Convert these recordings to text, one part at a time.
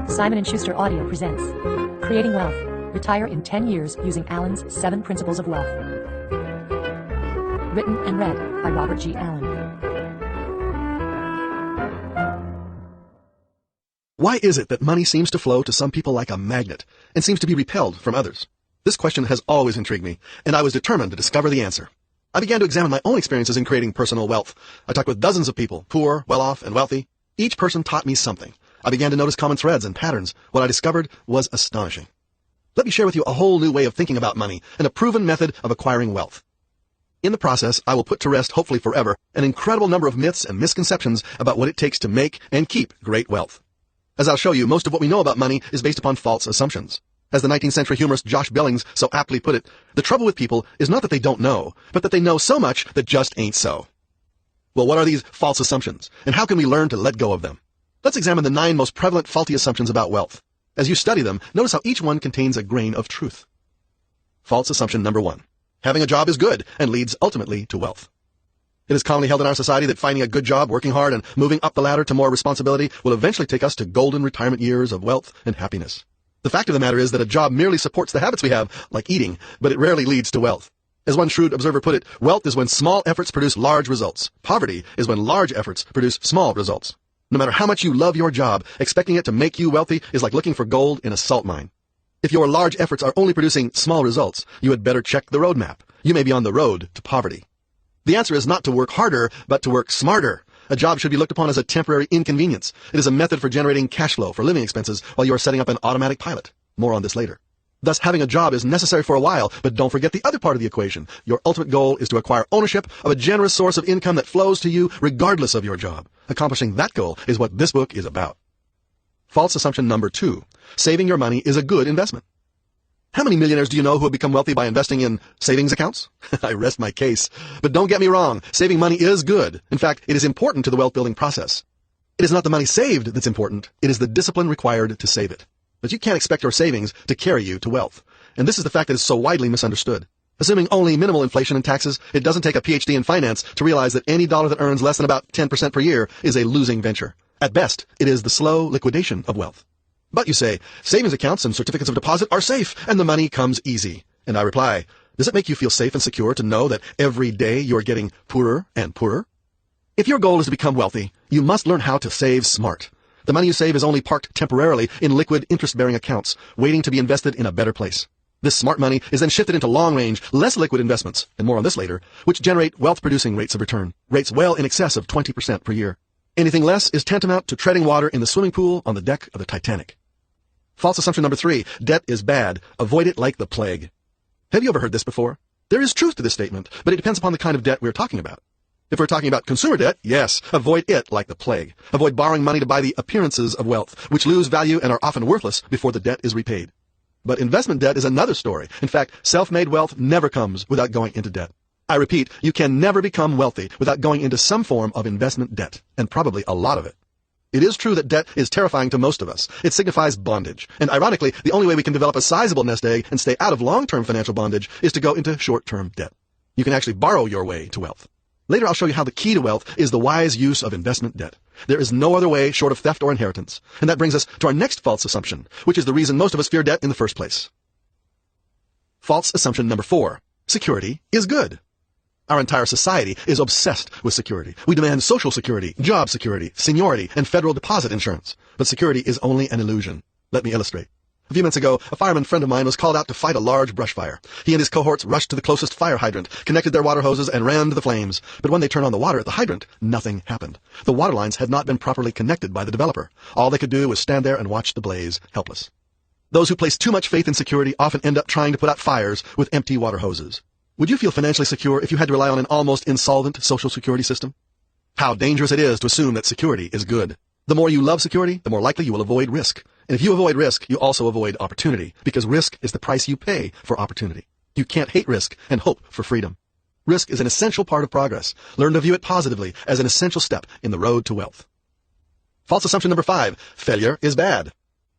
Simon & Schuster Audio presents Creating Wealth. Retire in 10 years using Allen's 7 Principles of Wealth. Written and read by Robert G. Allen. Why is it that money seems to flow to some people like a magnet and seems to be repelled from others? This question has always intrigued me, and I was determined to discover the answer. I began to examine my own experiences in creating personal wealth. I talked with dozens of people, poor, well-off, and wealthy. Each person taught me something. I began to notice common threads and patterns. What I discovered was astonishing. Let me share with you a whole new way of thinking about money and a proven method of acquiring wealth. In the process, I will put to rest, hopefully forever, an incredible number of myths and misconceptions about what it takes to make and keep great wealth. As I'll show you, most of what we know about money is based upon false assumptions. As the 19th century humorist Josh Billings so aptly put it, the trouble with people is not that they don't know, but that they know so much that just ain't so. Well, what are these false assumptions, and how can we learn to let go of them? Let's examine the 9 most prevalent faulty assumptions about wealth. As you study them, notice how each one contains a grain of truth. False assumption number 1. Having a job is good and leads ultimately to wealth. It is commonly held in our society that finding a good job, working hard, and moving up the ladder to more responsibility will eventually take us to golden retirement years of wealth and happiness. The fact of the matter is that a job merely supports the habits we have, like eating, but it rarely leads to wealth. As one shrewd observer put it, wealth is when small efforts produce large results. Poverty is when large efforts produce small results. No matter how much you love your job, expecting it to make you wealthy is like looking for gold in a salt mine. If your large efforts are only producing small results, you had better check the roadmap. You may be on the road to poverty. The answer is not to work harder, but to work smarter. A job should be looked upon as a temporary inconvenience. It is a method for generating cash flow for living expenses while you are setting up an automatic pilot. More on this later. Thus, having a job is necessary for a while, but don't forget the other part of the equation. Your ultimate goal is to acquire ownership of a generous source of income that flows to you regardless of your job. Accomplishing that goal is what this book is about. False assumption number 2. Saving your money is a good investment. How many millionaires do you know who have become wealthy by investing in savings accounts? I rest my case. But don't get me wrong, saving money is good. In fact, it is important to the wealth-building process. It is not the money saved that's important, it is the discipline required to save it. But you can't expect your savings to carry you to wealth. And this is the fact that is so widely misunderstood. Assuming only minimal inflation and taxes, it doesn't take a PhD in finance to realize that any dollar that earns less than about 10% per year is a losing venture. At best, it is the slow liquidation of wealth. But you say, savings accounts and certificates of deposit are safe, and the money comes easy. And I reply, does it make you feel safe and secure to know that every day you are getting poorer and poorer? If your goal is to become wealthy, you must learn how to save smart. The money you save is only parked temporarily in liquid interest-bearing accounts, waiting to be invested in a better place. This smart money is then shifted into long-range, less liquid investments, and more on this later, which generate wealth-producing rates of return, rates well in excess of 20% per year. Anything less is tantamount to treading water in the swimming pool on the deck of the Titanic. False assumption number 3. Debt is bad. Avoid it like the plague. Have you ever heard this before? There is truth to this statement, but it depends upon the kind of debt we're talking about. If we're talking about consumer debt, yes, avoid it like the plague. Avoid borrowing money to buy the appearances of wealth, which lose value and are often worthless before the debt is repaid. But investment debt is another story. In fact, self-made wealth never comes without going into debt. I repeat, you can never become wealthy without going into some form of investment debt, and probably a lot of it. It is true that debt is terrifying to most of us. It signifies bondage. And ironically, the only way we can develop a sizable nest egg and stay out of long-term financial bondage is to go into short-term debt. You can actually borrow your way to wealth. Later, I'll show you how the key to wealth is the wise use of investment debt. There is no other way short of theft or inheritance. And that brings us to our next false assumption, which is the reason most of us fear debt in the first place. False assumption number 4. Security is good. Our entire society is obsessed with security. We demand social security, job security, seniority, and federal deposit insurance. But security is only an illusion. Let me illustrate. A few minutes ago, a fireman friend of mine was called out to fight a large brush fire. He and his cohorts rushed to the closest fire hydrant, connected their water hoses, and ran to the flames. But when they turned on the water at the hydrant, nothing happened. The water lines had not been properly connected by the developer. All they could do was stand there and watch the blaze, helpless. Those who place too much faith in security often end up trying to put out fires with empty water hoses. Would you feel financially secure if you had to rely on an almost insolvent social security system? How dangerous it is to assume that security is good. The more you love security, the more likely you will avoid risk. And if you avoid risk, you also avoid opportunity, because risk is the price you pay for opportunity. You can't hate risk and hope for freedom. Risk is an essential part of progress. Learn to view it positively as an essential step in the road to wealth. False assumption number 5. Failure is bad.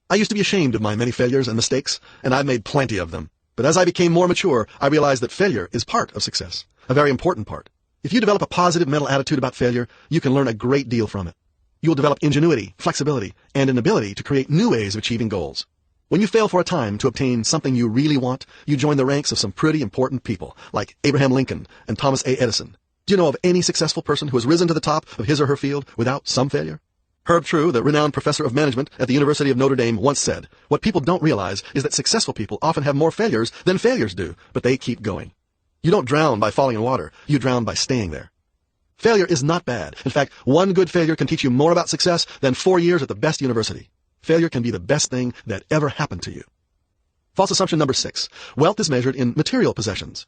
I used to be ashamed of my many failures and mistakes, and I've made plenty of them. But as I became more mature, I realized that failure is part of success, a very important part. If you develop a positive mental attitude about failure, you can learn a great deal from it. You will develop ingenuity, flexibility, and an ability to create new ways of achieving goals. When you fail for a time to obtain something you really want, you join the ranks of some pretty important people, like Abraham Lincoln and Thomas A. Edison. Do you know of any successful person who has risen to the top of his or her field without some failure? Herb True, the renowned professor of management at the University of Notre Dame, once said, "What people don't realize is that successful people often have more failures than failures do, but they keep going." You don't drown by falling in water. You drown by staying there. Failure is not bad. In fact, one good failure can teach you more about success than 4 years at the best university. Failure can be the best thing that ever happened to you. False assumption number 6. Wealth is measured in material possessions.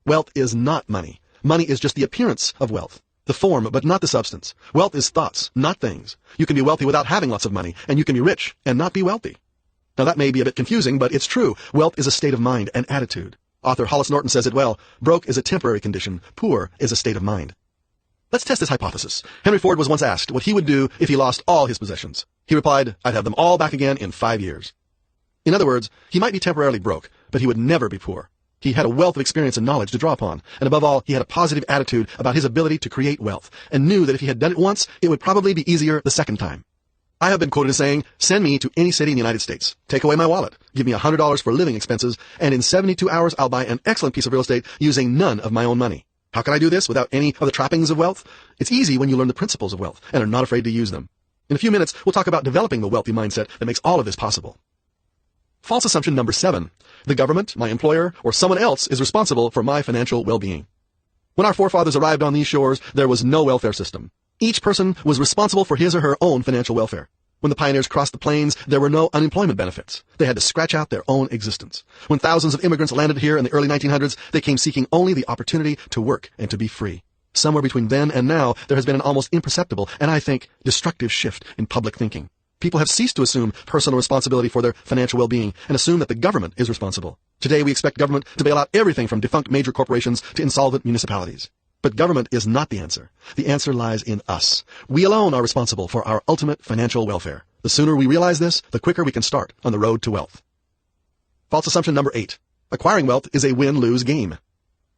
Wealth is not money. Money is just the appearance of wealth. The form, but not the substance. Wealth is thoughts, not things. You can be wealthy without having lots of money, and you can be rich and not be wealthy. Now that may be a bit confusing, but it's true. Wealth is a state of mind and attitude. Author Hollis Norton says it well, broke is a temporary condition, poor is a state of mind. Let's test this hypothesis. Henry Ford was once asked what he would do if he lost all his possessions. He replied, "I'd have them all back again in 5 years." In other words, he might be temporarily broke, but he would never be poor. He had a wealth of experience and knowledge to draw upon, and above all, he had a positive attitude about his ability to create wealth, and knew that if he had done it once, it would probably be easier the second time. I have been quoted as saying, "Send me to any city in the United States. Take away my wallet. Give me $100 for living expenses, and in 72 hours I'll buy an excellent piece of real estate using none of my own money." How can I do this without any of the trappings of wealth? It's easy when you learn the principles of wealth and are not afraid to use them. In a few minutes, we'll talk about developing the wealthy mindset that makes all of this possible. False assumption number 7. The government, my employer, or someone else is responsible for my financial well-being. When our forefathers arrived on these shores, there was no welfare system. Each person was responsible for his or her own financial welfare. When the pioneers crossed the plains, there were no unemployment benefits. They had to scratch out their own existence. When thousands of immigrants landed here in the early 1900s, they came seeking only the opportunity to work and to be free. Somewhere between then and now, there has been an almost imperceptible, and I think, destructive shift in public thinking. People have ceased to assume personal responsibility for their financial well-being and assume that the government is responsible. Today, we expect government to bail out everything from defunct major corporations to insolvent municipalities. But government is not the answer. The answer lies in us. We alone are responsible for our ultimate financial welfare. The sooner we realize this, the quicker we can start on the road to wealth. False assumption number 8. Acquiring wealth is a win-lose game.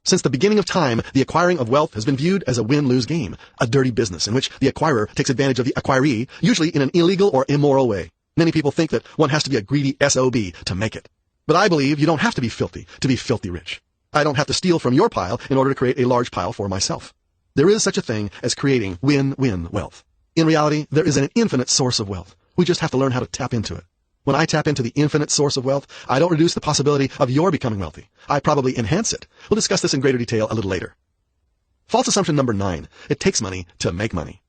Since the beginning of time, the acquiring of wealth has been viewed as a win-lose game, a dirty business in which the acquirer takes advantage of the acquiree, usually in an illegal or immoral way. Many people think that one has to be a greedy SOB to make it. But I believe you don't have to be filthy rich. I don't have to steal from your pile in order to create a large pile for myself. There is such a thing as creating win-win wealth. In reality, there is an infinite source of wealth. We just have to learn how to tap into it. When I tap into the infinite source of wealth, I don't reduce the possibility of your becoming wealthy. I probably enhance it. We'll discuss this in greater detail a little later. False assumption number 9. It takes money to make money.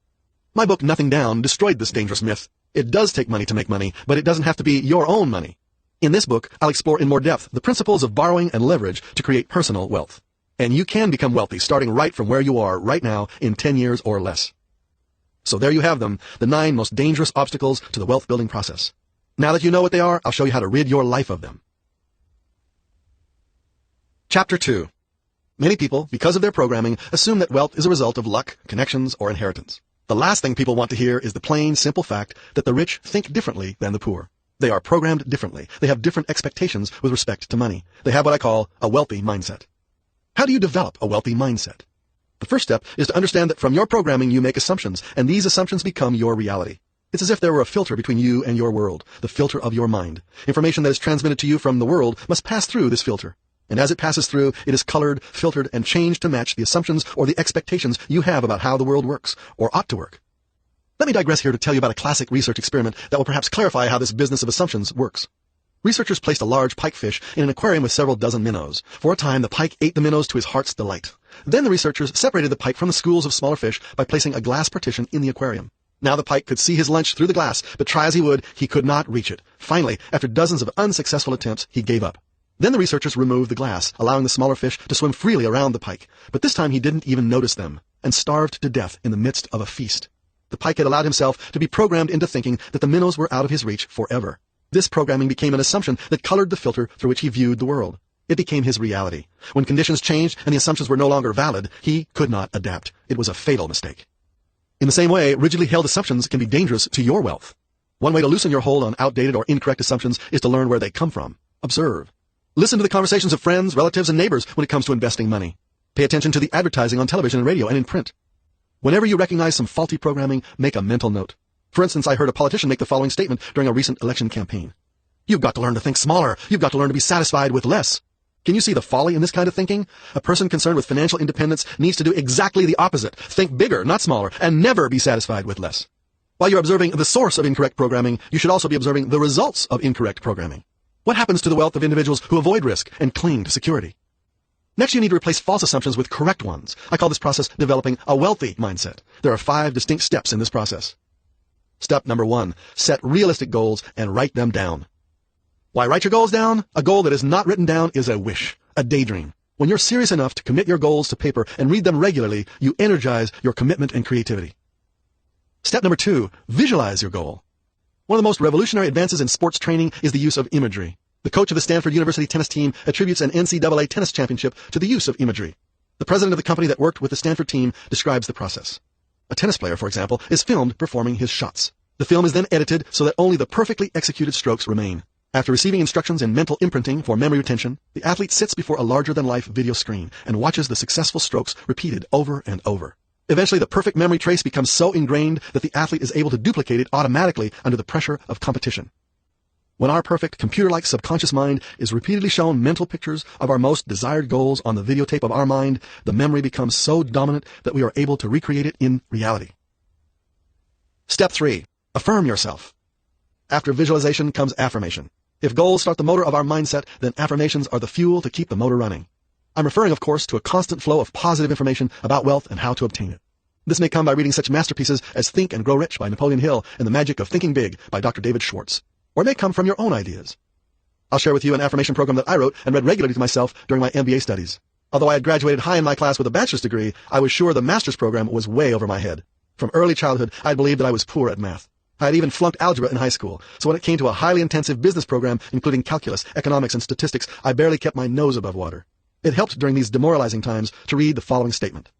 My book, Nothing Down, destroyed this dangerous myth. It does take money to make money, but it doesn't have to be your own money. In this book, I'll explore in more depth the principles of borrowing and leverage to create personal wealth. And you can become wealthy starting right from where you are right now in 10 years or less. So there you have them, the 9 most dangerous obstacles to the wealth building process. Now that you know what they are, I'll show you how to rid your life of them. Chapter 2. Many people, because of their programming, assume that wealth is a result of luck, connections, or inheritance. The last thing people want to hear is the plain, simple fact that the rich think differently than the poor. They are programmed differently. They have different expectations with respect to money. They have what I call a wealthy mindset. How do you develop a wealthy mindset? The first step is to understand that from your programming you make assumptions, and these assumptions become your reality. It's as if there were a filter between you and your world, the filter of your mind. Information that is transmitted to you from the world must pass through this filter. And as it passes through, it is colored, filtered, and changed to match the assumptions or the expectations you have about how the world works, or ought to work. Let me digress here to tell you about a classic research experiment that will perhaps clarify how this business of assumptions works. Researchers placed a large pikefish in an aquarium with several dozen minnows. For a time, the pike ate the minnows to his heart's delight. Then the researchers separated the pike from the schools of smaller fish by placing a glass partition in the aquarium. Now the pike could see his lunch through the glass, but try as he would, he could not reach it. Finally, after dozens of unsuccessful attempts, he gave up. Then the researchers removed the glass, allowing the smaller fish to swim freely around the pike. But this time he didn't even notice them, and starved to death in the midst of a feast. The pike had allowed himself to be programmed into thinking that the minnows were out of his reach forever. This programming became an assumption that colored the filter through which he viewed the world. It became his reality. When conditions changed and the assumptions were no longer valid, he could not adapt. It was a fatal mistake. In the same way, rigidly held assumptions can be dangerous to your wealth. One way to loosen your hold on outdated or incorrect assumptions is to learn where they come from. Observe. Listen to the conversations of friends, relatives, and neighbors when it comes to investing money. Pay attention to the advertising on television and radio and in print. Whenever you recognize some faulty programming, make a mental note. For instance, I heard a politician make the following statement during a recent election campaign. You've got to learn to think smaller. You've got to learn to be satisfied with less. Can you see the folly in this kind of thinking? A person concerned with financial independence needs to do exactly the opposite. Think bigger, not smaller, and never be satisfied with less. While you're observing the source of incorrect programming, you should also be observing the results of incorrect programming. What happens to the wealth of individuals who avoid risk and cling to security? Next, you need to replace false assumptions with correct ones. I call this process developing a wealthy mindset. There are 5 distinct steps in this process. Step number 1, set realistic goals and write them down. Why write your goals down? A goal that is not written down is a wish, a daydream. When you're serious enough to commit your goals to paper and read them regularly, you energize your commitment and creativity. Step number 2, visualize your goal. One of the most revolutionary advances in sports training is the use of imagery. The coach of the Stanford University tennis team attributes an NCAA tennis championship to the use of imagery. The president of the company that worked with the Stanford team describes the process. A tennis player, for example, is filmed performing his shots. The film is then edited so that only the perfectly executed strokes remain. After receiving instructions in mental imprinting for memory retention, the athlete sits before a larger-than-life video screen and watches the successful strokes repeated over and over. Eventually, the perfect memory trace becomes so ingrained that the athlete is able to duplicate it automatically under the pressure of competition. When our perfect computer-like subconscious mind is repeatedly shown mental pictures of our most desired goals on the videotape of our mind, the memory becomes so dominant that we are able to recreate it in reality. Step 3. Affirm yourself. After visualization comes affirmation. If goals start the motor of our mindset, then affirmations are the fuel to keep the motor running. I'm referring, of course, to a constant flow of positive information about wealth and how to obtain it. This may come by reading such masterpieces as Think and Grow Rich by Napoleon Hill and The Magic of Thinking Big by Dr. David Schwartz. Or it may come from your own ideas. I'll share with you an affirmation program that I wrote and read regularly to myself during my MBA studies. Although I had graduated high in my class with a bachelor's degree, I was sure the master's program was way over my head. From early childhood, I believed that I was poor at math. I had even flunked algebra in high school, so when it came to a highly intensive business program, including calculus, economics, and statistics, I barely kept my nose above water. It helped during these demoralizing times to read the following statement.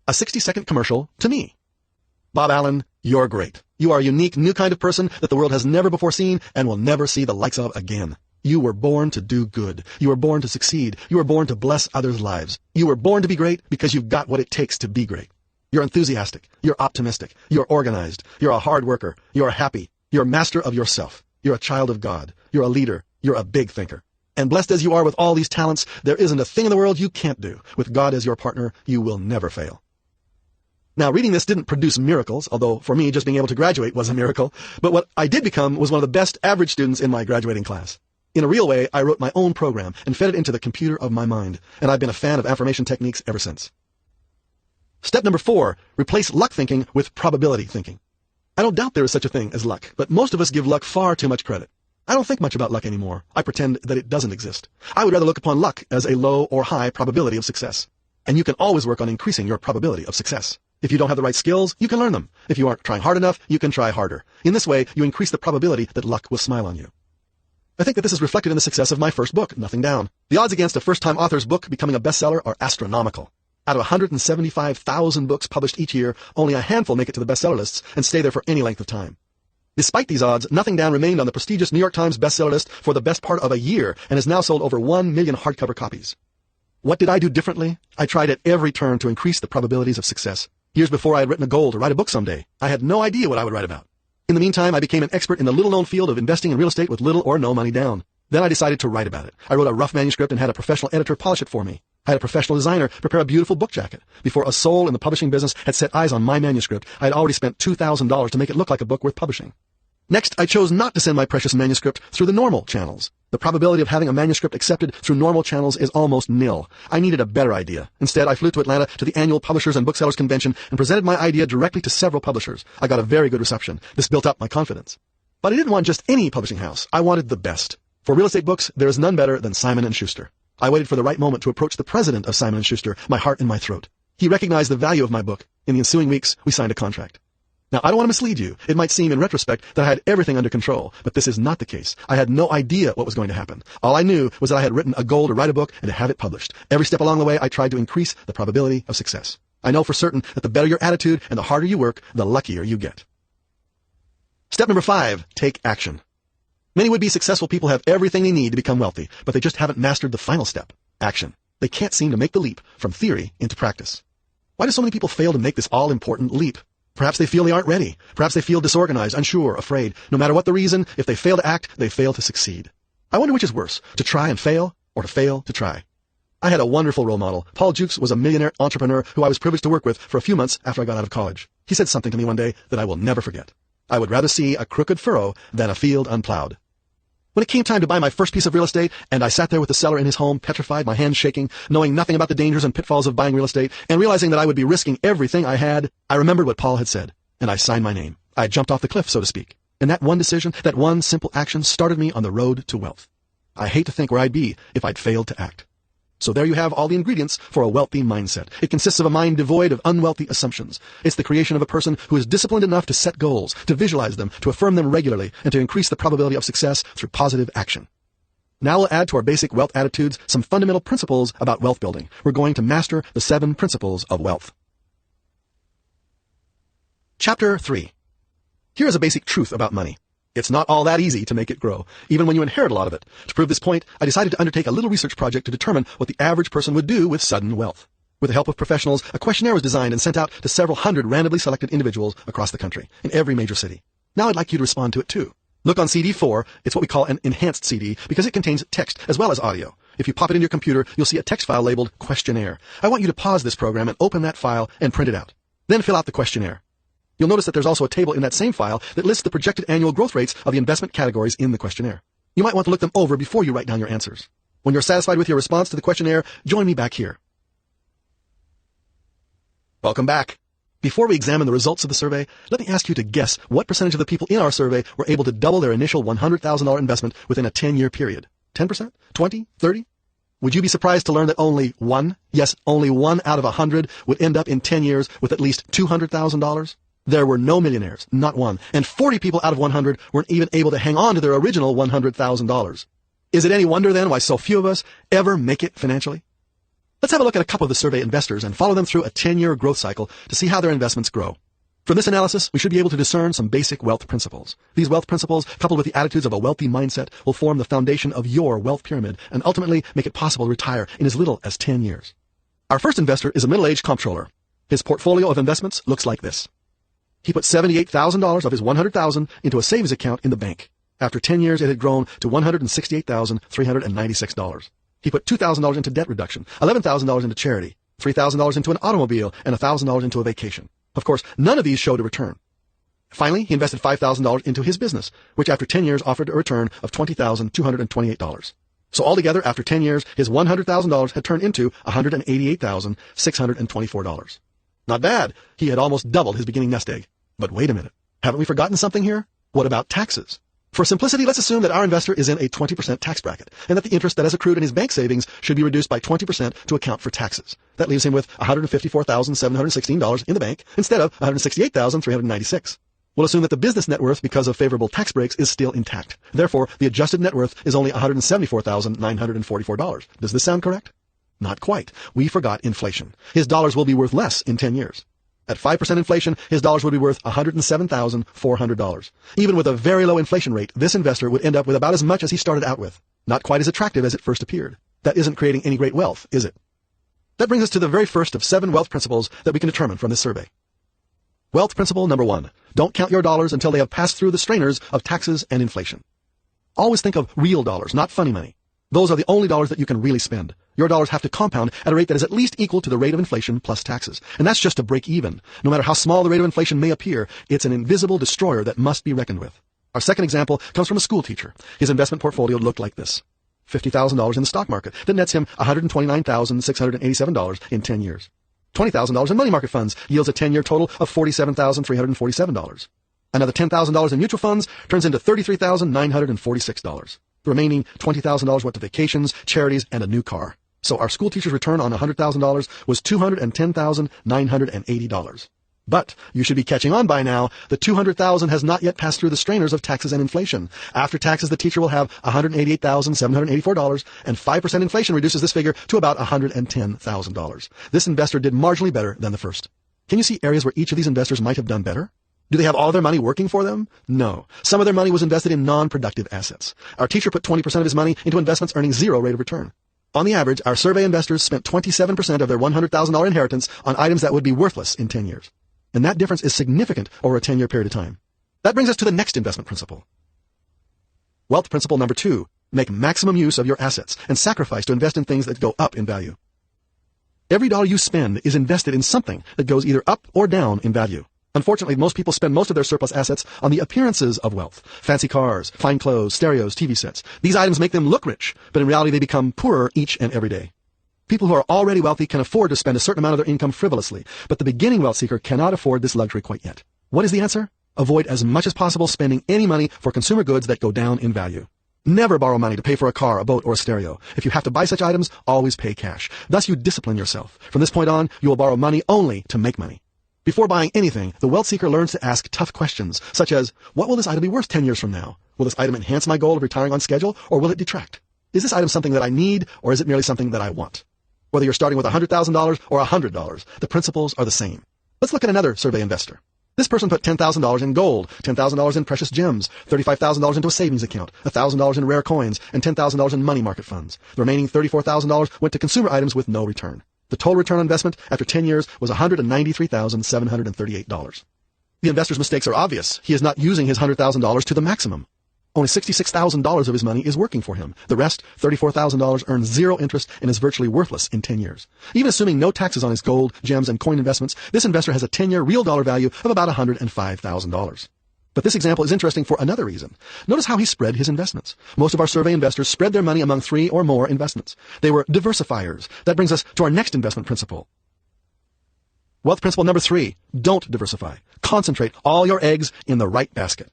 A 60-second commercial to me. Bob Allen, you're great. You are a unique, new kind of person that the world has never before seen and will never see the likes of again. You were born to do good. You were born to succeed. You were born to bless others' lives. You were born to be great because you've got what it takes to be great. You're enthusiastic. You're optimistic. You're organized. You're a hard worker. You're happy. You're a master of yourself. You're a child of God. You're a leader. You're a big thinker. And blessed as you are with all these talents, there isn't a thing in the world you can't do. With God as your partner, you will never fail. Now, reading this didn't produce miracles, although for me, just being able to graduate was a miracle. But what I did become was one of the best average students in my graduating class. In a real way, I wrote my own program and fed it into the computer of my mind, and I've been a fan of affirmation techniques ever since. Step number 4, replace luck thinking with probability thinking. I don't doubt there is such a thing as luck, but most of us give luck far too much credit. I don't think much about luck anymore. I pretend that it doesn't exist. I would rather look upon luck as a low or high probability of success. And you can always work on increasing your probability of success. If you don't have the right skills, you can learn them. If you aren't trying hard enough, you can try harder. In this way, you increase the probability that luck will smile on you. I think that this is reflected in the success of my first book, Nothing Down. The odds against a first-time author's book becoming a bestseller are astronomical. Out of 175,000 books published each year, only a handful make it to the bestseller lists and stay there for any length of time. Despite these odds, Nothing Down remained on the prestigious New York Times bestseller list for the best part of a year and has now sold over 1 million hardcover copies. What did I do differently? I tried at every turn to increase the probabilities of success. Years before I had written a goal to write a book someday, I had no idea what I would write about. In the meantime, I became an expert in the little-known field of investing in real estate with little or no money down. Then I decided to write about it. I wrote a rough manuscript and had a professional editor polish it for me. I had a professional designer prepare a beautiful book jacket. Before a soul in the publishing business had set eyes on my manuscript, I had already spent $2,000 to make it look like a book worth publishing. Next, I chose not to send my precious manuscript through the normal channels. The probability of having a manuscript accepted through normal channels is almost nil. I needed a better idea. Instead, I flew to Atlanta to the annual Publishers and Booksellers Convention and presented my idea directly to several publishers. I got a very good reception. This built up my confidence. But I didn't want just any publishing house. I wanted the best. For real estate books, there is none better than Simon & Schuster. I waited for the right moment to approach the president of Simon & Schuster, my heart in my throat. He recognized the value of my book. In the ensuing weeks, we signed a contract. Now, I don't want to mislead you. It might seem in retrospect that I had everything under control, but this is not the case. I had no idea what was going to happen. All I knew was that I had written a goal to write a book and to have it published. Every step along the way, I tried to increase the probability of success. I know for certain that the better your attitude and the harder you work, the luckier you get. Step number 5, take action. Many would-be successful people have everything they need to become wealthy, but they just haven't mastered the final step, action. They can't seem to make the leap from theory into practice. Why do so many people fail to make this all-important leap? Perhaps they feel they aren't ready. Perhaps they feel disorganized, unsure, afraid. No matter what the reason, if they fail to act, they fail to succeed. I wonder which is worse, to try and fail, or to fail to try. I had a wonderful role model. Paul Jukes was a millionaire entrepreneur who I was privileged to work with for a few months after I got out of college. He said something to me one day that I will never forget. I would rather see a crooked furrow than a field unplowed. When it came time to buy my first piece of real estate, and I sat there with the seller in his home, petrified, my hands shaking, knowing nothing about the dangers and pitfalls of buying real estate, and realizing that I would be risking everything I had, I remembered what Paul had said, and I signed my name. I had jumped off the cliff, so to speak. And that one decision, that one simple action started me on the road to wealth. I hate to think where I'd be if I'd failed to act. So there you have all the ingredients for a wealthy mindset. It consists of a mind devoid of unwealthy assumptions. It's the creation of a person who is disciplined enough to set goals, to visualize them, to affirm them regularly, and to increase the probability of success through positive action. Now we'll add to our basic wealth attitudes some fundamental principles about wealth building. We're going to master the 7 principles of wealth. Chapter 3. Here is a basic truth about money. It's not all that easy to make it grow, even when you inherit a lot of it. To prove this point, I decided to undertake a little research project to determine what the average person would do with sudden wealth. With the help of professionals, a questionnaire was designed and sent out to several hundred randomly selected individuals across the country, in every major city. Now I'd like you to respond to it too. Look on CD 4. It's what we call an enhanced CD because it contains text as well as audio. If you pop it into your computer, you'll see a text file labeled questionnaire. I want you to pause this program and open that file and print it out. Then fill out the questionnaire. You'll notice that there's also a table in that same file that lists the projected annual growth rates of the investment categories in the questionnaire. You might want to look them over before you write down your answers. When you're satisfied with your response to the questionnaire, join me back here. Welcome back. Before we examine the results of the survey, let me ask you to guess what percentage of the people in our survey were able to double their initial $100,000 investment within a 10-year period. 10%? 20? 30? Would you be surprised to learn that only one, yes, only 1 out of 100 would end up in 10 years with at least $200,000? There were no millionaires, not one, and 40 people out of 100 weren't even able to hang on to their original $100,000. Is it any wonder then why so few of us ever make it financially? Let's have a look at a couple of the survey investors and follow them through a 10-year growth cycle to see how their investments grow. From this analysis, we should be able to discern some basic wealth principles. These wealth principles, coupled with the attitudes of a wealthy mindset, will form the foundation of your wealth pyramid and ultimately make it possible to retire in as little as 10 years. Our first investor is a middle-aged comptroller. His portfolio of investments looks like this. He put $78,000 of his $100,000 into a savings account in the bank. After 10 years, it had grown to $168,396. He put $2,000 into debt reduction, $11,000 into charity, $3,000 into an automobile, and $1,000 into a vacation. Of course, none of these showed a return. Finally, he invested $5,000 into his business, which after 10 years offered a return of $20,228. So altogether, after 10 years, his $100,000 had turned into $188,624. Not bad. He had almost doubled his beginning nest egg. But wait a minute. Haven't we forgotten something here? What about taxes? For simplicity, let's assume that our investor is in a 20% tax bracket, and that the interest that has accrued in his bank savings should be reduced by 20% to account for taxes. That leaves him with $154,716 in the bank instead of $168,396. We'll assume that the business net worth, because of favorable tax breaks, is still intact. Therefore, the adjusted net worth is only $174,944. Does this sound correct? Not quite. We forgot inflation. His dollars will be worth less in 10 years. At 5% inflation, his dollars would be worth $107,400. Even with a very low inflation rate, this investor would end up with about as much as he started out with. Not quite as attractive as it first appeared. That isn't creating any great wealth, is it? That brings us to the very first of 7 wealth principles that we can determine from this survey. Wealth principle number 1. Don't count your dollars until they have passed through the strainers of taxes and inflation. Always think of real dollars, not funny money. Those are the only dollars that you can really spend. Your dollars have to compound at a rate that is at least equal to the rate of inflation plus taxes. And that's just to break even. No matter how small the rate of inflation may appear, it's an invisible destroyer that must be reckoned with. Our second example comes from a school teacher. His investment portfolio looked like this. $50,000 in the stock market. That nets him $129,687 in 10 years. $20,000 in money market funds yields a 10-year total of $47,347. Another $10,000 in mutual funds turns into $33,946. The remaining $20,000 went to vacations, charities, and a new car. So our school teacher's return on $100,000 was $210,980. But you should be catching on by now. The $200,000 has not yet passed through the strainers of taxes and inflation. After taxes, the teacher will have $188,784, and 5% inflation reduces this figure to about $110,000. This investor did marginally better than the first. Can you see areas where each of these investors might have done better? Do they have all their money working for them? No. Some of their money was invested in non-productive assets. Our teacher put 20% of his money into investments earning 0 rate of return. On the average, our survey investors spent 27% of their $100,000 inheritance on items that would be worthless in 10 years. And that difference is significant over a 10-year period of time. That brings us to the next investment principle. Wealth principle number 2. Make maximum use of your assets and sacrifice to invest in things that go up in value. Every dollar you spend is invested in something that goes either up or down in value. Unfortunately, most people spend most of their surplus assets on the appearances of wealth. Fancy cars, fine clothes, stereos, TV sets. These items make them look rich, but in reality they become poorer each and every day. People who are already wealthy can afford to spend a certain amount of their income frivolously, but the beginning wealth seeker cannot afford this luxury quite yet. What is the answer? Avoid as much as possible spending any money for consumer goods that go down in value. Never borrow money to pay for a car, a boat, or a stereo. If you have to buy such items, always pay cash. Thus you discipline yourself. From this point on, you will borrow money only to make money. Before buying anything, the wealth seeker learns to ask tough questions, such as, what will this item be worth 10 years from now? Will this item enhance my goal of retiring on schedule, or will it detract? Is this item something that I need, or is it merely something that I want? Whether you're starting with $100,000 or $100, the principles are the same. Let's look at another survey investor. This person put $10,000 in gold, $10,000 in precious gems, $35,000 into a savings account, $1,000 in rare coins, and $10,000 in money market funds. The remaining $34,000 went to consumer items with no return. The total return on investment after 10 years was $193,738. The investor's mistakes are obvious. He is not using his $100,000 to the maximum. Only $66,000 of his money is working for him. The rest, $34,000, earns zero interest and is virtually worthless in 10 years. Even assuming no taxes on his gold, gems, and coin investments, this investor has a 10-year real dollar value of about $105,000. But this example is interesting for another reason. Notice how he spread his investments. Most of our survey investors spread their money among 3 or more investments. They were diversifiers. That brings us to our next investment principle. Wealth principle number 3. Don't diversify. Concentrate all your eggs in the right basket.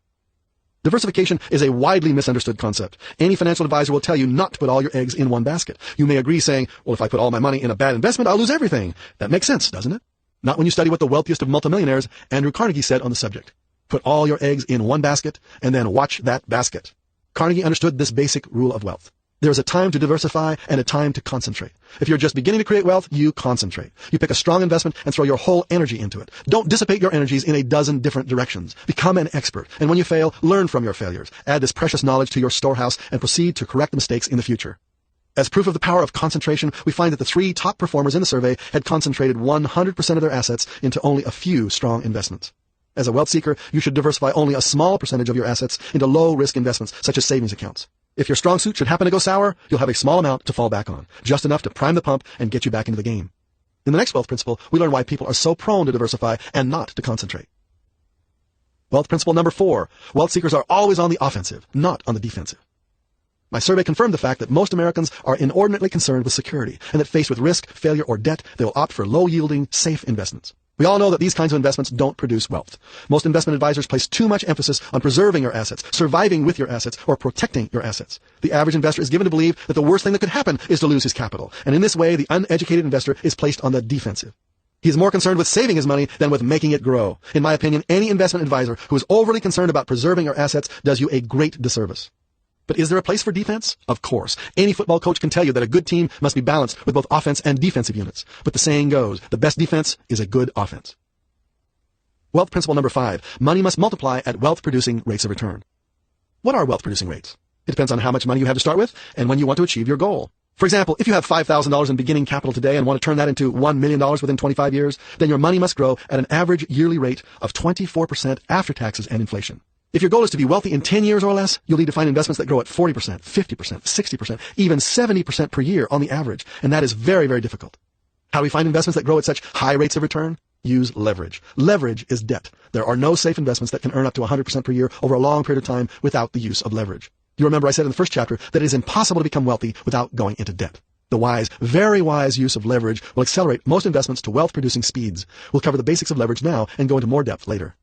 Diversification is a widely misunderstood concept. Any financial advisor will tell you not to put all your eggs in one basket. You may agree saying, well, if I put all my money in a bad investment, I'll lose everything. That makes sense, doesn't it? Not when you study what the wealthiest of multimillionaires, Andrew Carnegie, said on the subject. Put all your eggs in one basket and then watch that basket. Carnegie understood this basic rule of wealth. There is a time to diversify and a time to concentrate. If you're just beginning to create wealth, you concentrate. You pick a strong investment and throw your whole energy into it. Don't dissipate your energies in a dozen different directions. Become an expert. And when you fail, learn from your failures. Add this precious knowledge to your storehouse and proceed to correct the mistakes in the future. As proof of the power of concentration, we find that the 3 top performers in the survey had concentrated 100% of their assets into only a few strong investments. As a wealth seeker, you should diversify only a small percentage of your assets into low-risk investments, such as savings accounts. If your strong suit should happen to go sour, you'll have a small amount to fall back on, just enough to prime the pump and get you back into the game. In the next wealth principle, we learn why people are so prone to diversify and not to concentrate. Wealth principle number 4. Wealth seekers are always on the offensive, not on the defensive. My survey confirmed the fact that most Americans are inordinately concerned with security, and that faced with risk, failure, or debt, they will opt for low-yielding, safe investments. We all know that these kinds of investments don't produce wealth. Most investment advisors place too much emphasis on preserving your assets, surviving with your assets, or protecting your assets. The average investor is given to believe that the worst thing that could happen is to lose his capital, and in this way, the uneducated investor is placed on the defensive. He is more concerned with saving his money than with making it grow. In my opinion, any investment advisor who is overly concerned about preserving your assets does you a great disservice. But is there a place for defense? Of course. Any football coach can tell you that a good team must be balanced with both offense and defensive units. But the saying goes, the best defense is a good offense. Wealth principle number 5. Money must multiply at wealth-producing rates of return. What are wealth-producing rates? It depends on how much money you have to start with and when you want to achieve your goal. For example, if you have $5,000 in beginning capital today and want to turn that into $1 million within 25 years, then your money must grow at an average yearly rate of 24% after taxes and inflation. If your goal is to be wealthy in 10 years or less, you'll need to find investments that grow at 40%, 50%, 60%, even 70% per year on the average, and that is very, very difficult. How do we find investments that grow at such high rates of return? Use leverage. Leverage is debt. There are no safe investments that can earn up to 100% per year over a long period of time without the use of leverage. You remember I said in the first chapter that it is impossible to become wealthy without going into debt. The wise, very wise use of leverage will accelerate most investments to wealth-producing speeds. We'll cover the basics of leverage now and go into more depth later.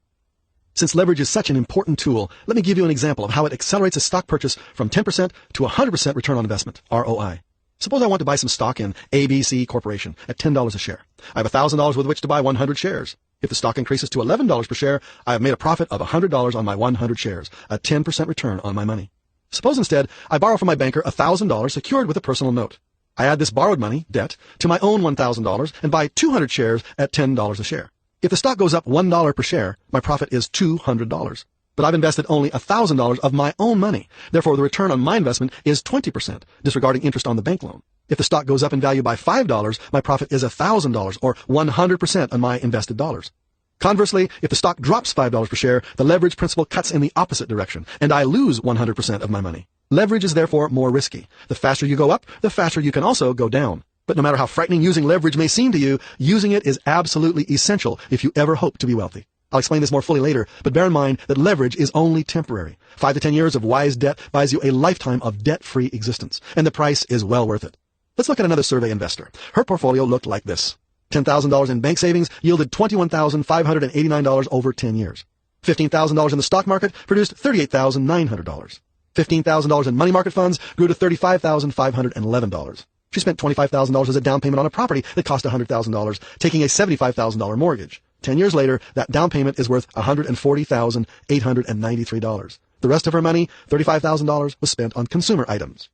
Since leverage is such an important tool, let me give you an example of how it accelerates a stock purchase from 10% to 100% return on investment, ROI. Suppose I want to buy some stock in ABC Corporation at $10 a share. I have $1,000 with which to buy 100 shares. If the stock increases to $11 per share, I have made a profit of $100 on my 100 shares, a 10% return on my money. Suppose instead I borrow from my banker $1,000 secured with a personal note. I add this borrowed money, debt, to my own $1,000 and buy 200 shares at $10 a share. If the stock goes up $1 per share, my profit is $200. But I've invested only $1,000 of my own money. Therefore, the return on my investment is 20%, disregarding interest on the bank loan. If the stock goes up in value by $5, my profit is $1,000 or 100% on my invested dollars. Conversely, if the stock drops $5 per share, the leverage principle cuts in the opposite direction, and I lose 100% of my money. Leverage is therefore more risky. The faster you go up, the faster you can also go down. But no matter how frightening using leverage may seem to you, using it is absolutely essential if you ever hope to be wealthy. I'll explain this more fully later, but bear in mind that leverage is only temporary. 5 to 10 years of wise debt buys you a lifetime of debt-free existence, and the price is well worth it. Let's look at another survey investor. Her portfolio looked like this. $10,000 in bank savings yielded $21,589 over 10 years. $15,000 in the stock market produced $38,900. $15,000 in money market funds grew to $35,511. She spent $25,000 as a down payment on a property that cost $100,000, taking a $75,000 mortgage. 10 years later, that down payment is worth $140,893. The rest of her money, $35,000, was spent on consumer items.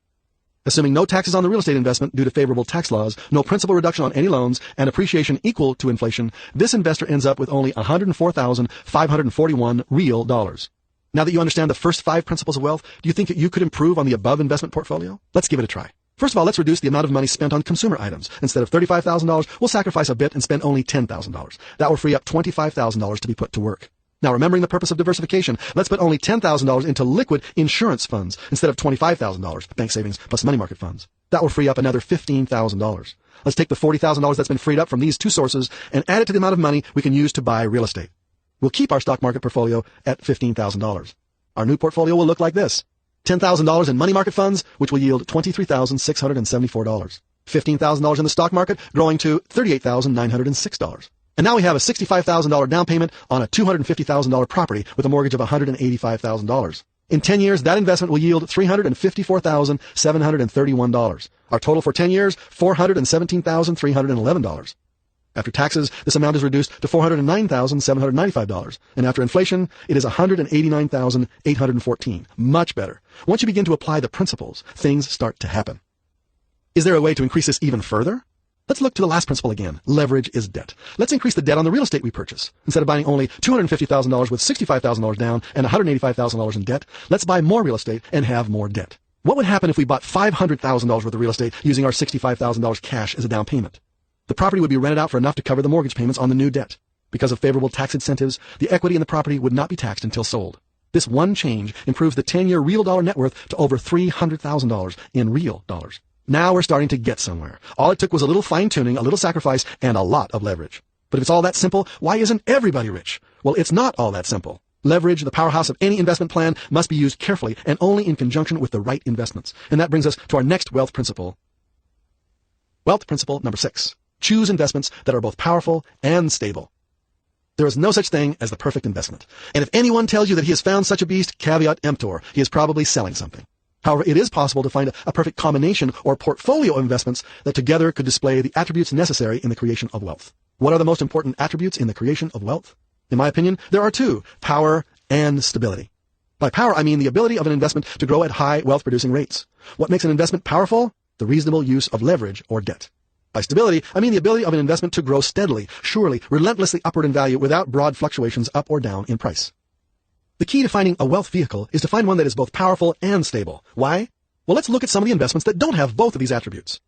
Assuming no taxes on the real estate investment due to favorable tax laws, no principal reduction on any loans, and appreciation equal to inflation, this investor ends up with only $104,541 real dollars. Now that you understand the first 5 principles of wealth, do you think that you could improve on the above investment portfolio? Let's give it a try. First of all, let's reduce the amount of money spent on consumer items. Instead of $35,000, we'll sacrifice a bit and spend only $10,000. That will free up $25,000 to be put to work. Now, remembering the purpose of diversification, let's put only $10,000 into liquid insurance funds instead of $25,000, bank savings plus money market funds. That will free up another $15,000. Let's take the $40,000 that's been freed up from these 2 sources and add it to the amount of money we can use to buy real estate. We'll keep our stock market portfolio at $15,000. Our new portfolio will look like this. $10,000 in money market funds, which will yield $23,674. $15,000 in the stock market, growing to $38,906. And now we have a $65,000 down payment on a $250,000 property with a mortgage of $185,000. In 10 years, that investment will yield $354,731. Our total for 10 years, $417,311. After taxes, this amount is reduced to $409,795. And after inflation, it is $189,814. Much better. Once you begin to apply the principles, things start to happen. Is there a way to increase this even further? Let's look to the last principle again. Leverage is debt. Let's increase the debt on the real estate we purchase. Instead of buying only $250,000 with $65,000 down and $185,000 in debt, let's buy more real estate and have more debt. What would happen if we bought $500,000 worth of real estate using our $65,000 cash as a down payment? The property would be rented out for enough to cover the mortgage payments on the new debt. Because of favorable tax incentives, the equity in the property would not be taxed until sold. This one change improves the 10-year real dollar net worth to over $300,000 in real dollars. Now we're starting to get somewhere. All it took was a little fine-tuning, a little sacrifice, and a lot of leverage. But if it's all that simple, why isn't everybody rich? Well, it's not all that simple. Leverage, the powerhouse of any investment plan, must be used carefully and only in conjunction with the right investments. And that brings us to our next wealth principle. Wealth principle number 6. Choose investments that are both powerful and stable. There is no such thing as the perfect investment. And if anyone tells you that he has found such a beast, caveat emptor, he is probably selling something. However, it is possible to find a perfect combination or portfolio of investments that together could display the attributes necessary in the creation of wealth. What are the most important attributes in the creation of wealth? In my opinion, there are 2, power and stability. By power, I mean the ability of an investment to grow at high wealth-producing rates. What makes an investment powerful? The reasonable use of leverage or debt. By stability, I mean the ability of an investment to grow steadily, surely, relentlessly upward in value without broad fluctuations up or down in price. The key to finding a wealth vehicle is to find one that is both powerful and stable. Why? Well, let's look at some of the investments that don't have both of these attributes.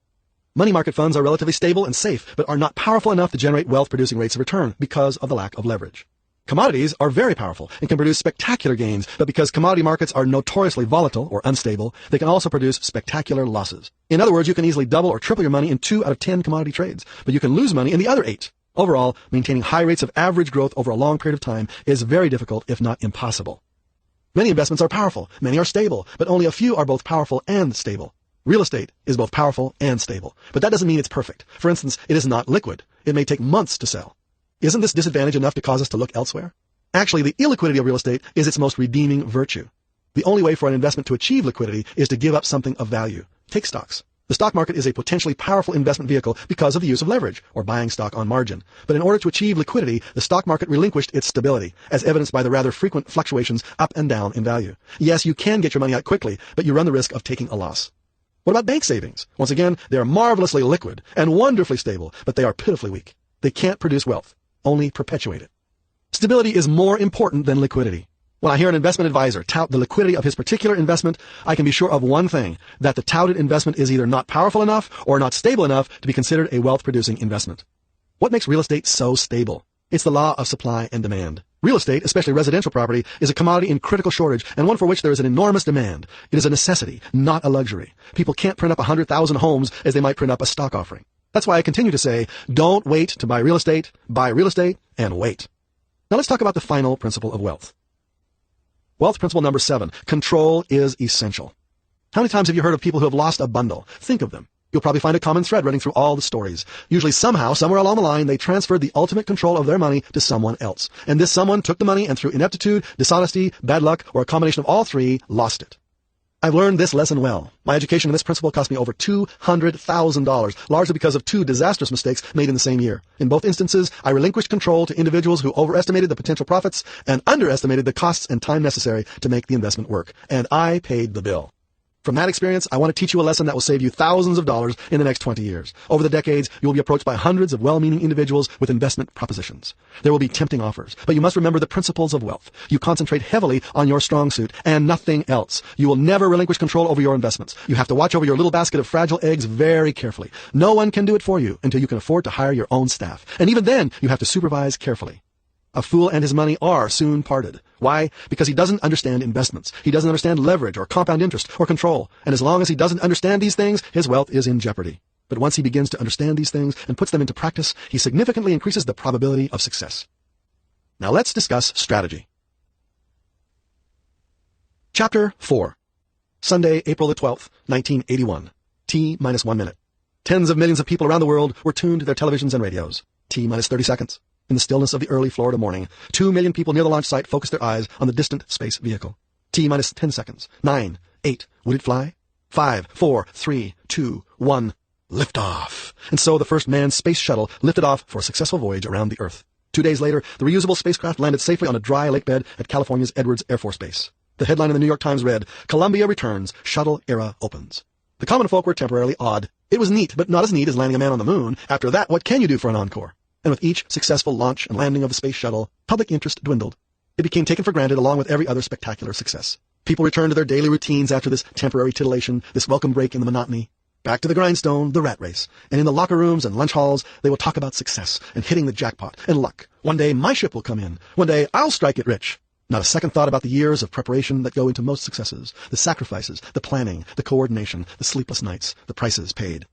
Money market funds are relatively stable and safe, but are not powerful enough to generate wealth-producing rates of return because of the lack of leverage. Commodities are very powerful and can produce spectacular gains, but because commodity markets are notoriously volatile or unstable, they can also produce spectacular losses. In other words, you can easily double or triple your money in 2 out of 10 commodity trades, but you can lose money in the other 8. Overall, maintaining high rates of average growth over a long period of time is very difficult, if not impossible. Many investments are powerful, many are stable, but only a few are both powerful and stable. Real estate is both powerful and stable, but that doesn't mean it's perfect. For instance, it is not liquid. It may take months to sell. Isn't this disadvantage enough to cause us to look elsewhere? Actually, the illiquidity of real estate is its most redeeming virtue. The only way for an investment to achieve liquidity is to give up something of value. Take stocks. The stock market is a potentially powerful investment vehicle because of the use of leverage, or buying stock on margin. But in order to achieve liquidity, the stock market relinquished its stability, as evidenced by the rather frequent fluctuations up and down in value. Yes, you can get your money out quickly, but you run the risk of taking a loss. What about bank savings? Once again, they are marvelously liquid and wonderfully stable, but they are pitifully weak. They can't produce wealth, only perpetuate it. Stability is more important than liquidity. When I hear an investment advisor tout the liquidity of his particular investment, I can be sure of one thing, that the touted investment is either not powerful enough or not stable enough to be considered a wealth-producing investment. What makes real estate so stable? It's the law of supply and demand. Real estate, especially residential property, is a commodity in critical shortage and one for which there is an enormous demand. It is a necessity, not a luxury. People can't print up 100,000 homes as they might print up a stock offering. That's why I continue to say, don't wait to buy real estate, and wait. Now let's talk about the final principle of wealth. Wealth principle number 7, control is essential. How many times have you heard of people who have lost a bundle? Think of them. You'll probably find a common thread running through all the stories. Usually somehow, somewhere along the line, they transferred the ultimate control of their money to someone else. And this someone took the money and through ineptitude, dishonesty, bad luck, or a combination of all three, lost it. I've learned this lesson well. My education in this principle cost me over $200,000, largely because of 2 disastrous mistakes made in the same year. In both instances, I relinquished control to individuals who overestimated the potential profits and underestimated the costs and time necessary to make the investment work. And I paid the bill. From that experience, I want to teach you a lesson that will save you thousands of dollars in the next 20 years. Over the decades, you will be approached by hundreds of well-meaning individuals with investment propositions. There will be tempting offers, but you must remember the principles of wealth. You concentrate heavily on your strong suit and nothing else. You will never relinquish control over your investments. You have to watch over your little basket of fragile eggs very carefully. No one can do it for you until you can afford to hire your own staff. And even then, you have to supervise carefully. A fool and his money are soon parted. Why? Because he doesn't understand investments. He doesn't understand leverage or compound interest or control. And as long as he doesn't understand these things, his wealth is in jeopardy. But once he begins to understand these things and puts them into practice, he significantly increases the probability of success. Now let's discuss strategy. Chapter 4. Sunday, April the 12th, 1981. T-1 minute. Tens of millions of people around the world were tuned to their televisions and radios. T-30 seconds. In the stillness of the early Florida morning, 2 million people near the launch site focused their eyes on the distant space vehicle. T-10 seconds. 9, 8, would it fly? 5, 4, 3, 2, 1, liftoff. And so the first manned space shuttle lifted off for a successful voyage around the Earth. 2 days later, the reusable spacecraft landed safely on a dry lake bed at California's Edwards Air Force Base. The headline in the New York Times read, Columbia returns, shuttle era opens. The common folk were temporarily awed. It was neat, but not as neat as landing a man on the moon. After that, what can you do for an encore? And with each successful launch and landing of the space shuttle, public interest dwindled. It became taken for granted along with every other spectacular success. People returned to their daily routines after this temporary titillation, this welcome break in the monotony. Back to the grindstone, the rat race. And in the locker rooms and lunch halls, they will talk about success and hitting the jackpot and luck. One day my ship will come in. One day I'll strike it rich. Not a second thought about the years of preparation that go into most successes, the sacrifices, the planning, the coordination, the sleepless nights, the prices paid.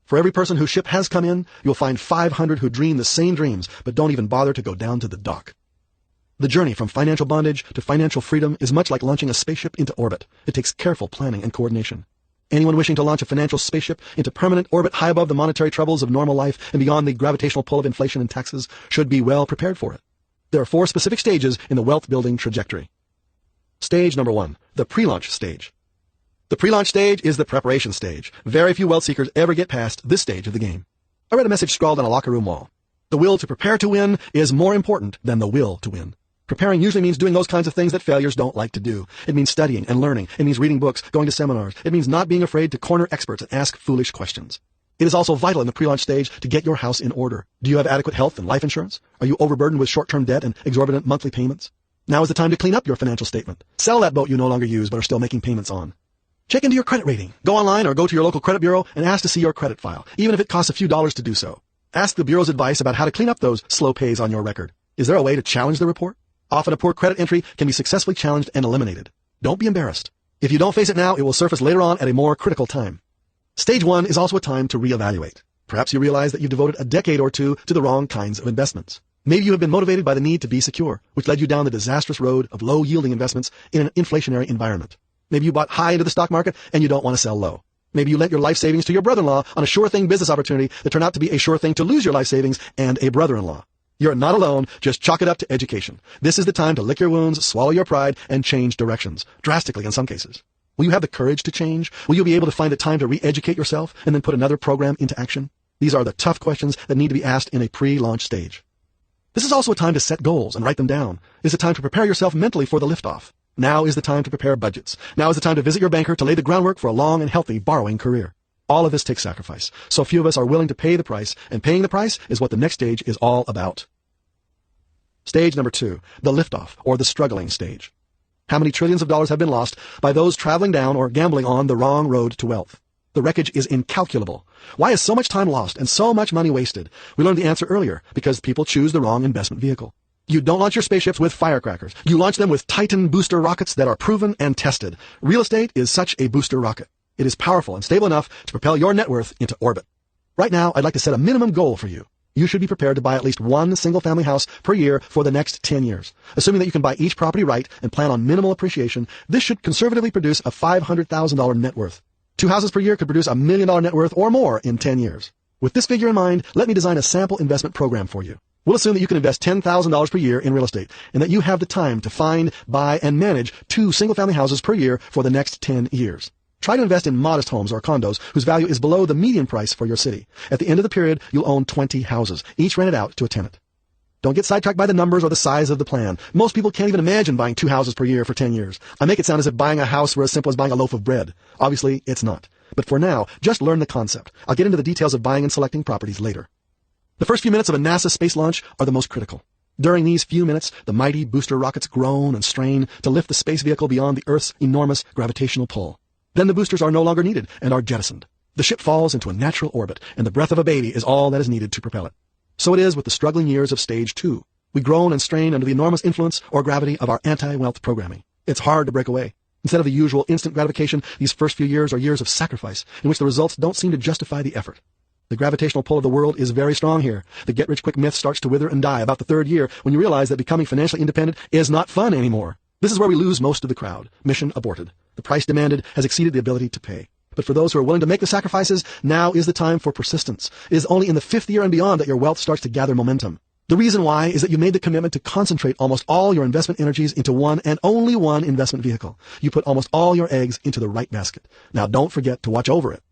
For every person whose ship has come in, you'll find 500 who dream the same dreams, but don't even bother to go down to the dock. The journey from financial bondage to financial freedom is much like launching a spaceship into orbit. It takes careful planning and coordination. Anyone wishing to launch a financial spaceship into permanent orbit high above the monetary troubles of normal life and beyond the gravitational pull of inflation and taxes should be well prepared for it. There are 4 specific stages in the wealth-building trajectory. Stage number 1, the pre-launch stage. The pre-launch stage is the preparation stage. Very few wealth seekers ever get past this stage of the game. I read a message scrawled on a locker room wall. The will to prepare to win is more important than the will to win. Preparing usually means doing those kinds of things that failures don't like to do. It means studying and learning. It means reading books, going to seminars. It means not being afraid to corner experts and ask foolish questions. It is also vital in the pre-launch stage to get your house in order. Do you have adequate health and life insurance? Are you overburdened with short-term debt and exorbitant monthly payments? Now is the time to clean up your financial statement. Sell that boat you no longer use but are still making payments on. Check into your credit rating. Go online or go to your local credit bureau and ask to see your credit file, even if it costs a few dollars to do so. Ask the bureau's advice about how to clean up those slow pays on your record. Is there a way to challenge the report? Often a poor credit entry can be successfully challenged and eliminated. Don't be embarrassed. If you don't face it now, it will surface later on at a more critical time. Stage 1 is also a time to reevaluate. Perhaps you realize that you've devoted a decade or two to the wrong kinds of investments. Maybe you have been motivated by the need to be secure, which led you down the disastrous road of low-yielding investments in an inflationary environment. Maybe you bought high into the stock market and you don't want to sell low. Maybe you lent your life savings to your brother-in-law on a sure-thing business opportunity that turned out to be a sure thing to lose your life savings and a brother-in-law. You're not alone. Just chalk it up to education. This is the time to lick your wounds, swallow your pride, and change directions, drastically in some cases. Will you have the courage to change? Will you be able to find the time to re-educate yourself and then put another program into action? These are the tough questions that need to be asked in a pre-launch stage. This is also a time to set goals and write them down. It's a time to prepare yourself mentally for the liftoff. Now is the time to prepare budgets. Now is the time to visit your banker to lay the groundwork for a long and healthy borrowing career. All of this takes sacrifice. So few of us are willing to pay the price, and paying the price is what the next stage is all about. Stage number 2, the liftoff, or the struggling stage. How many trillions of dollars have been lost by those traveling down or gambling on the wrong road to wealth? The wreckage is incalculable. Why is so much time lost and so much money wasted? We learned the answer earlier, because people choose the wrong investment vehicle. You don't launch your spaceships with firecrackers. You launch them with Titan booster rockets that are proven and tested. Real estate is such a booster rocket. It is powerful and stable enough to propel your net worth into orbit. Right now, I'd like to set a minimum goal for you. You should be prepared to buy at least one single-family house per year for the next 10 years. Assuming that you can buy each property right and plan on minimal appreciation, this should conservatively produce a $500,000 net worth. 2 houses per year could produce $1 million net worth or more in 10 years. With this figure in mind, let me design a sample investment program for you. We'll assume that you can invest $10,000 per year in real estate and that you have the time to find, buy, and manage 2 single-family houses per year for the next 10 years. Try to invest in modest homes or condos whose value is below the median price for your city. At the end of the period, you'll own 20 houses, each rented out to a tenant. Don't get sidetracked by the numbers or the size of the plan. Most people can't even imagine buying 2 houses per year for 10 years. I make it sound as if buying a house were as simple as buying a loaf of bread. Obviously, it's not. But for now, just learn the concept. I'll get into the details of buying and selecting properties later. The first few minutes of a NASA space launch are the most critical. During these few minutes, the mighty booster rockets groan and strain to lift the space vehicle beyond the Earth's enormous gravitational pull. Then the boosters are no longer needed and are jettisoned. The ship falls into a natural orbit, and the breath of a baby is all that is needed to propel it. So it is with the struggling years of Stage 2. We groan and strain under the enormous influence or gravity of our anti-wealth programming. It's hard to break away. Instead of the usual instant gratification, these first few years are years of sacrifice, in which the results don't seem to justify the effort. The gravitational pull of the world is very strong here. The get-rich-quick myth starts to wither and die about the 3rd year when you realize that becoming financially independent is not fun anymore. This is where we lose most of the crowd. Mission aborted. The price demanded has exceeded the ability to pay. But for those who are willing to make the sacrifices, now is the time for persistence. It is only in the 5th year and beyond that your wealth starts to gather momentum. The reason why is that you made the commitment to concentrate almost all your investment energies into one and only one investment vehicle. You put almost all your eggs into the right basket. Now don't forget to watch over it.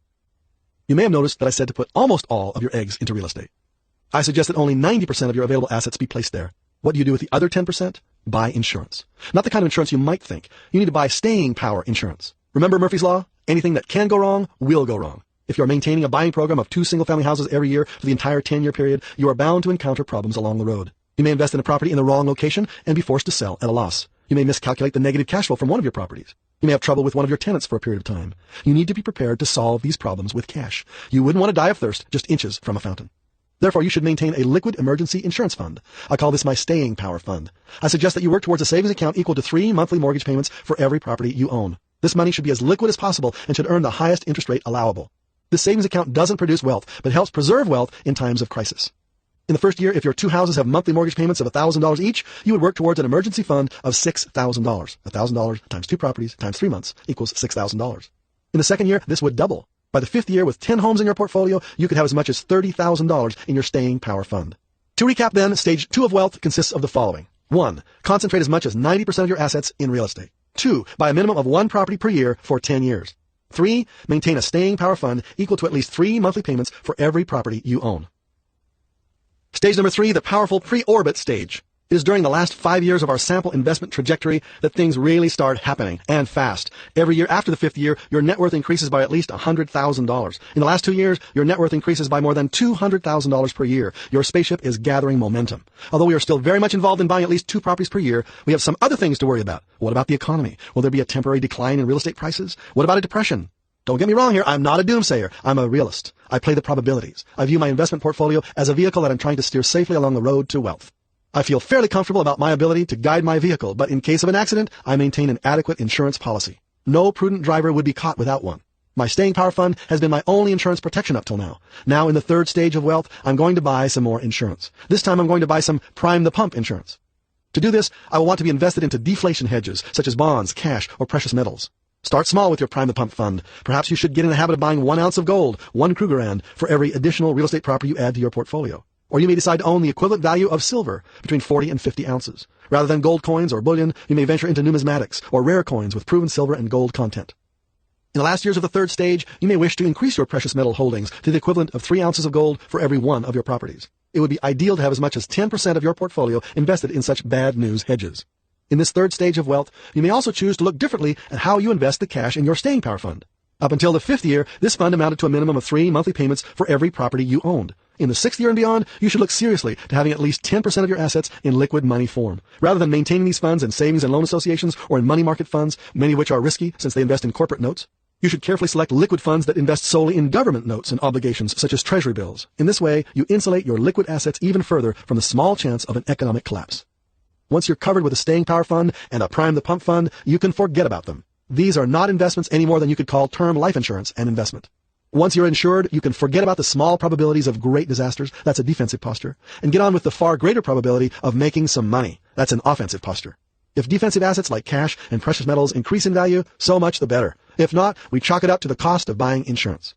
You may have noticed that I said to put almost all of your eggs into real estate. I suggest that only 90% of your available assets be placed there. What do you do with the other 10%? Buy insurance. Not the kind of insurance you might think. You need to buy staying power insurance. Remember Murphy's Law? Anything that can go wrong will go wrong. If you're maintaining a buying program of 2 single-family houses every year for the entire 10-year period, you are bound to encounter problems along the road. You may invest in a property in the wrong location and be forced to sell at a loss. You may miscalculate the negative cash flow from one of your properties. You may have trouble with one of your tenants for a period of time. You need to be prepared to solve these problems with cash. You wouldn't want to die of thirst just inches from a fountain. Therefore, you should maintain a liquid emergency insurance fund. I call this my staying power fund. I suggest that you work towards a savings account equal to 3 monthly mortgage payments for every property you own. This money should be as liquid as possible and should earn the highest interest rate allowable. This savings account doesn't produce wealth, but helps preserve wealth in times of crisis. In the first year, if your 2 houses have monthly mortgage payments of $1,000 each, you would work towards an emergency fund of $6,000. $1,000 times 2 properties times 3 months equals $6,000. In the second year, this would double. By the 5th year, with 10 homes in your portfolio, you could have as much as $30,000 in your staying power fund. To recap then, Stage 2 of wealth consists of the following. 1. Concentrate as much as 90% of your assets in real estate. 2. Buy a minimum of 1 property per year for 10 years. 3. Maintain a staying power fund equal to at least 3 monthly payments for every property you own. Stage number 3, the powerful pre-orbit stage. It is during the last 5 years of our sample investment trajectory that things really start happening, and fast. Every year after the 5th year, your net worth increases by at least $100,000. In the last 2 years, your net worth increases by more than $200,000 per year. Your spaceship is gathering momentum. Although we are still very much involved in buying at least 2 properties per year, we have some other things to worry about. What about the economy? Will there be a temporary decline in real estate prices? What about a depression? Don't get me wrong here, I'm not a doomsayer. I'm a realist. I play the probabilities. I view my investment portfolio as a vehicle that I'm trying to steer safely along the road to wealth. I feel fairly comfortable about my ability to guide my vehicle, but in case of an accident, I maintain an adequate insurance policy. No prudent driver would be caught without one. My staying power fund has been my only insurance protection up till now. Now in the 3rd stage of wealth, I'm going to buy some more insurance. This time I'm going to buy some prime the pump insurance. To do this, I will want to be invested into deflation hedges, such as bonds, cash, or precious metals. Start small with your prime the pump fund. Perhaps you should get in the habit of buying 1 ounce of gold, 1 Krugerrand, for every additional real estate property you add to your portfolio. Or you may decide to own the equivalent value of silver, between 40 and 50 ounces. Rather than gold coins or bullion, you may venture into numismatics, or rare coins with proven silver and gold content. In the last years of the 3rd stage, you may wish to increase your precious metal holdings to the equivalent of 3 ounces of gold for every 1 of your properties. It would be ideal to have as much as 10% of your portfolio invested in such bad news hedges. In this 3rd stage of wealth, you may also choose to look differently at how you invest the cash in your staying power fund. Up until the 5th year, this fund amounted to a minimum of 3 monthly payments for every property you owned. In the 6th year and beyond, you should look seriously to having at least 10% of your assets in liquid money form. Rather than maintaining these funds in savings and loan associations or in money market funds, many of which are risky since they invest in corporate notes, you should carefully select liquid funds that invest solely in government notes and obligations such as treasury bills. In this way, you insulate your liquid assets even further from the small chance of an economic collapse. Once you're covered with a staying power fund and a prime the pump fund, you can forget about them. These are not investments any more than you could call term life insurance an investment. Once you're insured, you can forget about the small probabilities of great disasters. That's a defensive posture. And get on with the far greater probability of making some money. That's an offensive posture. If defensive assets like cash and precious metals increase in value, so much the better. If not, we chalk it up to the cost of buying insurance.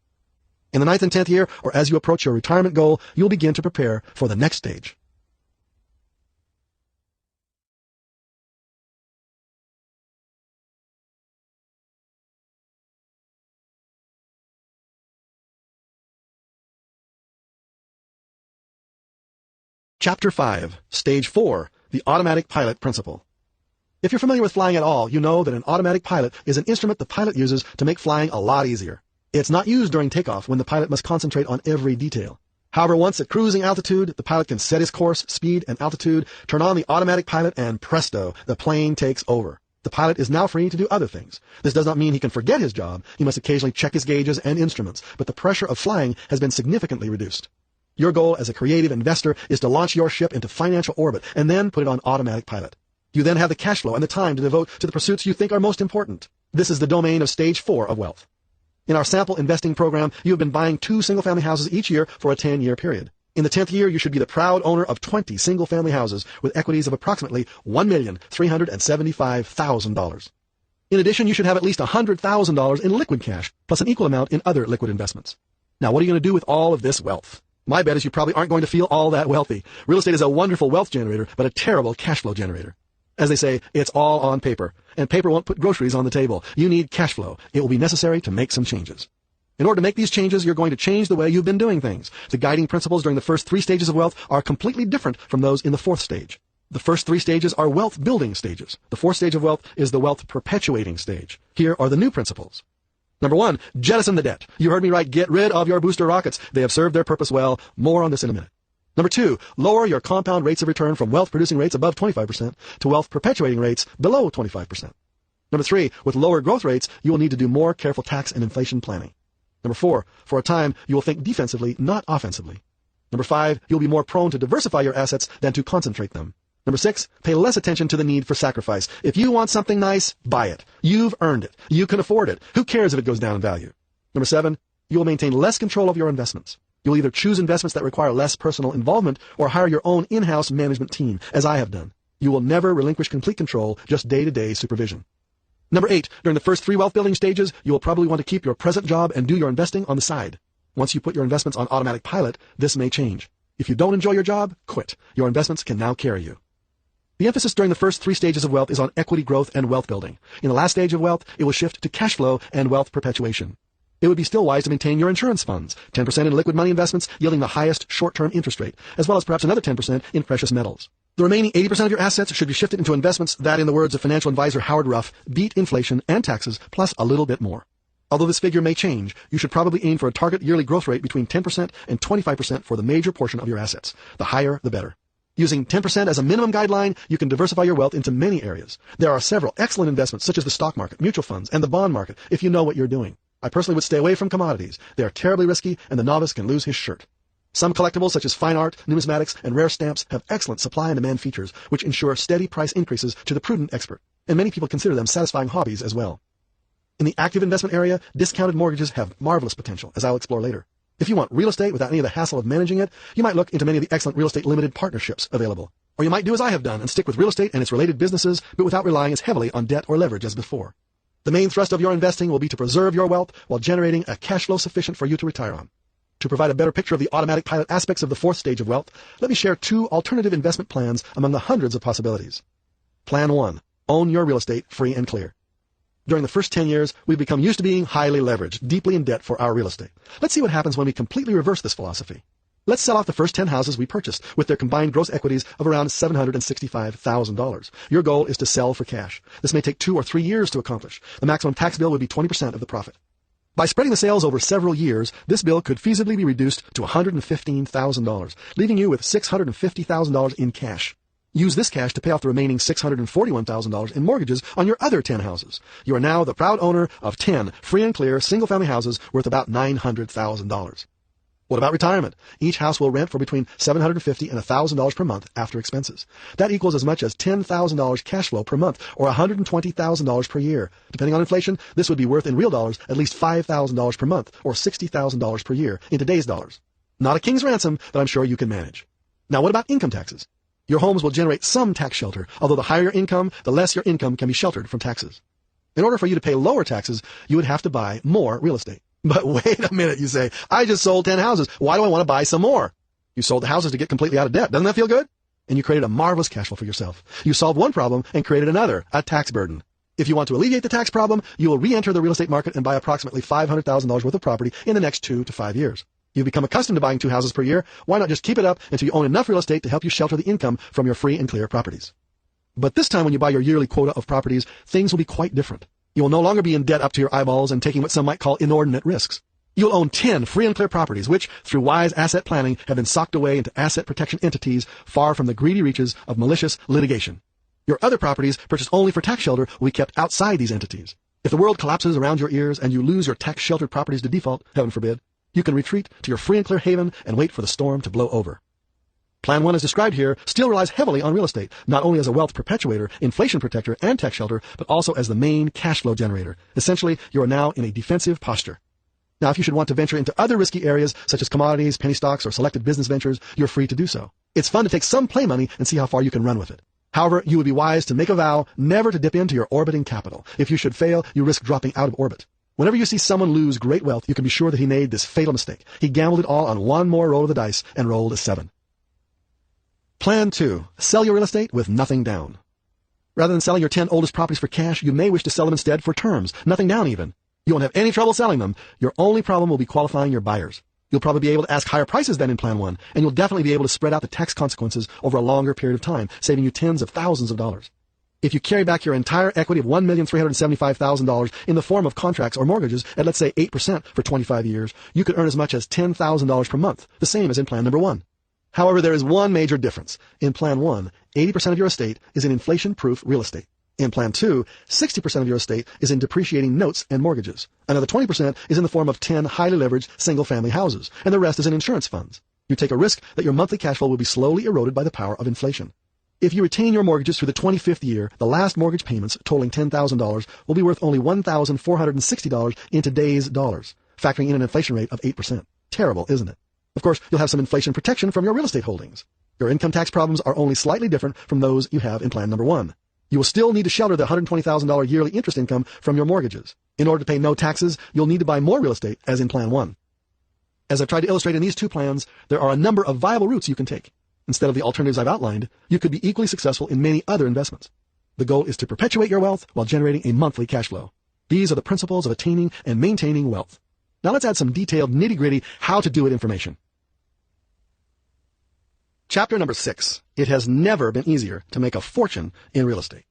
In the 9th and 10th year, or as you approach your retirement goal, you'll begin to prepare for the next stage. Chapter 5, Stage 4, the Automatic Pilot Principle. If you're familiar with flying at all, you know that an automatic pilot is an instrument the pilot uses to make flying a lot easier. It's not used during takeoff when the pilot must concentrate on every detail. However, once at cruising altitude, the pilot can set his course, speed, and altitude, turn on the automatic pilot, and presto, the plane takes over. The pilot is now free to do other things. This does not mean he can forget his job. He must occasionally check his gauges and instruments, but the pressure of flying has been significantly reduced. Your goal as a creative investor is to launch your ship into financial orbit and then put it on automatic pilot. You then have the cash flow and the time to devote to the pursuits you think are most important. This is the domain of Stage 4 of wealth. In our sample investing program, you have been buying 2 single-family houses each year for a 10-year period. In the 10th year, you should be the proud owner of 20 single-family houses with equities of approximately $1,375,000. In addition, you should have at least $100,000 in liquid cash, plus an equal amount in other liquid investments. Now, what are you going to do with all of this wealth? My bet is you probably aren't going to feel all that wealthy. Real estate is a wonderful wealth generator, but a terrible cash flow generator. As they say, it's all on paper, and paper won't put groceries on the table. You need cash flow. It will be necessary to make some changes. In order to make these changes, you're going to change the way you've been doing things. The guiding principles during the first 3 stages of wealth are completely different from those in the 4th stage. The first 3 stages are wealth building stages. The 4th stage of wealth is the wealth perpetuating stage. Here are the new principles. Number 1, jettison the debt. You heard me right. Get rid of your booster rockets. They have served their purpose well. More on this in a minute. Number 2, lower your compound rates of return from wealth-producing rates above 25% to wealth-perpetuating rates below 25%. Number 3, with lower growth rates, you will need to do more careful tax and inflation planning. Number 4, for a time, you will think defensively, not offensively. Number 5, you'll be more prone to diversify your assets than to concentrate them. Number 6, pay less attention to the need for sacrifice. If you want something nice, buy it. You've earned it. You can afford it. Who cares if it goes down in value? Number 7, you will maintain less control of your investments. You'll either choose investments that require less personal involvement or hire your own in-house management team, as I have done. You will never relinquish complete control, just day-to-day supervision. Number 8, during the first 3 wealth-building stages, you will probably want to keep your present job and do your investing on the side. Once you put your investments on automatic pilot, this may change. If you don't enjoy your job, quit. Your investments can now carry you. The emphasis during the first 3 stages of wealth is on equity growth and wealth building. In the last stage of wealth, it will shift to cash flow and wealth perpetuation. It would be still wise to maintain your insurance funds, 10% in liquid money investments yielding the highest short-term interest rate, as well as perhaps another 10% in precious metals. The remaining 80% of your assets should be shifted into investments that, in the words of financial advisor Howard Ruff, beat inflation and taxes, plus a little bit more. Although this figure may change, you should probably aim for a target yearly growth rate between 10% and 25% for the major portion of your assets. The higher, the better. Using 10% as a minimum guideline, you can diversify your wealth into many areas. There are several excellent investments such as the stock market, mutual funds, and the bond market if you know what you're doing. I personally would stay away from commodities. They are terribly risky, and the novice can lose his shirt. Some collectibles such as fine art, numismatics, and rare stamps have excellent supply and demand features, which ensure steady price increases to the prudent expert, and many people consider them satisfying hobbies as well. In the active investment area, discounted mortgages have marvelous potential, as I'll explore later. If you want real estate without any of the hassle of managing it, you might look into many of the excellent real estate limited partnerships available. Or you might do as I have done and stick with real estate and its related businesses, but without relying as heavily on debt or leverage as before. The main thrust of your investing will be to preserve your wealth while generating a cash flow sufficient for you to retire on. To provide a better picture of the automatic pilot aspects of the 4th stage of wealth, let me share 2 alternative investment plans among the hundreds of possibilities. Plan 1. Own your real estate free and clear. During the first 10 years, we've become used to being highly leveraged, deeply in debt for our real estate. Let's see what happens when we completely reverse this philosophy. Let's sell off the first 10 houses we purchased with their combined gross equities of around $765,000. Your goal is to sell for cash. This may take 2 or 3 years to accomplish. The maximum tax bill would be 20% of the profit. By spreading the sales over several years, this bill could feasibly be reduced to $115,000, leaving you with $650,000 in cash. Use this cash to pay off the remaining $641,000 in mortgages on your other 10 houses. You are now the proud owner of 10 free and clear single-family houses worth about $900,000. What about retirement? Each house will rent for between $750 and $1,000 per month after expenses. That equals as much as $10,000 cash flow per month, or $120,000 per year. Depending on inflation, this would be worth in real dollars at least $5,000 per month, or $60,000 per year in today's dollars. Not a king's ransom that I'm sure you can manage. Now what about income taxes? Your homes will generate some tax shelter, although the higher your income, the less your income can be sheltered from taxes. In order for you to pay lower taxes, you would have to buy more real estate. But wait a minute, you say, I just sold 10 houses. Why do I want to buy some more? You sold the houses to get completely out of debt. Doesn't that feel good? And you created a marvelous cash flow for yourself. You solved one problem and created another, a tax burden. If you want to alleviate the tax problem, you will re-enter the real estate market and buy approximately $500,000 worth of property in the next 2 to 5 years. You've become accustomed to buying 2 houses per year. Why not just keep it up until you own enough real estate to help you shelter the income from your free and clear properties? But this time when you buy your yearly quota of properties, things will be quite different. You will no longer be in debt up to your eyeballs and taking what some might call inordinate risks. You'll own 10 free and clear properties, which, through wise asset planning, have been socked away into asset protection entities far from the greedy reaches of malicious litigation. Your other properties, purchased only for tax shelter, will be kept outside these entities. If the world collapses around your ears and you lose your tax-sheltered properties to default, heaven forbid, you can retreat to your free and clear haven and wait for the storm to blow over. Plan 1 as described here still relies heavily on real estate, not only as a wealth perpetuator, inflation protector, and tax shelter, but also as the main cash flow generator. Essentially, you are now in a defensive posture. Now, if you should want to venture into other risky areas, such as commodities, penny stocks, or selected business ventures, you're free to do so. It's fun to take some play money and see how far you can run with it. However, you would be wise to make a vow never to dip into your orbiting capital. If you should fail, you risk dropping out of orbit. Whenever you see someone lose great wealth, you can be sure that he made this fatal mistake. He gambled it all on one more roll of the dice and rolled a 7. Plan 2. Sell your real estate with nothing down. Rather than selling your 10 oldest properties for cash, you may wish to sell them instead for terms, nothing down even. You won't have any trouble selling them. Your only problem will be qualifying your buyers. You'll probably be able to ask higher prices than in Plan 1, and you'll definitely be able to spread out the tax consequences over a longer period of time, saving you tens of thousands of dollars. If you carry back your entire equity of $1,375,000 in the form of contracts or mortgages at, let's say, 8% for 25 years, you could earn as much as $10,000 per month, the same as in Plan number 1. However, there is one major difference. In Plan 1, 80% of your estate is in inflation-proof real estate. In Plan 2, 60% of your estate is in depreciating notes and mortgages. Another 20% is in the form of 10 highly leveraged single-family houses, and the rest is in insurance funds. You take a risk that your monthly cash flow will be slowly eroded by the power of inflation. If you retain your mortgages through the 25th year, the last mortgage payments, totaling $10,000, will be worth only $1,460 in today's dollars, factoring in an inflation rate of 8%. Terrible, isn't it? Of course, you'll have some inflation protection from your real estate holdings. Your income tax problems are only slightly different from those you have in Plan number 1. You will still need to shelter the $120,000 yearly interest income from your mortgages. In order to pay no taxes, you'll need to buy more real estate, as in Plan 1. As I've tried to illustrate in these 2 plans, there are a number of viable routes you can take. Instead of the alternatives I've outlined, you could be equally successful in many other investments. The goal is to perpetuate your wealth while generating a monthly cash flow. These are the principles of attaining and maintaining wealth. Now let's add some detailed, nitty-gritty, how-to-do-it information. Chapter number 6. It has never been easier to make a fortune in real estate.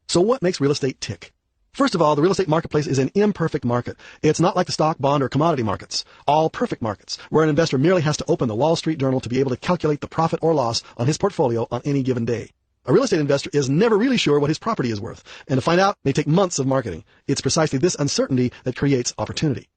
So what makes real estate tick? First of all, the real estate marketplace is an imperfect market. It's not like the stock, bond, or commodity markets, all perfect markets, where an investor merely has to open the Wall Street Journal to be able to calculate the profit or loss on his portfolio on any given day. A real estate investor is never really sure what his property is worth, and to find out may take months of marketing. It's precisely this uncertainty that creates opportunity.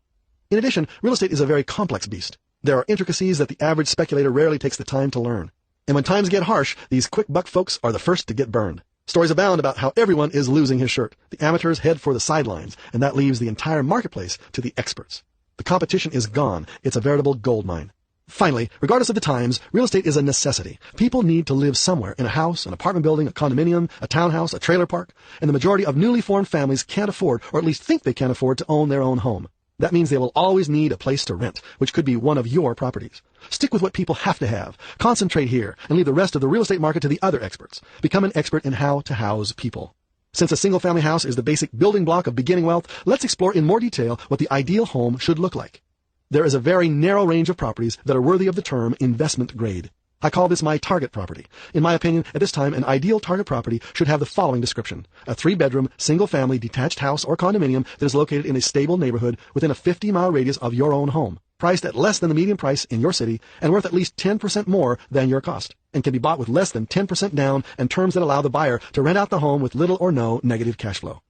In addition, real estate is a very complex beast. There are intricacies that the average speculator rarely takes the time to learn. And when times get harsh, these quick buck folks are the first to get burned. Stories abound about how everyone is losing his shirt. The amateurs head for the sidelines, and that leaves the entire marketplace to the experts. The competition is gone. It's a veritable gold mine. Finally, regardless of the times, real estate is a necessity. People need to live somewhere, in a house, an apartment building, a condominium, a townhouse, a trailer park, and the majority of newly formed families can't afford, or at least think they can't afford, to own their own home. That means they will always need a place to rent, which could be one of your properties. Stick with what people have to have. Concentrate here, and leave the rest of the real estate market to the other experts. Become an expert in how to house people. Since a single-family house is the basic building block of beginning wealth, let's explore in more detail what the ideal home should look like. There is a very narrow range of properties that are worthy of the term investment grade. I call this my target property. In my opinion, at this time, an ideal target property should have the following description. A 3-bedroom, single-family, detached house or condominium that is located in a stable neighborhood within a 50-mile radius of your own home, priced at less than the median price in your city and worth at least 10% more than your cost, and can be bought with less than 10% down and terms that allow the buyer to rent out the home with little or no negative cash flow.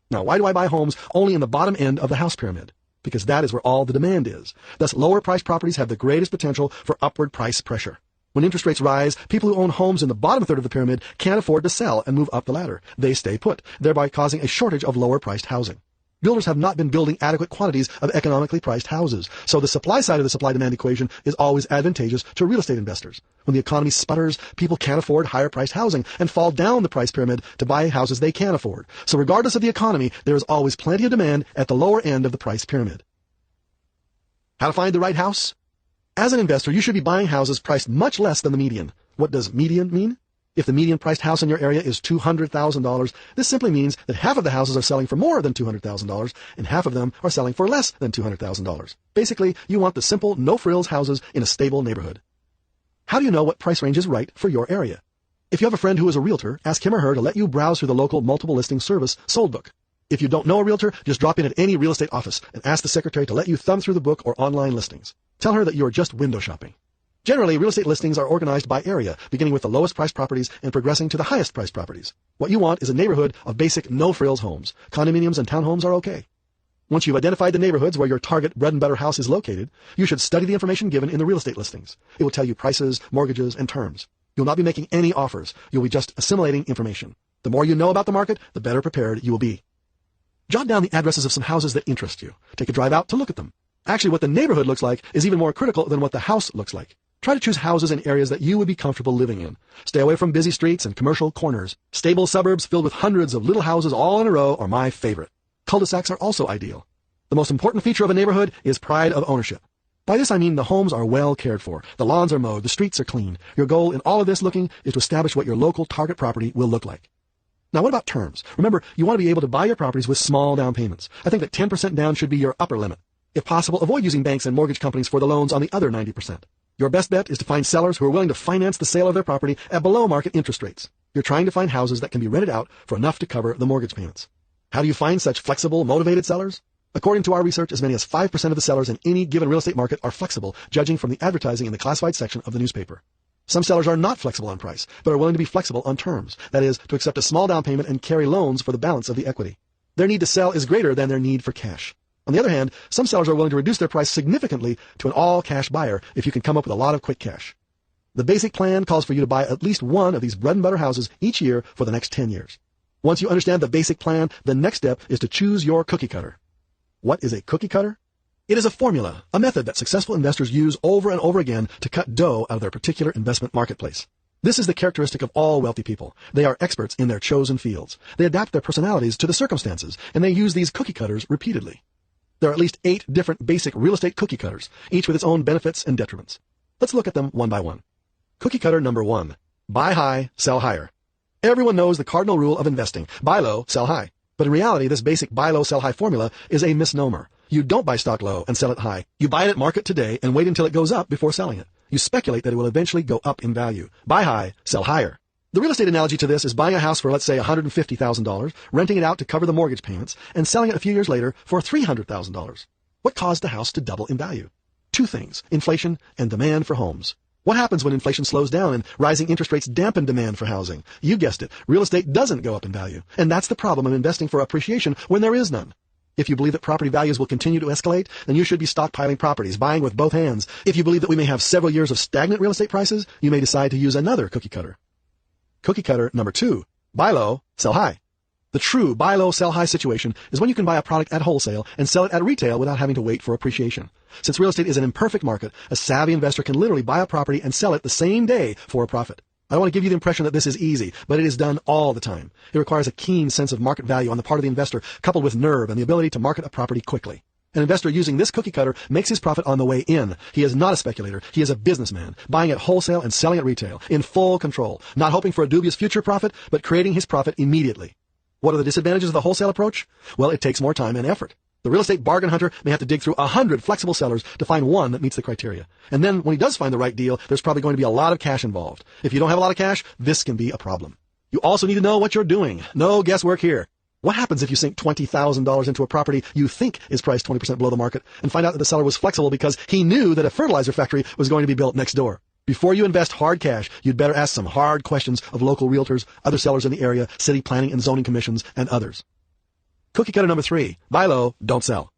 Now, why do I buy homes only in the bottom end of the house pyramid? Because that is where all the demand is. Thus, lower-priced properties have the greatest potential for upward price pressure. When interest rates rise, people who own homes in the bottom third of the pyramid can't afford to sell and move up the ladder. They stay put, thereby causing a shortage of lower-priced housing. Builders have not been building adequate quantities of economically priced houses, so the supply side of the supply-demand equation is always advantageous to real estate investors. When the economy sputters, people can't afford higher-priced housing and fall down the price pyramid to buy houses they can afford. So regardless of the economy, there is always plenty of demand at the lower end of the price pyramid. How to find the right house? As an investor, you should be buying houses priced much less than the median. What does median mean? If the median priced house in your area is $200,000, this simply means that half of the houses are selling for more than $200,000 and half of them are selling for less than $200,000. Basically, you want the simple, no-frills houses in a stable neighborhood. How do you know what price range is right for your area? If you have a friend who is a realtor, ask him or her to let you browse through the local multiple listing service, Soldbook. If you don't know a realtor, just drop in at any real estate office and ask the secretary to let you thumb through the book or online listings. Tell her that you are just window shopping. Generally, real estate listings are organized by area, beginning with the lowest priced properties and progressing to the highest priced properties. What you want is a neighborhood of basic no-frills homes. Condominiums and townhomes are okay. Once you've identified the neighborhoods where your target bread-and-butter house is located, you should study the information given in the real estate listings. It will tell you prices, mortgages, and terms. You'll not be making any offers. You'll be just assimilating information. The more you know about the market, the better prepared you will be. Jot down the addresses of some houses that interest you. Take a drive out to look at them. Actually, what the neighborhood looks like is even more critical than what the house looks like. Try to choose houses in areas that you would be comfortable living in. Stay away from busy streets and commercial corners. Stable suburbs filled with hundreds of little houses all in a row are my favorite. Cul-de-sacs are also ideal. The most important feature of a neighborhood is pride of ownership. By this I mean the homes are well cared for, the lawns are mowed, the streets are clean. Your goal in all of this looking is to establish what your local target property will look like. Now, what about terms? Remember, you want to be able to buy your properties with small down payments. I think that 10% down should be your upper limit. If possible, avoid using banks and mortgage companies for the loans on the other 90%. Your best bet is to find sellers who are willing to finance the sale of their property at below-market interest rates. You're trying to find houses that can be rented out for enough to cover the mortgage payments. How do you find such flexible, motivated sellers? According to our research, as many as 5% of the sellers in any given real estate market are flexible, judging from the advertising in the classified section of the newspaper. Some sellers are not flexible on price, but are willing to be flexible on terms. That is, to accept a small down payment and carry loans for the balance of the equity. Their need to sell is greater than their need for cash. On the other hand, some sellers are willing to reduce their price significantly to an all-cash buyer if you can come up with a lot of quick cash. The basic plan calls for you to buy at least one of these bread-and-butter houses each year for the next 10 years. Once you understand the basic plan, the next step is to choose your cookie cutter. What is a cookie cutter? It is a formula, a method that successful investors use over and over again to cut dough out of their particular investment marketplace. This is the characteristic of all wealthy people. They are experts in their chosen fields. They adapt their personalities to the circumstances, and they use these cookie cutters repeatedly. There are at least 8 different basic real estate cookie cutters, each with its own benefits and detriments. Let's look at them one by one. Cookie cutter number 1. Buy high, sell higher. Everyone knows the cardinal rule of investing. Buy low, sell high. But in reality, this basic buy low, sell high formula is a misnomer. You don't buy stock low and sell it high. You buy it at market today and wait until it goes up before selling it. You speculate that it will eventually go up in value. Buy high, sell higher. The real estate analogy to this is buying a house for, let's say, $150,000, renting it out to cover the mortgage payments, and selling it a few years later for $300,000. What caused the house to double in value? 2 things, inflation and demand for homes. What happens when inflation slows down and rising interest rates dampen demand for housing? You guessed it, real estate doesn't go up in value. And that's the problem of investing for appreciation when there is none. If you believe that property values will continue to escalate, then you should be stockpiling properties, buying with both hands. If you believe that we may have several years of stagnant real estate prices, you may decide to use another cookie cutter. Cookie cutter number 2. Buy low, sell high. The true buy low, sell high situation is when you can buy a product at wholesale and sell it at retail without having to wait for appreciation. Since real estate is an imperfect market, a savvy investor can literally buy a property and sell it the same day for a profit. I don't want to give you the impression that this is easy, but it is done all the time. It requires a keen sense of market value on the part of the investor, coupled with nerve and the ability to market a property quickly. An investor using this cookie cutter makes his profit on the way in. He is not a speculator. He is a businessman, buying at wholesale and selling at retail, in full control, not hoping for a dubious future profit, but creating his profit immediately. What are the disadvantages of the wholesale approach? Well, it takes more time and effort. The real estate bargain hunter may have to dig through 100 flexible sellers to find one that meets the criteria. And then when he does find the right deal, there's probably going to be a lot of cash involved. If you don't have a lot of cash, this can be a problem. You also need to know what you're doing. No guesswork here. What happens if you sink $20,000 into a property you think is priced 20% below the market and find out that the seller was flexible because he knew that a fertilizer factory was going to be built next door? Before you invest hard cash, you'd better ask some hard questions of local realtors, other sellers in the area, city planning and zoning commissions, and others. Cookie cutter number 3, buy low, don't sell.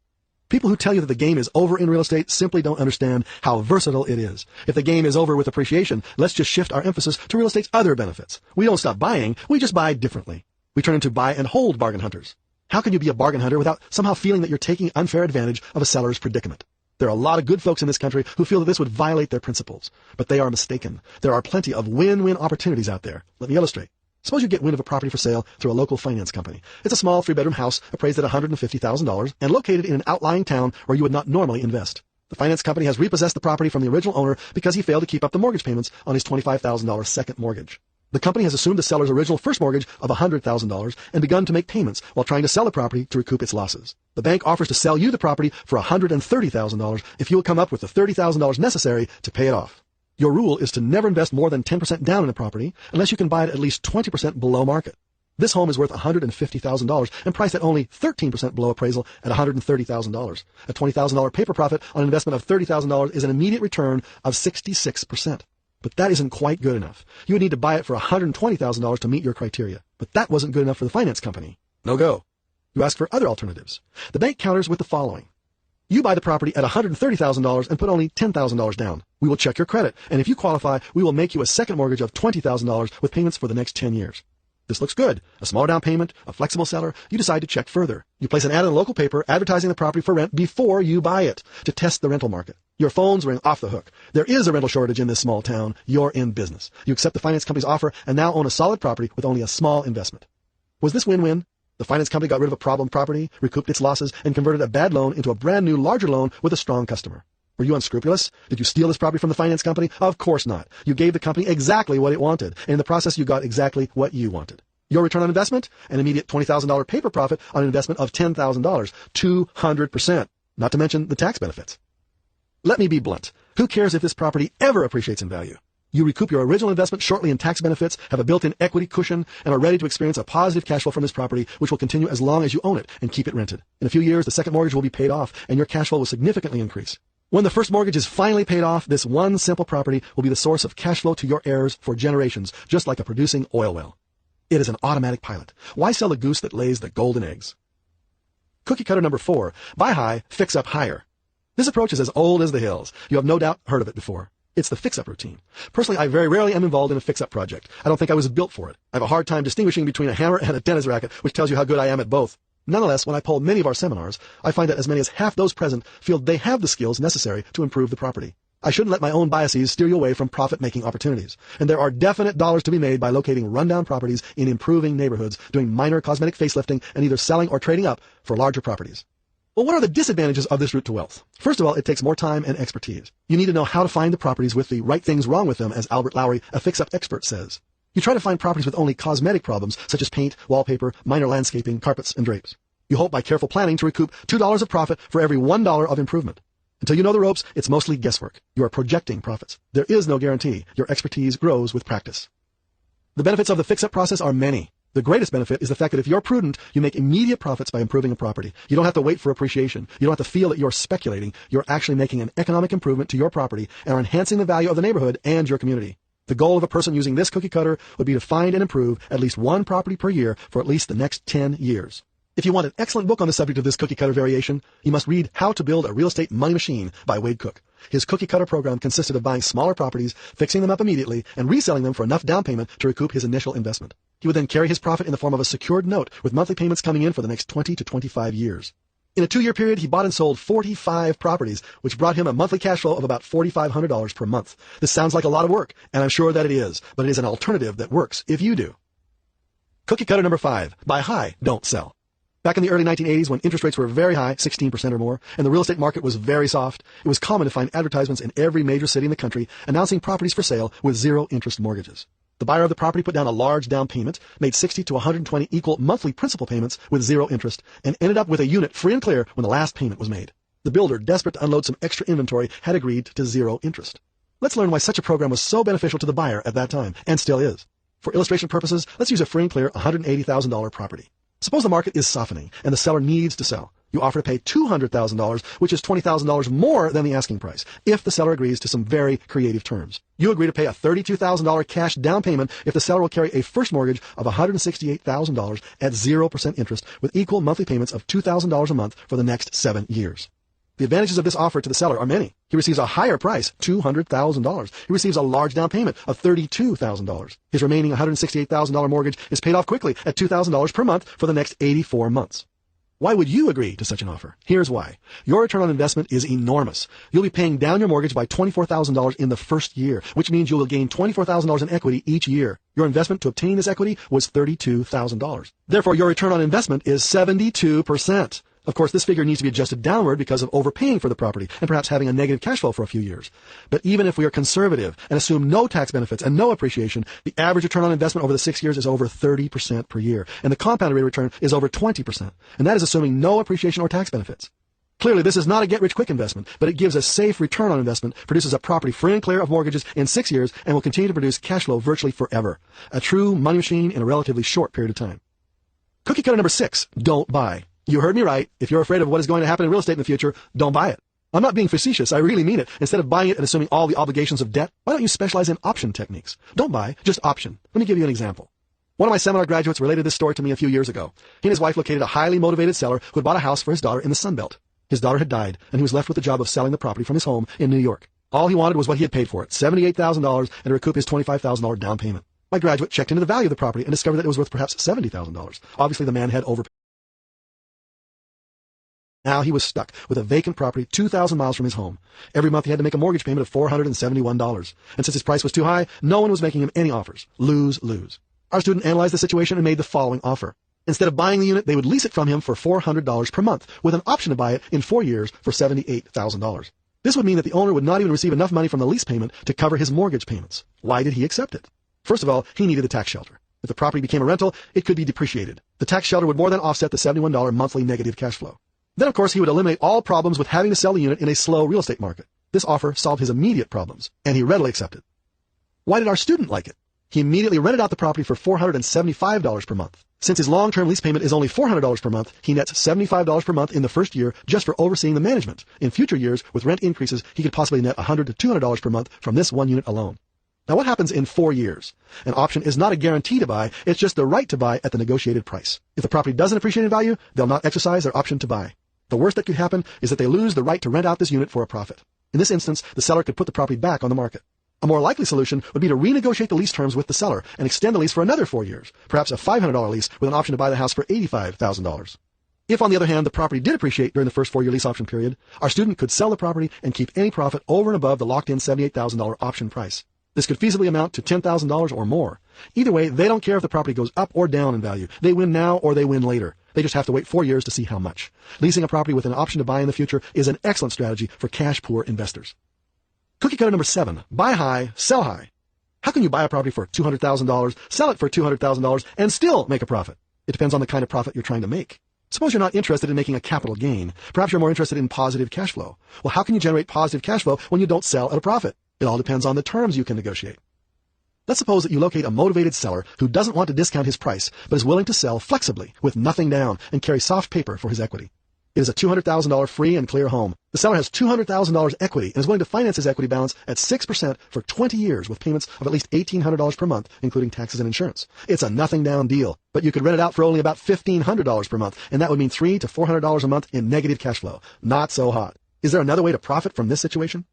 People who tell you that the game is over in real estate simply don't understand how versatile it is. If the game is over with appreciation, let's just shift our emphasis to real estate's other benefits. We don't stop buying, we just buy differently. We turn into buy and hold bargain hunters. How can you be a bargain hunter without somehow feeling that you're taking unfair advantage of a seller's predicament? There are a lot of good folks in this country who feel that this would violate their principles, but they are mistaken. There are plenty of win-win opportunities out there. Let me illustrate. Suppose you get wind of a property for sale through a local finance company. It's a small 3-bedroom house appraised at $150,000 and located in an outlying town where you would not normally invest. The finance company has repossessed the property from the original owner because he failed to keep up the mortgage payments on his $25,000 second mortgage. The company has assumed the seller's original first mortgage of $100,000 and begun to make payments while trying to sell the property to recoup its losses. The bank offers to sell you the property for $130,000 if you will come up with the $30,000 necessary to pay it off. Your rule is to never invest more than 10% down in a property unless you can buy it at least 20% below market. This home is worth $150,000 and priced at only 13% below appraisal at $130,000. A $20,000 paper profit on an investment of $30,000 is an immediate return of 66%. But that isn't quite good enough. You would need to buy it for $120,000 to meet your criteria. But that wasn't good enough for the finance company. No go. You ask for other alternatives. The bank counters with the following. You buy the property at $130,000 and put only $10,000 down. We will check your credit, and if you qualify, we will make you a second mortgage of $20,000 with payments for the next 10 years. This looks good. A smaller down payment, a flexible seller. You decide to check further. You place an ad in a local paper advertising the property for rent before you buy it to test the rental market. Your phones ring off the hook. There is a rental shortage in this small town. You're in business. You accept the finance company's offer and now own a solid property with only a small investment. Was this win-win? The finance company got rid of a problem property, recouped its losses, and converted a bad loan into a brand new, larger loan with a strong customer. Were you unscrupulous? Did you steal this property from the finance company? Of course not. You gave the company exactly what it wanted, and in the process you got exactly what you wanted. Your return on investment? An immediate $20,000 paper profit on an investment of $10,000. 200%. Not to mention the tax benefits. Let me be blunt. Who cares if this property ever appreciates in value? You recoup your original investment shortly in tax benefits, have a built-in equity cushion, and are ready to experience a positive cash flow from this property, which will continue as long as you own it and keep it rented. In a few years, the second mortgage will be paid off, and your cash flow will significantly increase. When the first mortgage is finally paid off, this one simple property will be the source of cash flow to your heirs for generations, just like a producing oil well. It is an automatic pilot. Why sell the goose that lays the golden eggs? Cookie cutter number 4, buy high, fix up higher. This approach is as old as the hills. You have no doubt heard of it before. It's the fix-up routine. Personally, I very rarely am involved in a fix-up project. I don't think I was built for it. I have a hard time distinguishing between a hammer and a tennis racket, which tells you how good I am at both. Nonetheless, when I poll many of our seminars, I find that as many as half those present feel they have the skills necessary to improve the property. I shouldn't let my own biases steer you away from profit-making opportunities. And there are definite dollars to be made by locating rundown properties in improving neighborhoods, doing minor cosmetic facelifting, and either selling or trading up for larger properties. Well, what are the disadvantages of this route to wealth? First of all, it takes more time and expertise. You need to know how to find the properties with the right things wrong with them, as Albert Lowry, a fix-up expert, says. You try to find properties with only cosmetic problems, such as paint, wallpaper, minor landscaping, carpets, and drapes. You hope by careful planning to recoup $2 of profit for every $1 of improvement. Until you know the ropes, it's mostly guesswork. You are projecting profits. There is no guarantee. Your expertise grows with practice. The benefits of the fix-up process are many. The greatest benefit is the fact that if you're prudent, you make immediate profits by improving a property. You don't have to wait for appreciation. You don't have to feel that you're speculating. You're actually making an economic improvement to your property and are enhancing the value of the neighborhood and your community. The goal of a person using this cookie cutter would be to find and improve at least one property per year for at least the next 10 years. If you want an excellent book on the subject of this cookie cutter variation, you must read How to Build a Real Estate Money Machine by Wade Cook. His cookie cutter program consisted of buying smaller properties, fixing them up immediately, and reselling them for enough down payment to recoup his initial investment. He would then carry his profit in the form of a secured note with monthly payments coming in for the next 20 to 25 years. In a 2-year period, he bought and sold 45 properties, which brought him a monthly cash flow of about $4,500 per month. This sounds like a lot of work, and I'm sure that it is, but it is an alternative that works if you do. Cookie cutter number 5, buy high, don't sell. Back in the early 1980s, when interest rates were very high, 16% or more, and the real estate market was very soft, it was common to find advertisements in every major city in the country announcing properties for sale with zero interest mortgages. The buyer of the property put down a large down payment, made 60 to 120 equal monthly principal payments with zero interest, and ended up with a unit free and clear when the last payment was made. The builder, desperate to unload some extra inventory, had agreed to zero interest. Let's learn why such a program was so beneficial to the buyer at that time, and still is. For illustration purposes, let's use a free and clear $180,000 property. Suppose the market is softening, and the seller needs to sell. You offer to pay $200,000, which is $20,000 more than the asking price, if the seller agrees to some very creative terms. You agree to pay a $32,000 cash down payment if the seller will carry a first mortgage of $168,000 at 0% interest with equal monthly payments of $2,000 a month for the next 7 years. The advantages of this offer to the seller are many. He receives a higher price, $200,000. He receives a large down payment of $32,000. His remaining $168,000 mortgage is paid off quickly at $2,000 per month for the next 84 months. Why would you agree to such an offer? Here's why. Your return on investment is enormous. You'll be paying down your mortgage by $24,000 in the first year, which means you will gain $24,000 in equity each year. Your investment to obtain this equity was $32,000. Therefore, your return on investment is 72%. Of course, this figure needs to be adjusted downward because of overpaying for the property and perhaps having a negative cash flow for a few years. But even if we are conservative and assume no tax benefits and no appreciation, the average return on investment over the 6 years is over 30% per year, and the compounded rate of return is over 20%, and that is assuming no appreciation or tax benefits. Clearly, this is not a get-rich-quick investment, but it gives a safe return on investment, produces a property free and clear of mortgages in 6 years, and will continue to produce cash flow virtually forever. A true money machine in a relatively short period of time. Cookie cutter number 6, don't buy. You heard me right. If you're afraid of what is going to happen in real estate in the future, don't buy it. I'm not being facetious. I really mean it. Instead of buying it and assuming all the obligations of debt, why don't you specialize in option techniques? Don't buy, just option. Let me give you an example. One of my seminar graduates related this story to me a few years ago. He and his wife located a highly motivated seller who had bought a house for his daughter in the Sun Belt. His daughter had died, and he was left with the job of selling the property from his home in New York. All he wanted was what he had paid for it, $78,000, and to recoup his $25,000 down payment. My graduate checked into the value of the property and discovered that it was worth perhaps $70,000. Obviously, the man had overpaid. Now he was stuck with a vacant property 2,000 miles from his home. Every month he had to make a mortgage payment of $471. And since his price was too high, no one was making him any offers. Lose, lose. Our student analyzed the situation and made the following offer. Instead of buying the unit, they would lease it from him for $400 per month, with an option to buy it in 4 years for $78,000. This would mean that the owner would not even receive enough money from the lease payment to cover his mortgage payments. Why did he accept it? First of all, he needed a tax shelter. If the property became a rental, it could be depreciated. The tax shelter would more than offset the $71 monthly negative cash flow. Then, of course, he would eliminate all problems with having to sell the unit in a slow real estate market. This offer solved his immediate problems, and he readily accepted. Why did our student like it? He immediately rented out the property for $475 per month. Since his long-term lease payment is only $400 per month, he nets $75 per month in the first year just for overseeing the management. In future years, with rent increases, he could possibly net $100 to $200 per month from this one unit alone. Now, what happens in 4 years? An option is not a guarantee to buy, it's just the right to buy at the negotiated price. If the property doesn't appreciate in value, they'll not exercise their option to buy. The worst that could happen is that they lose the right to rent out this unit for a profit. In this instance, the seller could put the property back on the market. A more likely solution would be to renegotiate the lease terms with the seller and extend the lease for another 4 years, perhaps a $500 lease with an option to buy the house for $85,000. If, on the other hand, the property did appreciate during the first 4-year lease option period, our student could sell the property and keep any profit over and above the locked-in $78,000 option price. This could feasibly amount to $10,000 or more. Either way, they don't care if the property goes up or down in value. They win now or they win later. They just have to wait 4 years to see how much. Leasing a property with an option to buy in the future is an excellent strategy for cash-poor investors. Cookie cutter number 7, buy high, sell high. How can you buy a property for $200,000, sell it for $200,000, and still make a profit? It depends on the kind of profit you're trying to make. Suppose you're not interested in making a capital gain. Perhaps you're more interested in positive cash flow. Well, how can you generate positive cash flow when you don't sell at a profit? It all depends on the terms you can negotiate. Let's suppose that you locate a motivated seller who doesn't want to discount his price, but is willing to sell flexibly with nothing down and carry soft paper for his equity. It is a $200,000 free and clear home. The seller has $200,000 equity and is willing to finance his equity balance at 6% for 20 years with payments of at least $1,800 per month, including taxes and insurance. It's a nothing down deal, but you could rent it out for only about $1,500 per month, and that would mean $300 to $400 a month in negative cash flow. Not so hot. Is there another way to profit from this situation?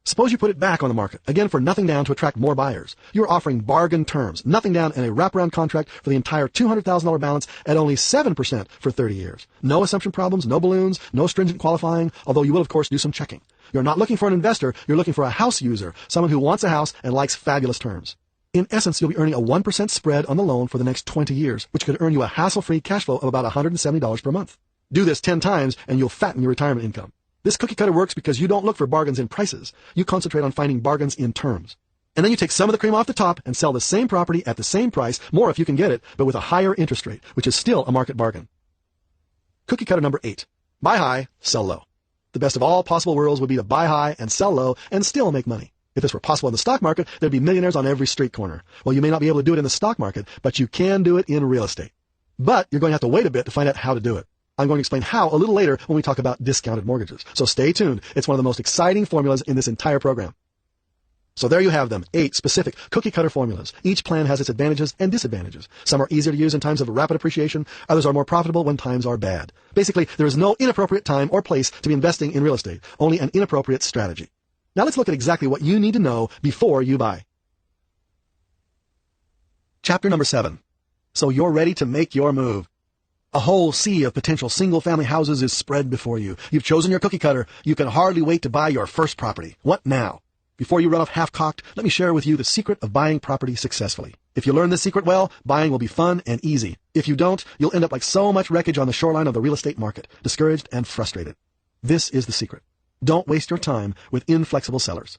Suppose you put it back on the market, again for nothing down to attract more buyers. You are offering bargain terms, nothing down and a wraparound contract for the entire $200,000 balance at only 7% for 30 years. No assumption problems, no balloons, no stringent qualifying, although you will of course do some checking. You're not looking for an investor, you're looking for a house user, someone who wants a house and likes fabulous terms. In essence, you'll be earning a 1% spread on the loan for the next 20 years, which could earn you a hassle-free cash flow of about $170 per month. Do this 10 times and you'll fatten your retirement income. This cookie cutter works because you don't look for bargains in prices. You concentrate on finding bargains in terms. And then you take some of the cream off the top and sell the same property at the same price, more if you can get it, but with a higher interest rate, which is still a market bargain. Cookie cutter number 8. Buy high, sell low. The best of all possible worlds would be to buy high and sell low and still make money. If this were possible in the stock market, there'd be millionaires on every street corner. Well, you may not be able to do it in the stock market, but you can do it in real estate. But you're going to have to wait a bit to find out how to do it. I'm going to explain how a little later when we talk about discounted mortgages. So stay tuned. It's one of the most exciting formulas in this entire program. So there you have them, 8 specific cookie-cutter formulas. Each plan has its advantages and disadvantages. Some are easier to use in times of rapid appreciation. Others are more profitable when times are bad. Basically, there is no inappropriate time or place to be investing in real estate, only an inappropriate strategy. Now let's look at exactly what you need to know before you buy. Chapter number 7. So you're ready to make your move. A whole sea of potential single-family houses is spread before you. You've chosen your cookie cutter. You can hardly wait to buy your first property. What now? Before you run off half-cocked, let me share with you the secret of buying property successfully. If you learn this secret well, buying will be fun and easy. If you don't, you'll end up like so much wreckage on the shoreline of the real estate market, discouraged and frustrated. This is the secret. Don't waste your time with inflexible sellers.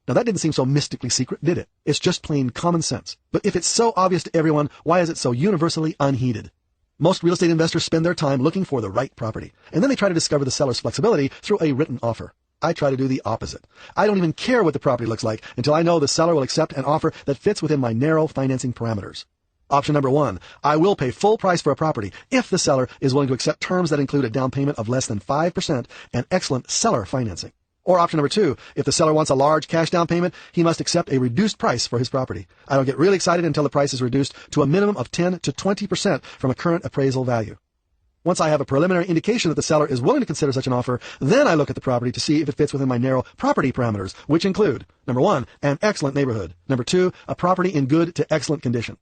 Now that didn't seem so mystically secret, did it? It's just plain common sense. But if it's so obvious to everyone, why is it so universally unheeded? Most real estate investors spend their time looking for the right property, and then they try to discover the seller's flexibility through a written offer. I try to do the opposite. I don't even care what the property looks like until I know the seller will accept an offer that fits within my narrow financing parameters. Option number 1, I will pay full price for a property if the seller is willing to accept terms that include a down payment of less than 5% and excellent seller financing. Or option number 2, if the seller wants a large cash down payment, he must accept a reduced price for his property. I don't get really excited until the price is reduced to a minimum of 10 to 20% from a current appraisal value. Once I have a preliminary indication that the seller is willing to consider such an offer, then I look at the property to see if it fits within my narrow property parameters, which include, number 1, an excellent neighborhood. Number 2, a property in good to excellent condition.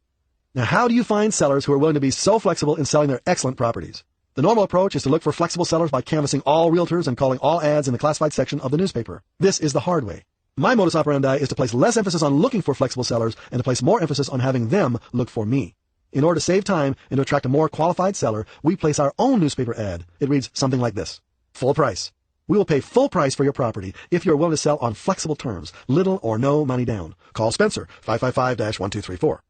Now, how do you find sellers who are willing to be so flexible in selling their excellent properties? The normal approach is to look for flexible sellers by canvassing all realtors and calling all ads in the classified section of the newspaper. This is the hard way. My modus operandi is to place less emphasis on looking for flexible sellers and to place more emphasis on having them look for me. In order to save time and to attract a more qualified seller, we place our own newspaper ad. It reads something like this. Full price. We will pay full price for your property if you are willing to sell on flexible terms, little or no money down. Call Spencer, 555-1234.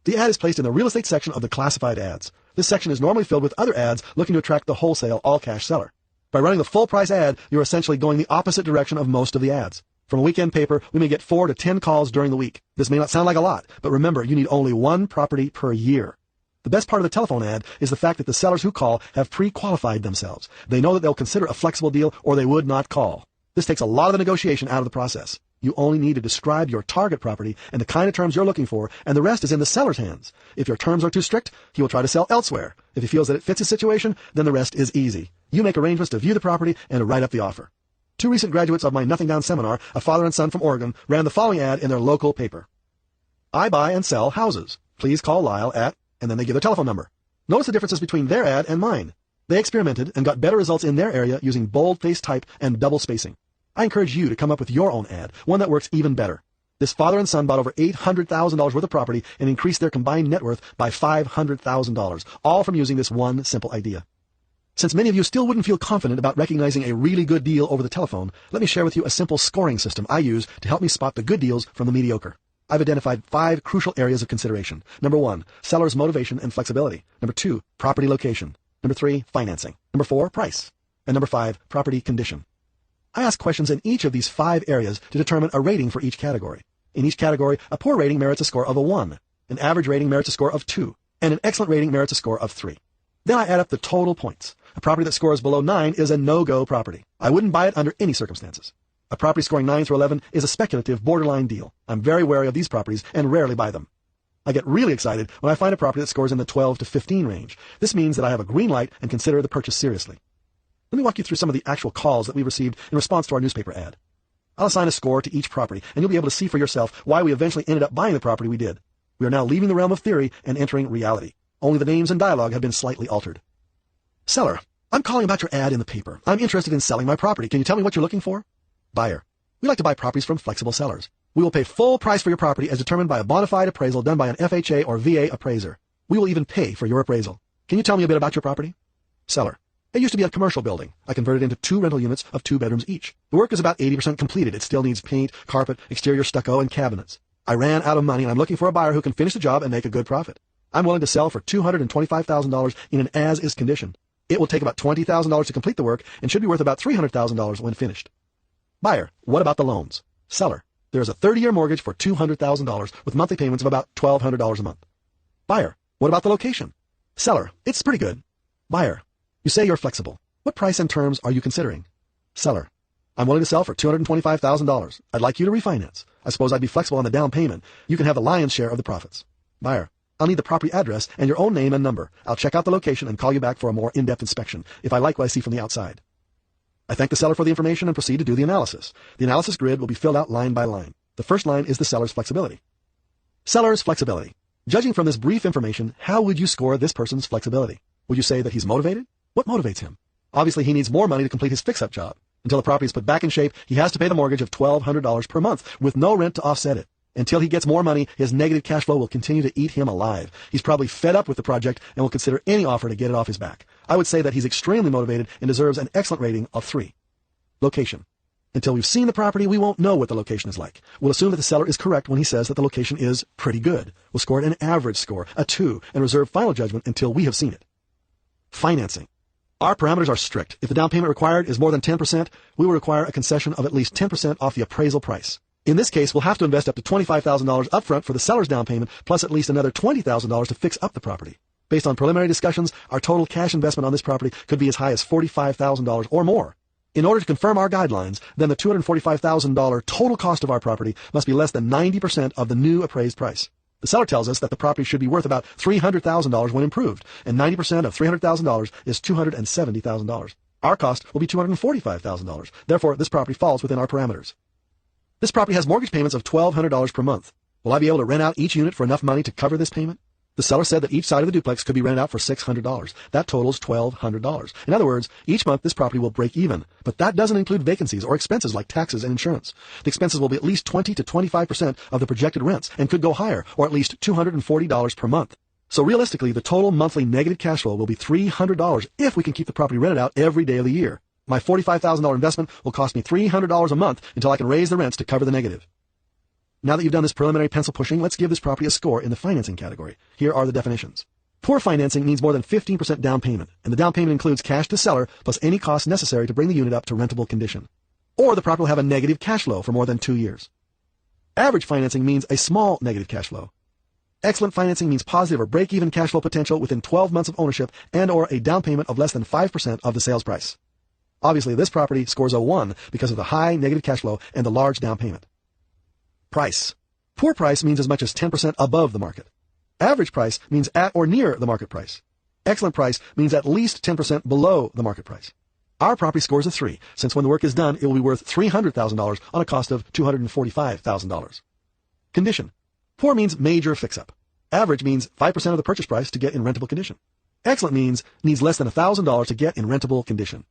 The ad is placed in the real estate section of the classified ads. This section is normally filled with other ads looking to attract the wholesale all-cash seller. By running the full price ad, you're essentially going the opposite direction of most of the ads. From a weekend paper, we may get 4 to 10 calls during the week. This may not sound like a lot, but remember, you need only one property per year. The best part of the telephone ad is the fact that the sellers who call have pre-qualified themselves. They know that they'll consider a flexible deal or they would not call. This takes a lot of the negotiation out of the process. You only need to describe your target property and the kind of terms you're looking for, and the rest is in the seller's hands. If your terms are too strict, he will try to sell elsewhere. If he feels that it fits his situation, then the rest is easy. You make arrangements to view the property and to write up the offer. 2 recent graduates of my Nothing Down seminar, a father and son from Oregon, ran the following ad in their local paper. I buy and sell houses. Please call Lyle at, and then they give their telephone number. Notice the differences between their ad and mine. They experimented and got better results in their area using bold-faced type and double spacing. I encourage you to come up with your own ad, one that works even better. This father and son bought over $800,000 worth of property and increased their combined net worth by $500,000, all from using this one simple idea. Since many of you still wouldn't feel confident about recognizing a really good deal over the telephone, let me share with you a simple scoring system I use to help me spot the good deals from the mediocre. I've identified 5 crucial areas of consideration. Number 1, seller's motivation and flexibility. Number 2, property location. Number 3, financing. Number 4, price. And number 5, property condition. I ask questions in each of these 5 areas to determine a rating for each category. In each category, a poor rating merits a score of a 1, an average rating merits a score of 2, and an excellent rating merits a score of 3. Then I add up the total points. A property that scores below 9 is a no-go property. I wouldn't buy it under any circumstances. A property scoring 9 through 11 is a speculative, borderline deal. I'm very wary of these properties and rarely buy them. I get really excited when I find a property that scores in the 12 to 15 range. This means that I have a green light and consider the purchase seriously. Let me walk you through some of the actual calls that we received in response to our newspaper ad. I'll assign a score to each property, and you'll be able to see for yourself why we eventually ended up buying the property we did. We are now leaving the realm of theory and entering reality. Only the names and dialogue have been slightly altered. Seller, I'm calling about your ad in the paper. I'm interested in selling my property. Can you tell me what you're looking for? Buyer, we like to buy properties from flexible sellers. We will pay full price for your property as determined by a bona fide appraisal done by an FHA or VA appraiser. We will even pay for your appraisal. Can you tell me a bit about your property? Seller, It used to be a commercial building. I converted it into 2 rental units of 2 bedrooms each. The work is about 80% completed. It still needs paint, carpet, exterior stucco, and cabinets. I ran out of money, and I'm looking for a buyer who can finish the job and make a good profit. I'm willing to sell for $225,000 in an as-is condition. It will take about $20,000 to complete the work and should be worth about $300,000 when finished. Buyer, what about the loans? Seller, there is a 30-year mortgage for $200,000 with monthly payments of about $1,200 a month. Buyer, what about the location? Seller, it's pretty good. Buyer, you say you're flexible. What price and terms are you considering? Seller, I'm willing to sell for $225,000. I'd like you to refinance. I suppose I'd be flexible on the down payment. You can have the lion's share of the profits. Buyer, I'll need the property address and your own name and number. I'll check out the location and call you back for a more in-depth inspection if I like what I see from the outside. I thank the seller for the information and proceed to do the analysis. The analysis grid will be filled out line by line. The first line is the seller's flexibility. Seller's flexibility. Judging from this brief information, how would you score this person's flexibility? Would you say that he's motivated? What motivates him? Obviously, he needs more money to complete his fix-up job. Until the property is put back in shape, he has to pay the mortgage of $1,200 per month with no rent to offset it. Until he gets more money, his negative cash flow will continue to eat him alive. He's probably fed up with the project and will consider any offer to get it off his back. I would say that he's extremely motivated and deserves an excellent rating of 3. Location. Until we've seen the property, we won't know what the location is like. We'll assume that the seller is correct when he says that the location is pretty good. We'll score it an average score, a 2, and reserve final judgment until we have seen it. Financing. Our parameters are strict. If the down payment required is more than 10%, we will require a concession of at least 10% off the appraisal price. In this case, we'll have to invest up to $25,000 upfront for the seller's down payment, plus at least another $20,000 to fix up the property. Based on preliminary discussions, our total cash investment on this property could be as high as $45,000 or more. In order to confirm our guidelines, then the $245,000 total cost of our property must be less than 90% of the new appraised price. The seller tells us that the property should be worth about $300,000 when improved, and 90% of $300,000 is $270,000. Our cost will be $245,000. Therefore, this property falls within our parameters. This property has mortgage payments of $1,200 per month. Will I be able to rent out each unit for enough money to cover this payment? The seller said that each side of the duplex could be rented out for $600. That totals $1,200. In other words, each month this property will break even, but that doesn't include vacancies or expenses like taxes and insurance. The expenses will be at least 20 to 25% of the projected rents and could go higher, or at least $240 per month. So realistically, the total monthly negative cash flow will be $300 if we can keep the property rented out every day of the year. My $45,000 investment will cost me $300 a month until I can raise the rents to cover the negative. Now that you've done this preliminary pencil pushing, let's give this property a score in the financing category. Here are the definitions. Poor financing means more than 15% down payment, and the down payment includes cash to seller plus any costs necessary to bring the unit up to rentable condition. Or the property will have a negative cash flow for more than 2 years. Average financing means a small negative cash flow. Excellent financing means positive or break-even cash flow potential within 12 months of ownership and or a down payment of less than 5% of the sales price. Obviously, this property scores a 1 because of the high negative cash flow and the large down payment. Price. Poor price means as much as 10% above the market. Average price means at or near the market price. Excellent price means at least 10% below the market price. Our property scores a 3, since when the work is done, it will be worth $300,000 on a cost of $245,000. Condition. Poor means major fix-up. Average means 5% of the purchase price to get in rentable condition. Excellent means needs less than $1,000 to get in rentable condition.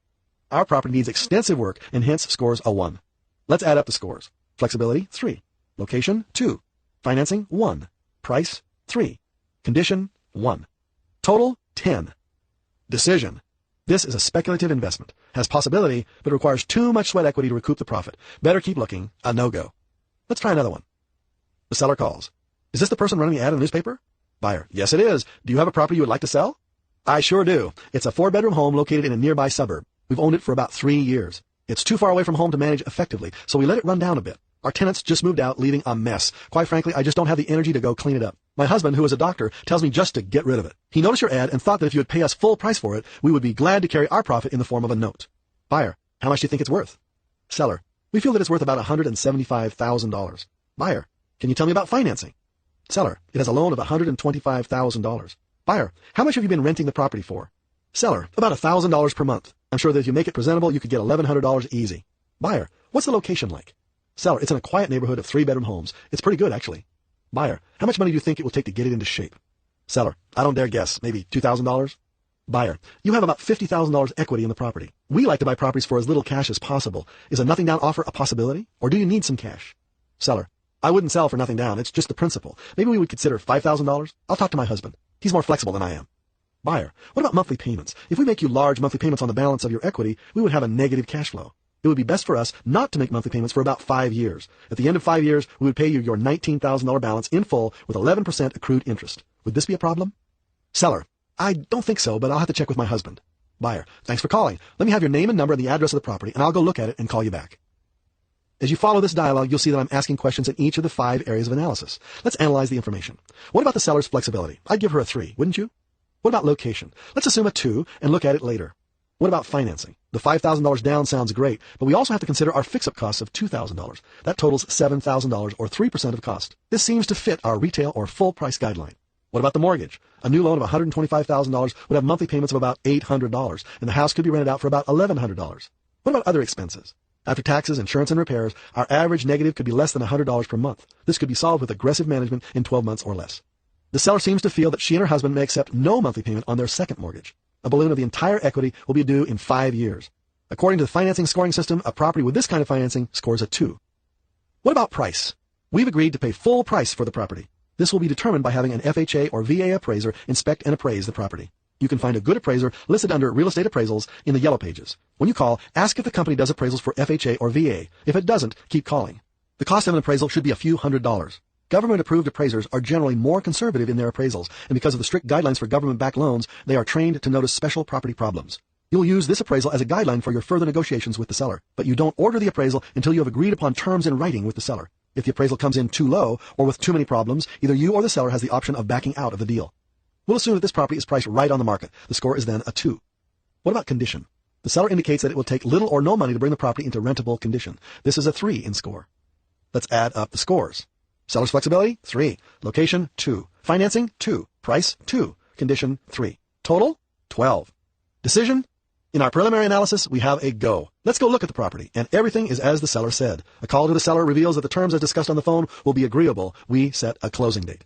Our property needs extensive work and hence scores a 1. Let's add up the scores. Flexibility, 3. Location, 2. Financing, 1. Price, 3. Condition, 1. Total, 10. Decision. This is a speculative investment. Has possibility, but requires too much sweat equity to recoup the profit. Better keep looking. A no-go. Let's try another one. The seller calls. Is this the person running the ad in the newspaper? Buyer. Yes, it is. Do you have a property you would like to sell? I sure do. It's a 4-bedroom home located in a nearby suburb. We've owned it for about 3 years. It's too far away from home to manage effectively, so we let it run down a bit. Our tenants just moved out, leaving a mess. Quite frankly, I just don't have the energy to go clean it up. My husband, who is a doctor, tells me just to get rid of it. He noticed your ad and thought that if you would pay us full price for it, we would be glad to carry our profit in the form of a note. Buyer. How much do you think it's worth? Seller. We feel that it's worth about $175,000. Buyer. Can you tell me about financing? Seller. It has a loan of $125,000. Buyer. How much have you been renting the property for? Seller. About $1,000 per month. I'm sure that if you make it presentable, you could get $1,100 easy. Buyer. What's the location like? Seller. It's in a quiet neighborhood of 3-bedroom homes. It's pretty good, actually. Buyer. How much money do you think it will take to get it into shape? Seller. I don't dare guess. Maybe $2,000? Buyer. You have about $50,000 equity in the property. We like to buy properties for as little cash as possible. Is a nothing down offer a possibility? Or do you need some cash? Seller. I wouldn't sell for nothing down. It's just the principal. Maybe we would consider $5,000. I'll talk to my husband. He's more flexible than I am. Buyer, what about monthly payments? If we make you large monthly payments on the balance of your equity, we would have a negative cash flow. It would be best for us not to make monthly payments for about 5 years. At the end of 5 years, we would pay you your $19,000 balance in full with 11% accrued interest. Would this be a problem? Seller, I don't think so, but I'll have to check with my husband. Buyer, thanks for calling. Let me have your name and number and the address of the property, and I'll go look at it and call you back. As you follow this dialogue, you'll see that I'm asking questions in each of the 5 areas of analysis. Let's analyze the information. What about the seller's flexibility? I'd give her a 3, wouldn't you? What about location? Let's assume a 2 and look at it later. What about financing? The $5,000 down sounds great, but we also have to consider our fix-up costs of $2,000. That totals $7,000 or 3% of cost. This seems to fit our retail or full price guideline. What about the mortgage? A new loan of $125,000 would have monthly payments of about $800, and the house could be rented out for about $1,100. What about other expenses? After taxes, insurance, and repairs, our average negative could be less than $100 per month. This could be solved with aggressive management in 12 months or less. The seller seems to feel that she and her husband may accept no monthly payment on their second mortgage. A balloon of the entire equity will be due in 5 years. According to the financing scoring system, a property with this kind of financing scores a 2. What about price? We've agreed to pay full price for the property. This will be determined by having an FHA or VA appraiser inspect and appraise the property. You can find a good appraiser listed under Real Estate Appraisals in the Yellow Pages. When you call, ask if the company does appraisals for FHA or VA. If it doesn't, keep calling. The cost of an appraisal should be a few $100s. Government-approved appraisers are generally more conservative in their appraisals, and because of the strict guidelines for government-backed loans, they are trained to notice special property problems. You'll use this appraisal as a guideline for your further negotiations with the seller, but you don't order the appraisal until you have agreed upon terms in writing with the seller. If the appraisal comes in too low or with too many problems, either you or the seller has the option of backing out of the deal. We'll assume that this property is priced right on the market. The score is then a 2. What about condition? The seller indicates that it will take little or no money to bring the property into rentable condition. This is a 3 in score. Let's add up the scores. Seller's flexibility, 3. Location, 2. Financing, 2. Price, 2. Condition, 3. Total, 12. Decision? In our preliminary analysis, we have a go. Let's go look at the property, and everything is as the seller said. A call to the seller reveals that the terms as discussed on the phone will be agreeable. We set a closing date.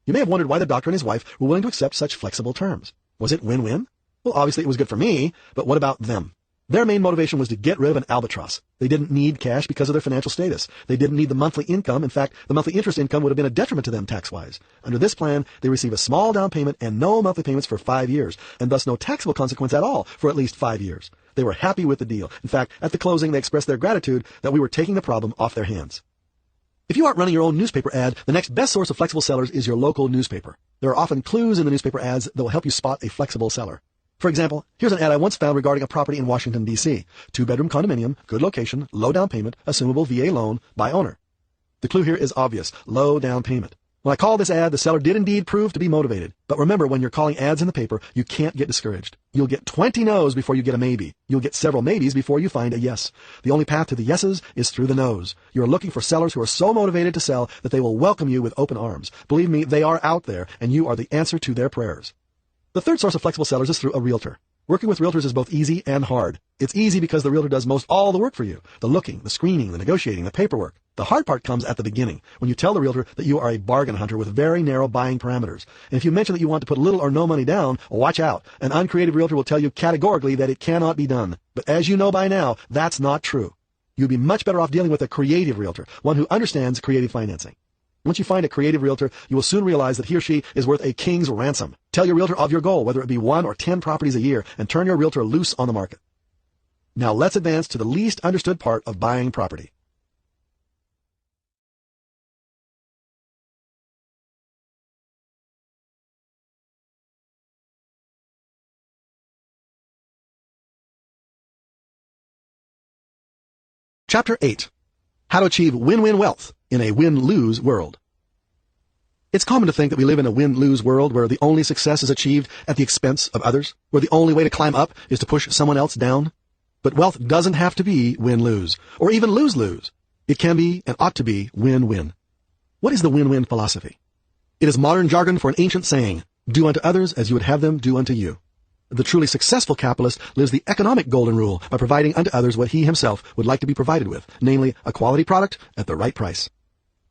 You may have wondered why the doctor and his wife were willing to accept such flexible terms. Was it win-win? Well, obviously it was good for me, but what about them? Their main motivation was to get rid of an albatross. They didn't need cash because of their financial status. They didn't need the monthly income. In fact, the monthly interest income would have been a detriment to them tax-wise. Under this plan, they receive a small down payment and no monthly payments for 5 years, and thus no taxable consequence at all for at least 5 years. They were happy with the deal. In fact, at the closing, they expressed their gratitude that we were taking the problem off their hands. If you aren't running your own newspaper ad, the next best source of flexible sellers is your local newspaper. There are often clues in the newspaper ads that will help you spot a flexible seller. For example, here's an ad I once found regarding a property in Washington, D.C. 2-bedroom condominium, good location, low down payment, assumable VA loan, by owner. The clue here is obvious, low down payment. When I called this ad, the seller did indeed prove to be motivated. But remember, when you're calling ads in the paper, you can't get discouraged. You'll get 20 no's before you get a maybe. You'll get several maybes before you find a yes. The only path to the yeses is through the no's. You're looking for sellers who are so motivated to sell that they will welcome you with open arms. Believe me, they are out there, and you are the answer to their prayers. The third source of flexible sellers is through a realtor. Working with realtors is both easy and hard. It's easy because the realtor does most all the work for you. The looking, the screening, the negotiating, the paperwork. The hard part comes at the beginning, when you tell the realtor that you are a bargain hunter with very narrow buying parameters. And if you mention that you want to put little or no money down, watch out. An uncreative realtor will tell you categorically that it cannot be done. But as you know by now, that's not true. You'd be much better off dealing with a creative realtor, one who understands creative financing. Once you find a creative realtor, you will soon realize that he or she is worth a king's ransom. Tell your realtor of your goal, whether it be 1 or 10 properties a year, and turn your realtor loose on the market. Now let's advance to the least understood part of buying property. Chapter 8. How to achieve win-win wealth in a win-lose world. It's common to think that we live in a win-lose world where the only success is achieved at the expense of others, where the only way to climb up is to push someone else down. But wealth doesn't have to be win-lose, or even lose-lose. It can be and ought to be win-win. What is the win-win philosophy? It is modern jargon for an ancient saying, do unto others as you would have them do unto you. The truly successful capitalist lives the economic golden rule by providing unto others what he himself would like to be provided with, namely a quality product at the right price.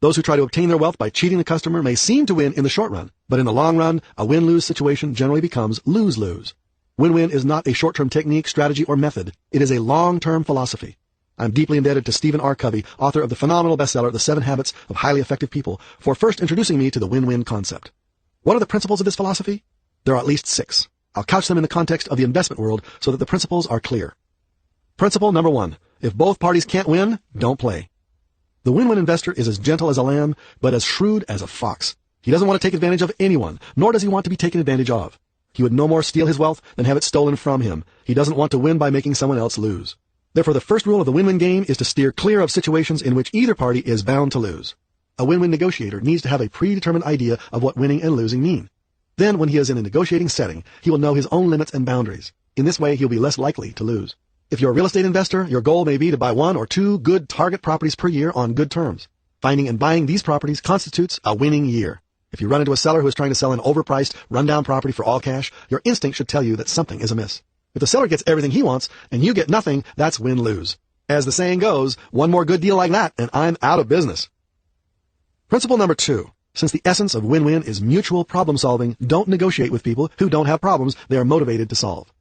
Those who try to obtain their wealth by cheating the customer may seem to win in the short run, but in the long run, a win-lose situation generally becomes lose-lose. Win-win is not a short-term technique, strategy, or method. It is a long-term philosophy. I'm deeply indebted to Stephen R. Covey, author of the phenomenal bestseller, The 7 Habits of Highly Effective People, for first introducing me to the win-win concept. What are the principles of this philosophy? There are at least 6. I'll couch them in the context of the investment world so that the principles are clear. Principle number 1. If both parties can't win, don't play. The win-win investor is as gentle as a lamb, but as shrewd as a fox. He doesn't want to take advantage of anyone, nor does he want to be taken advantage of. He would no more steal his wealth than have it stolen from him. He doesn't want to win by making someone else lose. Therefore, the first rule of the win-win game is to steer clear of situations in which either party is bound to lose. A win-win negotiator needs to have a predetermined idea of what winning and losing mean. Then, when he is in a negotiating setting, he will know his own limits and boundaries. In this way, he'll be less likely to lose. If you're a real estate investor, your goal may be to buy 1 or 2 good target properties per year on good terms. Finding and buying these properties constitutes a winning year. If you run into a seller who is trying to sell an overpriced, rundown property for all cash, your instinct should tell you that something is amiss. If the seller gets everything he wants and you get nothing, that's win-lose. As the saying goes, one more good deal like that and I'm out of business. Principle number 2. Since the essence of win-win is mutual problem solving, don't negotiate with people who don't have problems they are motivated to solve.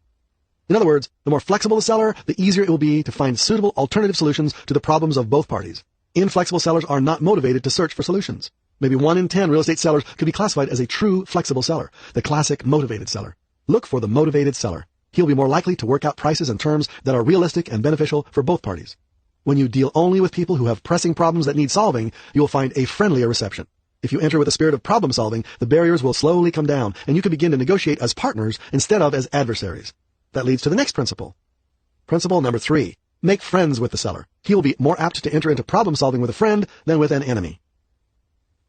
In other words, the more flexible the seller, the easier it will be to find suitable alternative solutions to the problems of both parties. Inflexible sellers are not motivated to search for solutions. Maybe 1 in 10 real estate sellers could be classified as a true flexible seller, the classic motivated seller. Look for the motivated seller. He'll be more likely to work out prices and terms that are realistic and beneficial for both parties. When you deal only with people who have pressing problems that need solving, you will find a friendlier reception. If you enter with a spirit of problem solving, the barriers will slowly come down, and you can begin to negotiate as partners instead of as adversaries. That leads to the next principle. Principle number 3. Make friends with the seller. He will be more apt to enter into problem solving with a friend than with an enemy.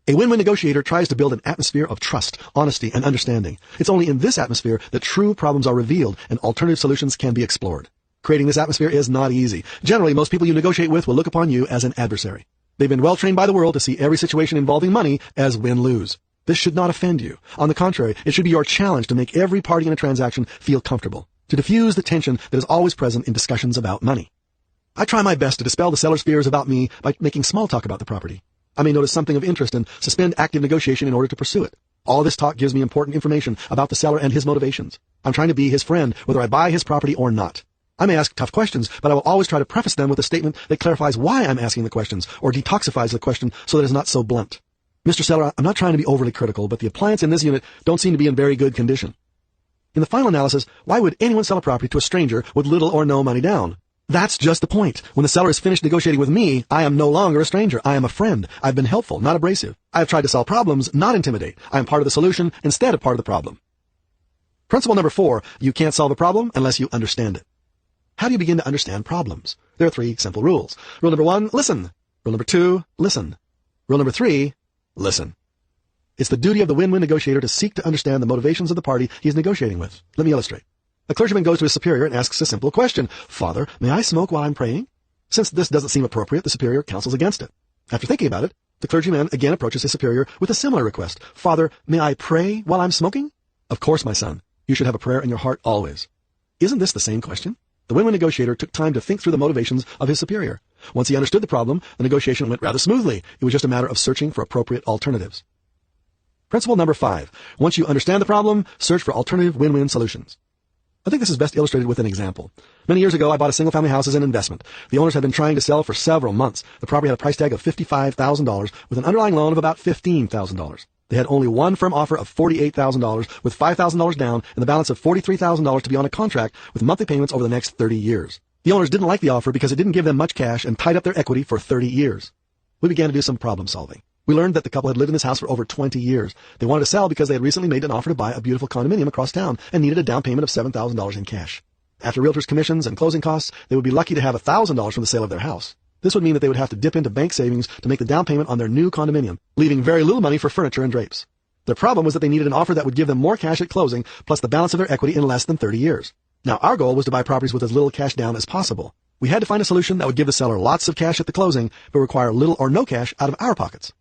A win-win negotiator tries to build an atmosphere of trust, honesty, and understanding. It's only in this atmosphere that true problems are revealed and alternative solutions can be explored. Creating this atmosphere is not easy. Generally, most people you negotiate with will look upon you as an adversary. They've been well trained by the world to see every situation involving money as win-lose. This should not offend you. On the contrary, it should be your challenge to make every party in a transaction feel comfortable, to diffuse the tension that is always present in discussions about money. I try my best to dispel the seller's fears about me by making small talk about the property. I may notice something of interest and suspend active negotiation in order to pursue it. All this talk gives me important information about the seller and his motivations. I'm trying to be his friend, whether I buy his property or not. I may ask tough questions, but I will always try to preface them with a statement that clarifies why I'm asking the questions or detoxifies the question so that it's not so blunt. Mr. Seller, I'm not trying to be overly critical, but the appliances in this unit don't seem to be in very good condition. In the final analysis, why would anyone sell a property to a stranger with little or no money down? That's just the point. When the seller is finished negotiating with me, I am no longer a stranger. I am a friend. I've been helpful, not abrasive. I have tried to solve problems, not intimidate. I am part of the solution instead of part of the problem. Principle number 4, you can't solve a problem unless you understand it. How do you begin to understand problems? There are 3 simple rules. Rule number 1, listen. Rule number 2, listen. Rule number 3, listen. It's the duty of the win-win negotiator to seek to understand the motivations of the party he is negotiating with. Let me illustrate. A clergyman goes to his superior and asks a simple question. Father, may I smoke while I'm praying? Since this doesn't seem appropriate, the superior counsels against it. After thinking about it, the clergyman again approaches his superior with a similar request. Father, may I pray while I'm smoking? Of course, my son. You should have a prayer in your heart always. Isn't this the same question? The win-win negotiator took time to think through the motivations of his superior. Once he understood the problem, the negotiation went rather smoothly. It was just a matter of searching for appropriate alternatives. Principle number 5. Once you understand the problem, search for alternative win-win solutions. I think this is best illustrated with an example. Many years ago, I bought a single-family house as an investment. The owners had been trying to sell for several months. The property had a price tag of $55,000 with an underlying loan of about $15,000. They had only one firm offer of $48,000 with $5,000 down and the balance of $43,000 to be on a contract with monthly payments over the next 30 years. The owners didn't like the offer because it didn't give them much cash and tied up their equity for 30 years. We began to do some problem solving. We learned that the couple had lived in this house for over 20 years. They wanted to sell because they had recently made an offer to buy a beautiful condominium across town and needed a down payment of $7,000 in cash. After realtors' commissions and closing costs, they would be lucky to have $1,000 from the sale of their house. This would mean that they would have to dip into bank savings to make the down payment on their new condominium, leaving very little money for furniture and drapes. Their problem was that they needed an offer that would give them more cash at closing, plus the balance of their equity in less than 30 years. Now, our goal was to buy properties with as little cash down as possible. We had to find a solution that would give the seller lots of cash at the closing, but require little or no cash out of our pockets.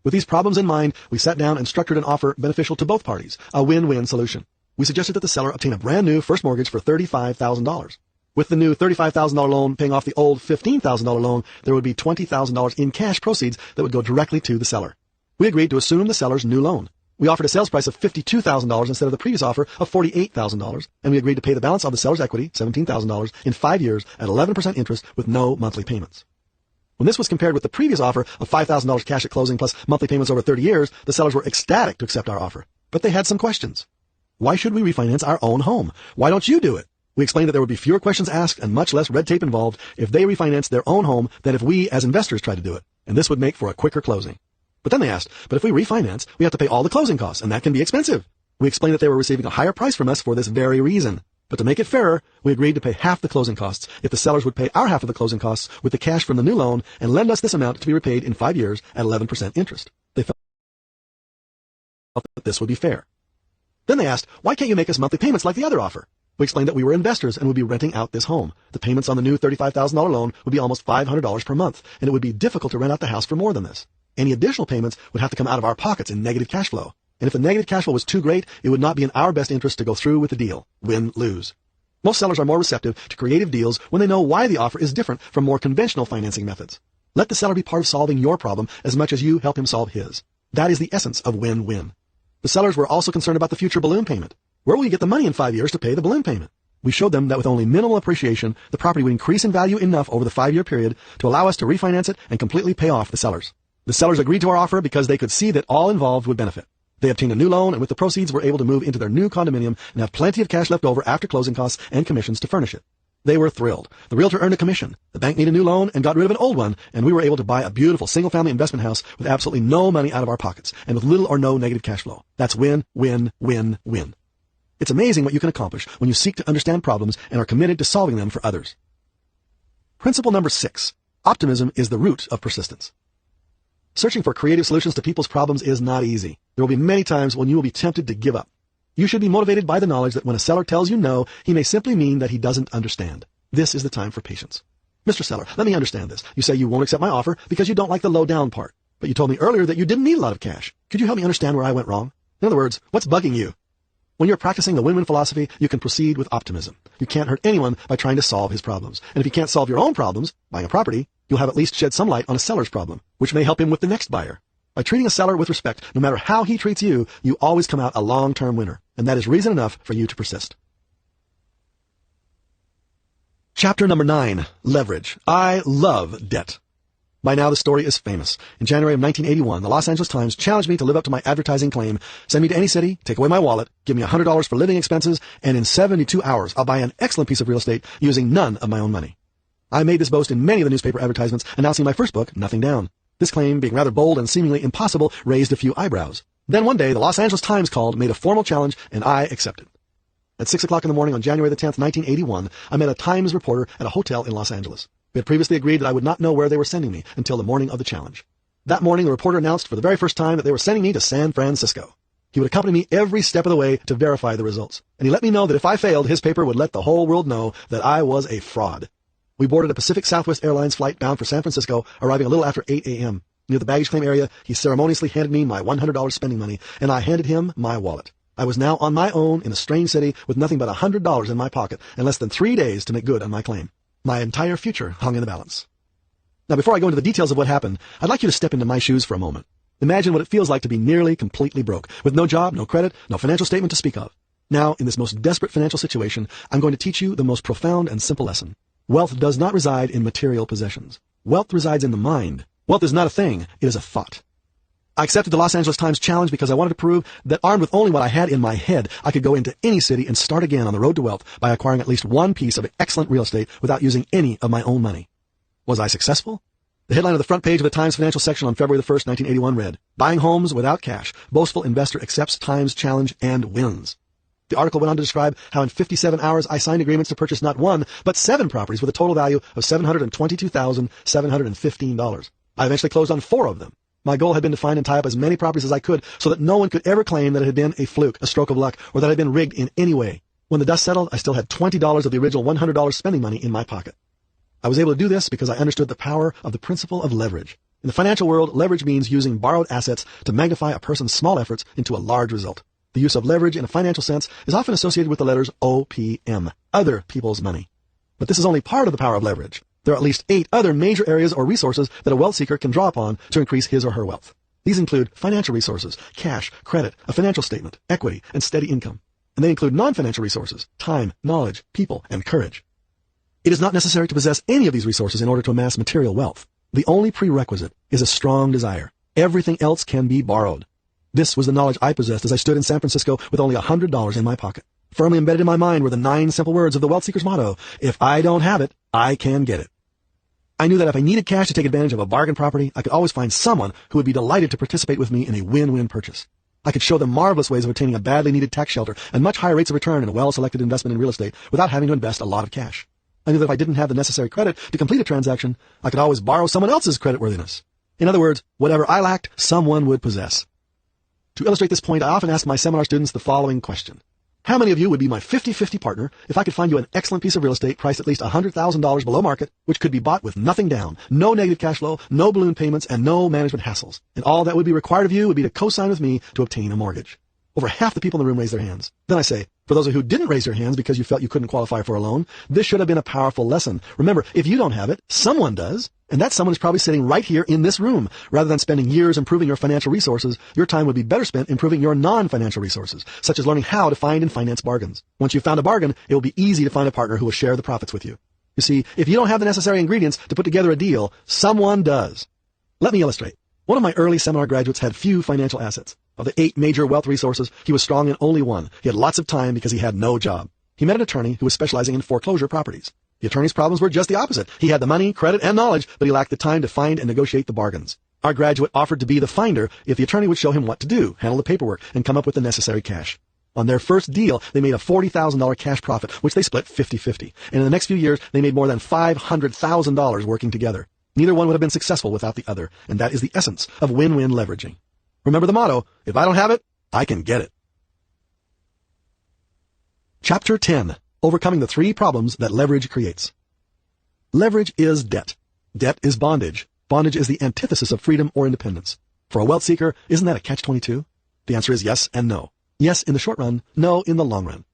With these problems in mind, we sat down and structured an offer beneficial to both parties, a win-win solution. We suggested that the seller obtain a brand new first mortgage for $35,000. With the new $35,000 loan paying off the old $15,000 loan, there would be $20,000 in cash proceeds that would go directly to the seller. We agreed to assume the seller's new loan. We offered a sales price of $52,000 instead of the previous offer of $48,000, and we agreed to pay the balance of the seller's equity, $17,000, in 5 years at 11% interest with no monthly payments. When this was compared with the previous offer of $5,000 cash at closing plus monthly payments over 30 years, the sellers were ecstatic to accept our offer. But they had some questions. Why should we refinance our own home? Why don't you do it? We explained that there would be fewer questions asked and much less red tape involved if they refinanced their own home than if we as investors tried to do it, and this would make for a quicker closing. But then they asked, but if we refinance, we have to pay all the closing costs, and that can be expensive. We explained that they were receiving a higher price from us for this very reason. But to make it fairer, we agreed to pay half the closing costs if the sellers would pay our half of the closing costs with the cash from the new loan and lend us this amount to be repaid in 5 years at 11% interest. They felt that this would be fair. Then they asked, why can't you make us monthly payments like the other offer? We explained that we were investors and would be renting out this home. The payments on the new $35,000 loan would be almost $500 per month, and it would be difficult to rent out the house for more than this. Any additional payments would have to come out of our pockets in negative cash flow. And if the negative cash flow was too great, it would not be in our best interest to go through with the deal. Win-lose. Most sellers are more receptive to creative deals when they know why the offer is different from more conventional financing methods. Let the seller be part of solving your problem as much as you help him solve his. That is the essence of win-win. The sellers were also concerned about the future balloon payment. Where will you get the money in 5 years to pay the balloon payment? We showed them that with only minimal appreciation, the property would increase in value enough over the 5-year period to allow us to refinance it and completely pay off the sellers. The sellers agreed to our offer because they could see that all involved would benefit. They obtained a new loan, and with the proceeds were able to move into their new condominium and have plenty of cash left over after closing costs and commissions to furnish it. They were thrilled. The realtor earned a commission. The bank needed a new loan and got rid of an old one, and we were able to buy a beautiful single-family investment house with absolutely no money out of our pockets and with little or no negative cash flow. That's win, win, win, win. It's amazing what you can accomplish when you seek to understand problems and are committed to solving them for others. Principle number 6. Optimism is the root of persistence. Searching for creative solutions to people's problems is not easy. There will be many times when you will be tempted to give up. You should be motivated by the knowledge that when a seller tells you no, he may simply mean that he doesn't understand. This is the time for patience. Mr. Seller, let me understand this. You say you won't accept my offer because you don't like the low down part. But you told me earlier that you didn't need a lot of cash. Could you help me understand where I went wrong? In other words, what's bugging you? When you're practicing the win-win philosophy, you can proceed with optimism. You can't hurt anyone by trying to solve his problems. And if you can't solve your own problems, buying a property, you'll have at least shed some light on a seller's problem, which may help him with the next buyer. By treating a seller with respect, no matter how he treats you, you always come out a long-term winner. And that is reason enough for you to persist. Chapter number 9. Leverage. I love debt. By now, the story is famous. In January of 1981, the Los Angeles Times challenged me to live up to my advertising claim, send me to any city, take away my wallet, give me $100 for living expenses, and in 72 hours, I'll buy an excellent piece of real estate using none of my own money. I made this boast in many of the newspaper advertisements announcing my first book, Nothing Down. This claim, being rather bold and seemingly impossible, raised a few eyebrows. Then one day, the Los Angeles Times called, made a formal challenge, and I accepted. At 6 o'clock in the morning on January the 10th, 1981, I met a Times reporter at a hotel in Los Angeles. We had previously agreed that I would not know where they were sending me until the morning of the challenge. That morning, the reporter announced for the very first time that they were sending me to San Francisco. He would accompany me every step of the way to verify the results. And he let me know that if I failed, his paper would let the whole world know that I was a fraud. We boarded a Pacific Southwest Airlines flight bound for San Francisco, arriving a little after 8 a.m. Near the baggage claim area, he ceremoniously handed me my $100 spending money, and I handed him my wallet. I was now on my own in a strange city with nothing but $100 in my pocket and less than 3 days to make good on my claim. My entire future hung in the balance. Now, before I go into the details of what happened, I'd like you to step into my shoes for a moment. Imagine what it feels like to be nearly completely broke, with no job, no credit, no financial statement to speak of. Now, in this most desperate financial situation, I'm going to teach you the most profound and simple lesson. Wealth does not reside in material possessions. Wealth resides in the mind. Wealth is not a thing, it is a thought. I accepted the Los Angeles Times challenge because I wanted to prove that armed with only what I had in my head, I could go into any city and start again on the road to wealth by acquiring at least one piece of excellent real estate without using any of my own money. Was I successful? The headline of the front page of the Times financial section on February the 1st, 1981 read, Buying Homes Without Cash. Boastful Investor Accepts Times Challenge and Wins. The article went on to describe how in 57 hours I signed agreements to purchase not one, but 7 properties with a total value of $722,715. I eventually closed on 4 of them. My goal had been to find and tie up as many properties as I could so that no one could ever claim that it had been a fluke, a stroke of luck, or that I had been rigged in any way. When the dust settled, I still had $20 of the original $100 spending money in my pocket. I was able to do this because I understood the power of the principle of leverage. In the financial world, leverage means using borrowed assets to magnify a person's small efforts into a large result. The use of leverage in a financial sense is often associated with the letters OPM, other people's money. But this is only part of the power of leverage. There are at least 8 other major areas or resources that a wealth seeker can draw upon to increase his or her wealth. These include financial resources, cash, credit, a financial statement, equity, and steady income. And they include non-financial resources, time, knowledge, people, and courage. It is not necessary to possess any of these resources in order to amass material wealth. The only prerequisite is a strong desire. Everything else can be borrowed. This was the knowledge I possessed as I stood in San Francisco with only $100 in my pocket. Firmly embedded in my mind were the 9 simple words of the Wealth Seeker's motto: if I don't have it, I can get it. I knew that if I needed cash to take advantage of a bargain property, I could always find someone who would be delighted to participate with me in a win-win purchase. I could show them marvelous ways of obtaining a badly needed tax shelter and much higher rates of return in a well-selected investment in real estate without having to invest a lot of cash. I knew that if I didn't have the necessary credit to complete a transaction, I could always borrow someone else's creditworthiness. In other words, whatever I lacked, someone would possess. To illustrate this point, I often ask my seminar students the following question. How many of you would be my 50-50 partner if I could find you an excellent piece of real estate priced at least $100,000 below market, which could be bought with nothing down, no negative cash flow, no balloon payments, and no management hassles? And all that would be required of you would be to co-sign with me to obtain a mortgage. Over half the people in the room raise their hands. Then I say, for those of you who didn't raise your hands because you felt you couldn't qualify for a loan, this should have been a powerful lesson. Remember, if you don't have it, someone does, and that someone is probably sitting right here in this room. Rather than spending years improving your financial resources, your time would be better spent improving your non-financial resources, such as learning how to find and finance bargains. Once you've found a bargain, it will be easy to find a partner who will share the profits with you. You see, if you don't have the necessary ingredients to put together a deal, someone does. Let me illustrate. One of my early seminar graduates had few financial assets. Of the 8 major wealth resources, he was strong in only one. He had lots of time because he had no job. He met an attorney who was specializing in foreclosure properties. The attorney's problems were just the opposite. He had the money, credit, and knowledge, but he lacked the time to find and negotiate the bargains. Our graduate offered to be the finder if the attorney would show him what to do, handle the paperwork, and come up with the necessary cash. On their first deal, they made a $40,000 cash profit, which they split 50-50. And in the next few years, they made more than $500,000 working together. Neither one would have been successful without the other, and that is the essence of win-win leveraging. Remember the motto, if I don't have it, I can get it. Chapter 10. Overcoming the 3 problems that leverage creates. Leverage is debt. Debt is bondage. Bondage is the antithesis of freedom or independence. For a wealth seeker, isn't that a catch-22? The answer is yes and no. Yes in the short run, no in the long run.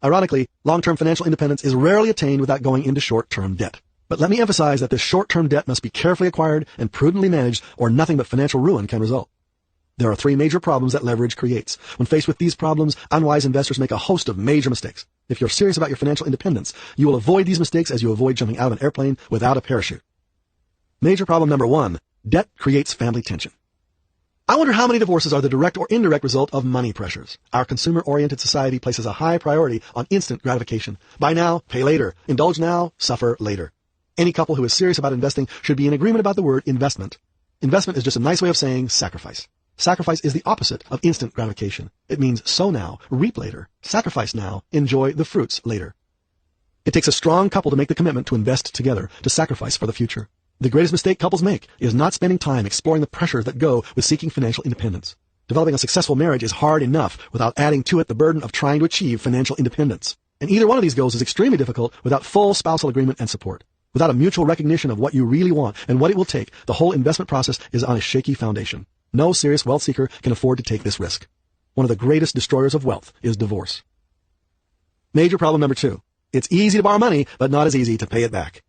Ironically, long-term financial independence is rarely attained without going into short-term debt. But let me emphasize that this short-term debt must be carefully acquired and prudently managed, or nothing but financial ruin can result. There are 3 major problems that leverage creates. When faced with these problems, unwise investors make a host of major mistakes. If you're serious about your financial independence, you will avoid these mistakes as you avoid jumping out of an airplane without a parachute. Major problem number 1, debt creates family tension. I wonder how many divorces are the direct or indirect result of money pressures. Our consumer-oriented society places a high priority on instant gratification. Buy now, pay later. Indulge now, suffer later. Any couple who is serious about investing should be in agreement about the word investment. Investment is just a nice way of saying sacrifice. Sacrifice is the opposite of instant gratification. It means sow now, reap later. Sacrifice now, enjoy the fruits later. It takes a strong couple to make the commitment to invest together, to sacrifice for the future. The greatest mistake couples make is not spending time exploring the pressures that go with seeking financial independence. Developing a successful marriage is hard enough without adding to it the burden of trying to achieve financial independence. And either one of these goals is extremely difficult without full spousal agreement and support. Without a mutual recognition of what you really want and what it will take, the whole investment process is on a shaky foundation. No serious wealth seeker can afford to take this risk. One of the greatest destroyers of wealth is divorce. Major problem number 2. It's easy to borrow money, but not as easy to pay it back.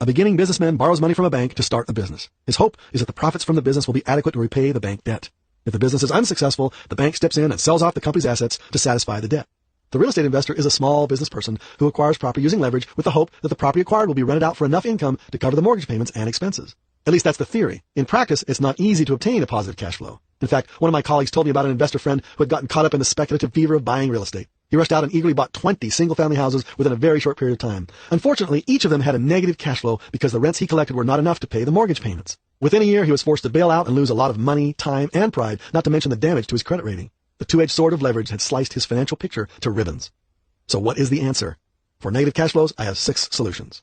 A beginning businessman borrows money from a bank to start a business. His hope is that the profits from the business will be adequate to repay the bank debt. If the business is unsuccessful, the bank steps in and sells off the company's assets to satisfy the debt. The real estate investor is a small business person who acquires property using leverage with the hope that the property acquired will be rented out for enough income to cover the mortgage payments and expenses. At least that's the theory. In practice, it's not easy to obtain a positive cash flow. In fact, one of my colleagues told me about an investor friend who had gotten caught up in the speculative fever of buying real estate. He rushed out and eagerly bought 20 single-family houses within a very short period of time. Unfortunately, each of them had a negative cash flow because the rents he collected were not enough to pay the mortgage payments. Within a year, he was forced to bail out and lose a lot of money, time, and pride, not to mention the damage to his credit rating. The two-edged sword of leverage had sliced his financial picture to ribbons. So what is the answer? For negative cash flows, I have 6 solutions.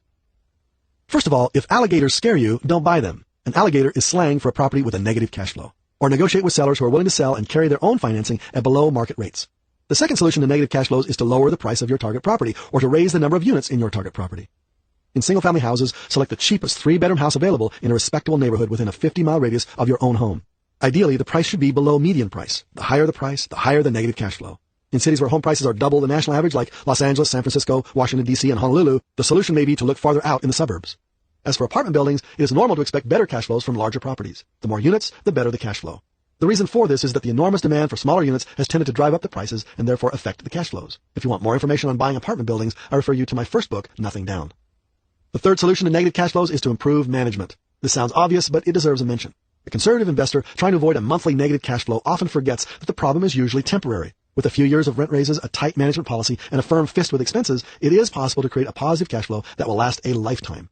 First of all, if alligators scare you, don't buy them. An alligator is slang for a property with a negative cash flow. Or negotiate with sellers who are willing to sell and carry their own financing at below market rates. The second solution to negative cash flows is to lower the price of your target property or to raise the number of units in your target property. In single-family houses, select the cheapest 3-bedroom house available in a respectable neighborhood within a 50-mile radius of your own home. Ideally, the price should be below median price. The higher the price, the higher the negative cash flow. In cities where home prices are double the national average, like Los Angeles, San Francisco, Washington, D.C., and Honolulu, the solution may be to look farther out in the suburbs. As for apartment buildings, it is normal to expect better cash flows from larger properties. The more units, the better the cash flow. The reason for this is that the enormous demand for smaller units has tended to drive up the prices and therefore affect the cash flows. If you want more information on buying apartment buildings, I refer you to my first book, Nothing Down. The third solution to negative cash flows is to improve management. This sounds obvious, but it deserves a mention. A conservative investor trying to avoid a monthly negative cash flow often forgets that the problem is usually temporary. With a few years of rent raises, a tight management policy, and a firm fist with expenses, it is possible to create a positive cash flow that will last a lifetime.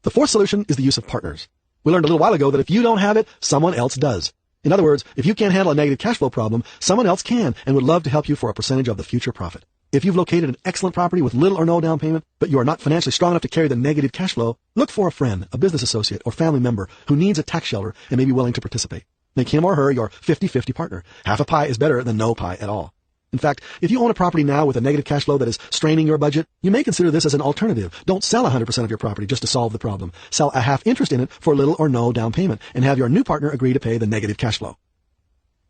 The fourth solution is the use of partners. We learned a little while ago that if you don't have it, someone else does. In other words, if you can't handle a negative cash flow problem, someone else can and would love to help you for a percentage of the future profit. If you've located an excellent property with little or no down payment, but you are not financially strong enough to carry the negative cash flow, look for a friend, a business associate, or family member who needs a tax shelter and may be willing to participate. Make him or her your 50-50 partner. Half a pie is better than no pie at all. In fact, if you own a property now with a negative cash flow that is straining your budget, you may consider this as an alternative. Don't sell 100% of your property just to solve the problem. Sell a half interest in it for little or no down payment and have your new partner agree to pay the negative cash flow.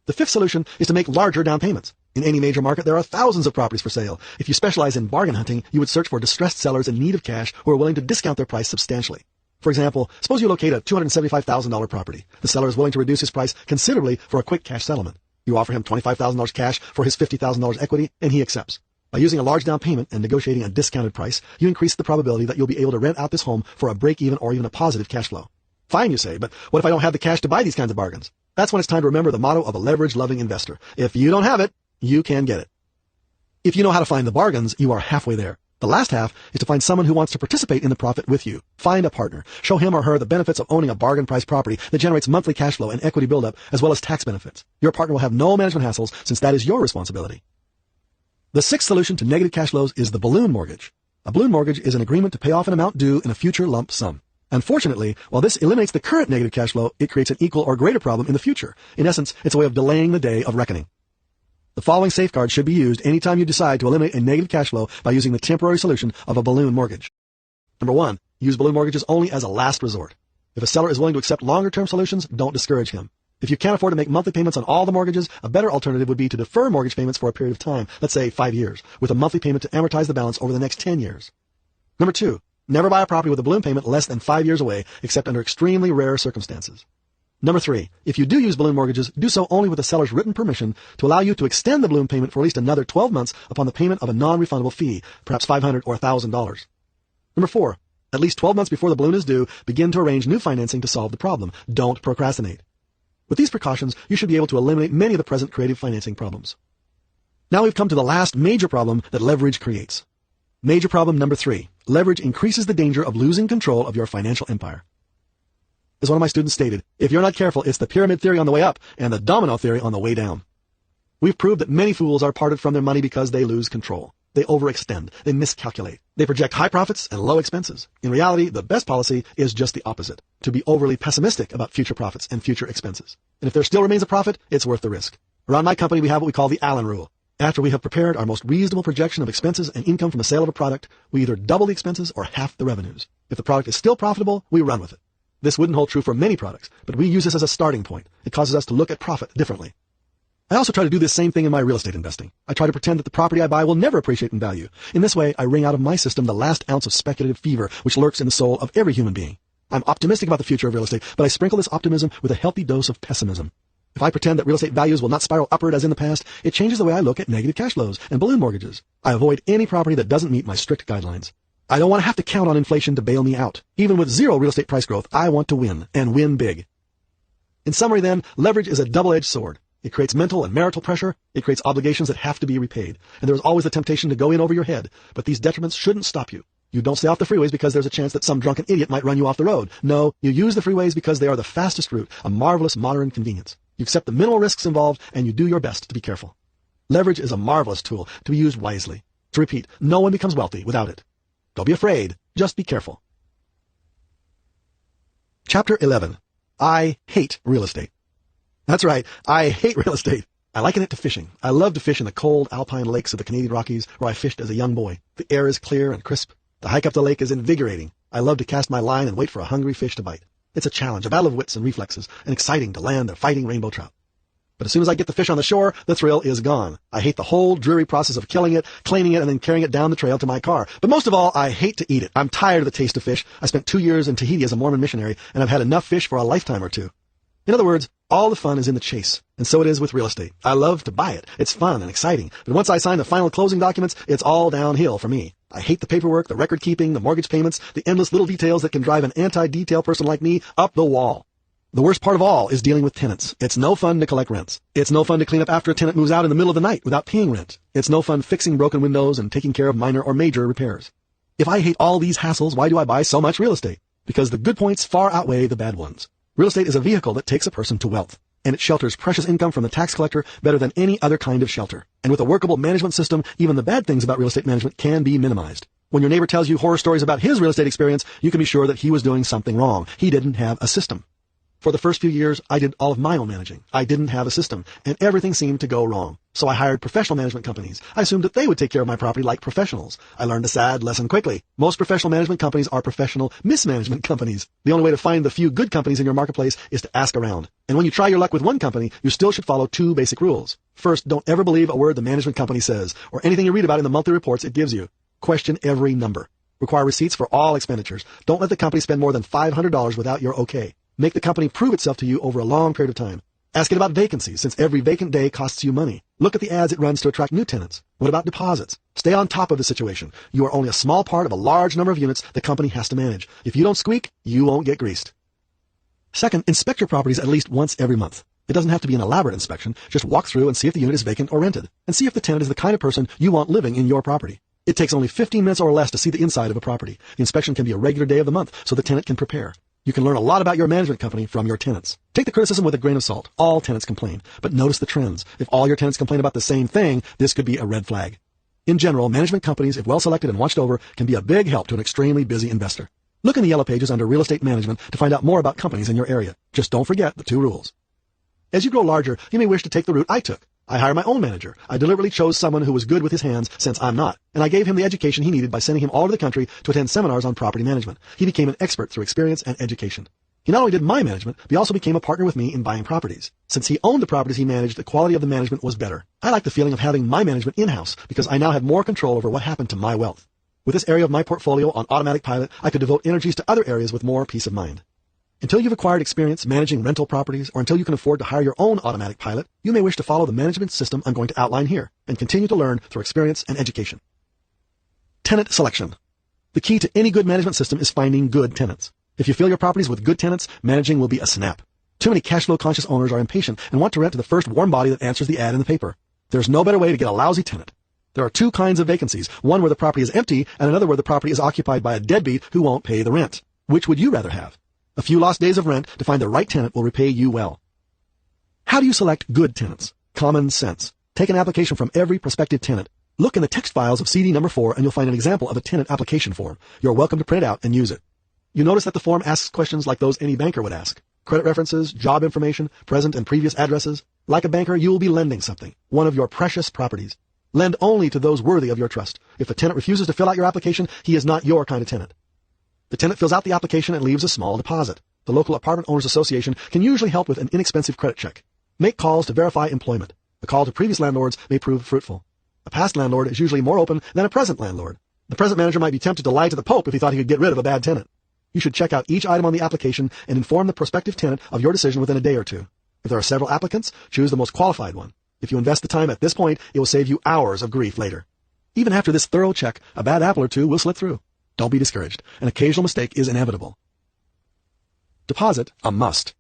The fifth solution is to make larger down payments. In any major market, there are thousands of properties for sale. If you specialize in bargain hunting, you would search for distressed sellers in need of cash who are willing to discount their price substantially. For example, suppose you locate a $275,000 property. The seller is willing to reduce his price considerably for a quick cash settlement. You offer him $25,000 cash for his $50,000 equity, and he accepts. By using a large down payment and negotiating a discounted price, you increase the probability that you'll be able to rent out this home for a break-even or even a positive cash flow. Fine, you say, but what if I don't have the cash to buy these kinds of bargains? That's when it's time to remember the motto of a leverage-loving investor. If you don't have it, you can get it. If you know how to find the bargains, you are halfway there. The last half is to find someone who wants to participate in the profit with you. Find a partner. Show him or her the benefits of owning a bargain price property that generates monthly cash flow and equity buildup, as well as tax benefits. Your partner will have no management hassles since that is your responsibility. The sixth solution to negative cash flows is the balloon mortgage. A balloon mortgage is an agreement to pay off an amount due in a future lump sum. Unfortunately, while this eliminates the current negative cash flow, it creates an equal or greater problem in the future. In essence, it's a way of delaying the day of reckoning. The following safeguards should be used anytime you decide to eliminate a negative cash flow by using the temporary solution of a balloon mortgage. Number one, use balloon mortgages only as a last resort. If a seller is willing to accept longer-term solutions, don't discourage him. If you can't afford to make monthly payments on all the mortgages, a better alternative would be to defer mortgage payments for a period of time, let's say 5 years, with a monthly payment to amortize the balance over the next 10 years. Number two, never buy a property with a balloon payment less than 5 years away, except under extremely rare circumstances. Number three, if you do use balloon mortgages, do so only with the seller's written permission to allow you to extend the balloon payment for at least another 12 months upon the payment of a non-refundable fee, perhaps $500 or $1,000. Number four, at least 12 months before the balloon is due, begin to arrange new financing to solve the problem. Don't procrastinate. With these precautions, you should be able to eliminate many of the present creative financing problems. Now we've come to the last major problem that leverage creates. Major problem number three, leverage increases the danger of losing control of your financial empire. As one of my students stated, if you're not careful, it's the pyramid theory on the way up and the domino theory on the way down. We've proved that many fools are parted from their money because they lose control. They overextend. They miscalculate. They project high profits and low expenses. In reality, the best policy is just the opposite, to be overly pessimistic about future profits and future expenses. And if there still remains a profit, it's worth the risk. Around my company, we have what we call the Allen rule. After we have prepared our most reasonable projection of expenses and income from the sale of a product, we either double the expenses or half the revenues. If the product is still profitable, we run with it. This wouldn't hold true for many products, but we use this as a starting point. It causes us to look at profit differently. I also try to do this same thing in my real estate investing. I try to pretend that the property I buy will never appreciate in value. In this way, I wring out of my system the last ounce of speculative fever which lurks in the soul of every human being. I'm optimistic about the future of real estate, but I sprinkle this optimism with a healthy dose of pessimism. If I pretend that real estate values will not spiral upward as in the past, it changes the way I look at negative cash flows and balloon mortgages. I avoid any property that doesn't meet my strict guidelines. I don't want to have to count on inflation to bail me out. Even with zero real estate price growth, I want to win, and win big. In summary then, leverage is a double-edged sword. It creates mental and marital pressure. It creates obligations that have to be repaid. And there is always the temptation to go in over your head. But these detriments shouldn't stop you. You don't stay off the freeways because there's a chance that some drunken idiot might run you off the road. No, you use the freeways because they are the fastest route, a marvelous modern convenience. You accept the minimal risks involved, and you do your best to be careful. Leverage is a marvelous tool to be used wisely. To repeat, no one becomes wealthy without it. Don't be afraid. Just be careful. Chapter 11. I hate real estate. That's right. I hate real estate. I liken it to fishing. I love to fish in the cold alpine lakes of the Canadian Rockies where I fished as a young boy. The air is clear and crisp. The hike up the lake is invigorating. I love to cast my line and wait for a hungry fish to bite. It's a challenge, a battle of wits and reflexes, and exciting to land a fighting rainbow trout. But as soon as I get the fish on the shore, the thrill is gone. I hate the whole dreary process of killing it, cleaning it, and then carrying it down the trail to my car. But most of all, I hate to eat it. I'm tired of the taste of fish. I spent 2 years in Tahiti as a Mormon missionary, and I've had enough fish for a lifetime or two. In other words, all the fun is in the chase, and so it is with real estate. I love to buy it. It's fun and exciting. But once I sign the final closing documents, it's all downhill for me. I hate the paperwork, the record keeping, the mortgage payments, the endless little details that can drive an anti-detail person like me up the wall. The worst part of all is dealing with tenants. It's no fun to collect rents. It's no fun to clean up after a tenant moves out in the middle of the night without paying rent. It's no fun fixing broken windows and taking care of minor or major repairs. If I hate all these hassles, why do I buy so much real estate? Because the good points far outweigh the bad ones. Real estate is a vehicle that takes a person to wealth, and it shelters precious income from the tax collector better than any other kind of shelter. And with a workable management system, even the bad things about real estate management can be minimized. When your neighbor tells you horror stories about his real estate experience, you can be sure that he was doing something wrong. He didn't have a system. For the first few years, I did all of my own managing. I didn't have a system, and everything seemed to go wrong. So I hired professional management companies. I assumed that they would take care of my property like professionals. I learned a sad lesson quickly. Most professional management companies are professional mismanagement companies. The only way to find the few good companies in your marketplace is to ask around. And when you try your luck with one company, you still should follow two basic rules. First, don't ever believe a word the management company says, or anything you read about in the monthly reports it gives you. Question every number. Require receipts for all expenditures. Don't let the company spend more than $500 without your okay. Make the company prove itself to you over a long period of time. Ask it about vacancies, since every vacant day costs you money. Look at the ads it runs to attract new tenants. What about deposits? Stay on top of the situation. You are only a small part of a large number of units the company has to manage. If you don't squeak, you won't get greased. Second, inspect your properties at least once every month. It doesn't have to be an elaborate inspection. Just walk through and see if the unit is vacant or rented, and see if the tenant is the kind of person you want living in your property. It takes only 15 minutes or less to see the inside of a property. The inspection can be a regular day of the month, so the tenant can prepare. You can learn a lot about your management company from your tenants. Take the criticism with a grain of salt. All tenants complain, but notice the trends. If all your tenants complain about the same thing, this could be a red flag. In general, management companies, if well selected and watched over, can be a big help to an extremely busy investor. Look in the yellow pages under real estate management to find out more about companies in your area. Just don't forget the two rules. As you grow larger, you may wish to take the route I took. I hired my own manager. I deliberately chose someone who was good with his hands, since I'm not, and I gave him the education he needed by sending him all over the country to attend seminars on property management. He became an expert through experience and education. He not only did my management, but he also became a partner with me in buying properties. Since he owned the properties he managed, the quality of the management was better. I like the feeling of having my management in-house, because I now have more control over what happened to my wealth. With this area of my portfolio on automatic pilot, I could devote energies to other areas with more peace of mind. Until you've acquired experience managing rental properties, or until you can afford to hire your own automatic pilot, you may wish to follow the management system I'm going to outline here, and continue to learn through experience and education. Tenant selection. The key to any good management system is finding good tenants. If you fill your properties with good tenants, managing will be a snap. Too many cash flow conscious owners are impatient and want to rent to the first warm body that answers the ad in the paper. There's no better way to get a lousy tenant. There are two kinds of vacancies, one where the property is empty and another where the property is occupied by a deadbeat who won't pay the rent. Which would you rather have? A few lost days of rent to find the right tenant will repay you well. How do you select good tenants? Common sense. Take an application from every prospective tenant. Look in the text files of CD number 4 and you'll find an example of a tenant application form. You're welcome to print it out and use it. You notice that the form asks questions like those any banker would ask. Credit references, job information, present and previous addresses. Like a banker, you will be lending something, one of your precious properties. Lend only to those worthy of your trust. If the tenant refuses to fill out your application, he is not your kind of tenant. The tenant fills out the application and leaves a small deposit. The local apartment owners association can usually help with an inexpensive credit check. Make calls to verify employment. A call to previous landlords may prove fruitful. A past landlord is usually more open than a present landlord. The present manager might be tempted to lie to the Pope if he thought he could get rid of a bad tenant. You should check out each item on the application and inform the prospective tenant of your decision within a day or two. If there are several applicants, choose the most qualified one. If you invest the time at this point, it will save you hours of grief later. Even after this thorough check, a bad apple or two will slip through. Don't be discouraged. An occasional mistake is inevitable. Deposit, a must.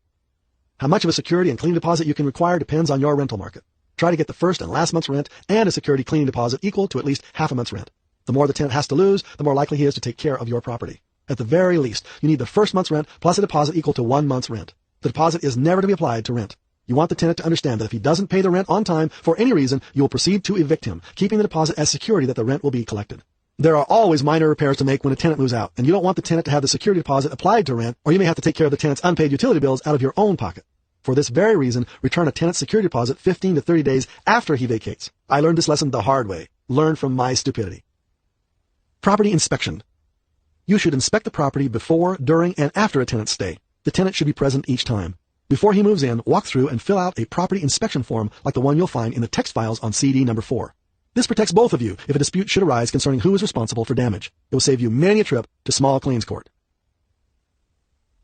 How much of a security and cleaning deposit you can require depends on your rental market. Try to get the first and last month's rent and a security cleaning deposit equal to at least half a month's rent. The more the tenant has to lose, the more likely he is to take care of your property. At the very least, you need the first month's rent plus a deposit equal to 1 month's rent. The deposit is never to be applied to rent. You want the tenant to understand that if he doesn't pay the rent on time for any reason, you will proceed to evict him, keeping the deposit as security that the rent will be collected. There are always minor repairs to make when a tenant moves out, and you don't want the tenant to have the security deposit applied to rent, or you may have to take care of the tenant's unpaid utility bills out of your own pocket. For this very reason, return a tenant's security deposit 15 to 30 days after he vacates. I learned this lesson the hard way. Learn from my stupidity. Property inspection. You should inspect the property before, during, and after a tenant's stay. The tenant should be present each time. Before he moves in, walk through and fill out a property inspection form like the one you'll find in the text files on CD number 4. This protects both of you if a dispute should arise concerning who is responsible for damage. It will save you many a trip to small claims court.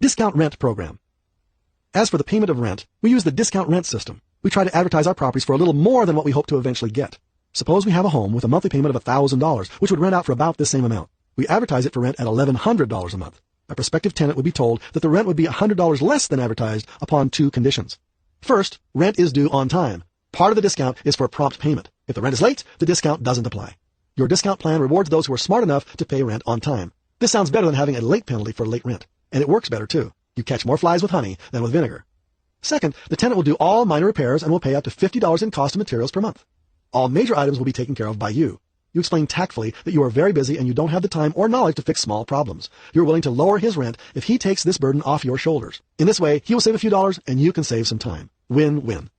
Discount rent program. As for the payment of rent, we use the discount rent system. We try to advertise our properties for a little more than what we hope to eventually get. Suppose we have a home with a monthly payment of $1,000, which would rent out for about this same amount. We advertise it for rent at $1,100 a month. a prospective tenant would be told that the rent would be $100 less than advertised upon two conditions. First, rent is due on time. Part of the discount is for prompt payment. If the rent is late, the discount doesn't apply. Your discount plan rewards those who are smart enough to pay rent on time. This sounds better than having a late penalty for late rent, and it works better too. You catch more flies with honey than with vinegar. Second, the tenant will do all minor repairs and will pay up to $50 in cost of materials per month. All major items will be taken care of by you. You explain tactfully that you are very busy and you don't have the time or knowledge to fix small problems. You're willing to lower his rent if he takes this burden off your shoulders. In this way, he will save a few dollars and you can save some time. Win-win.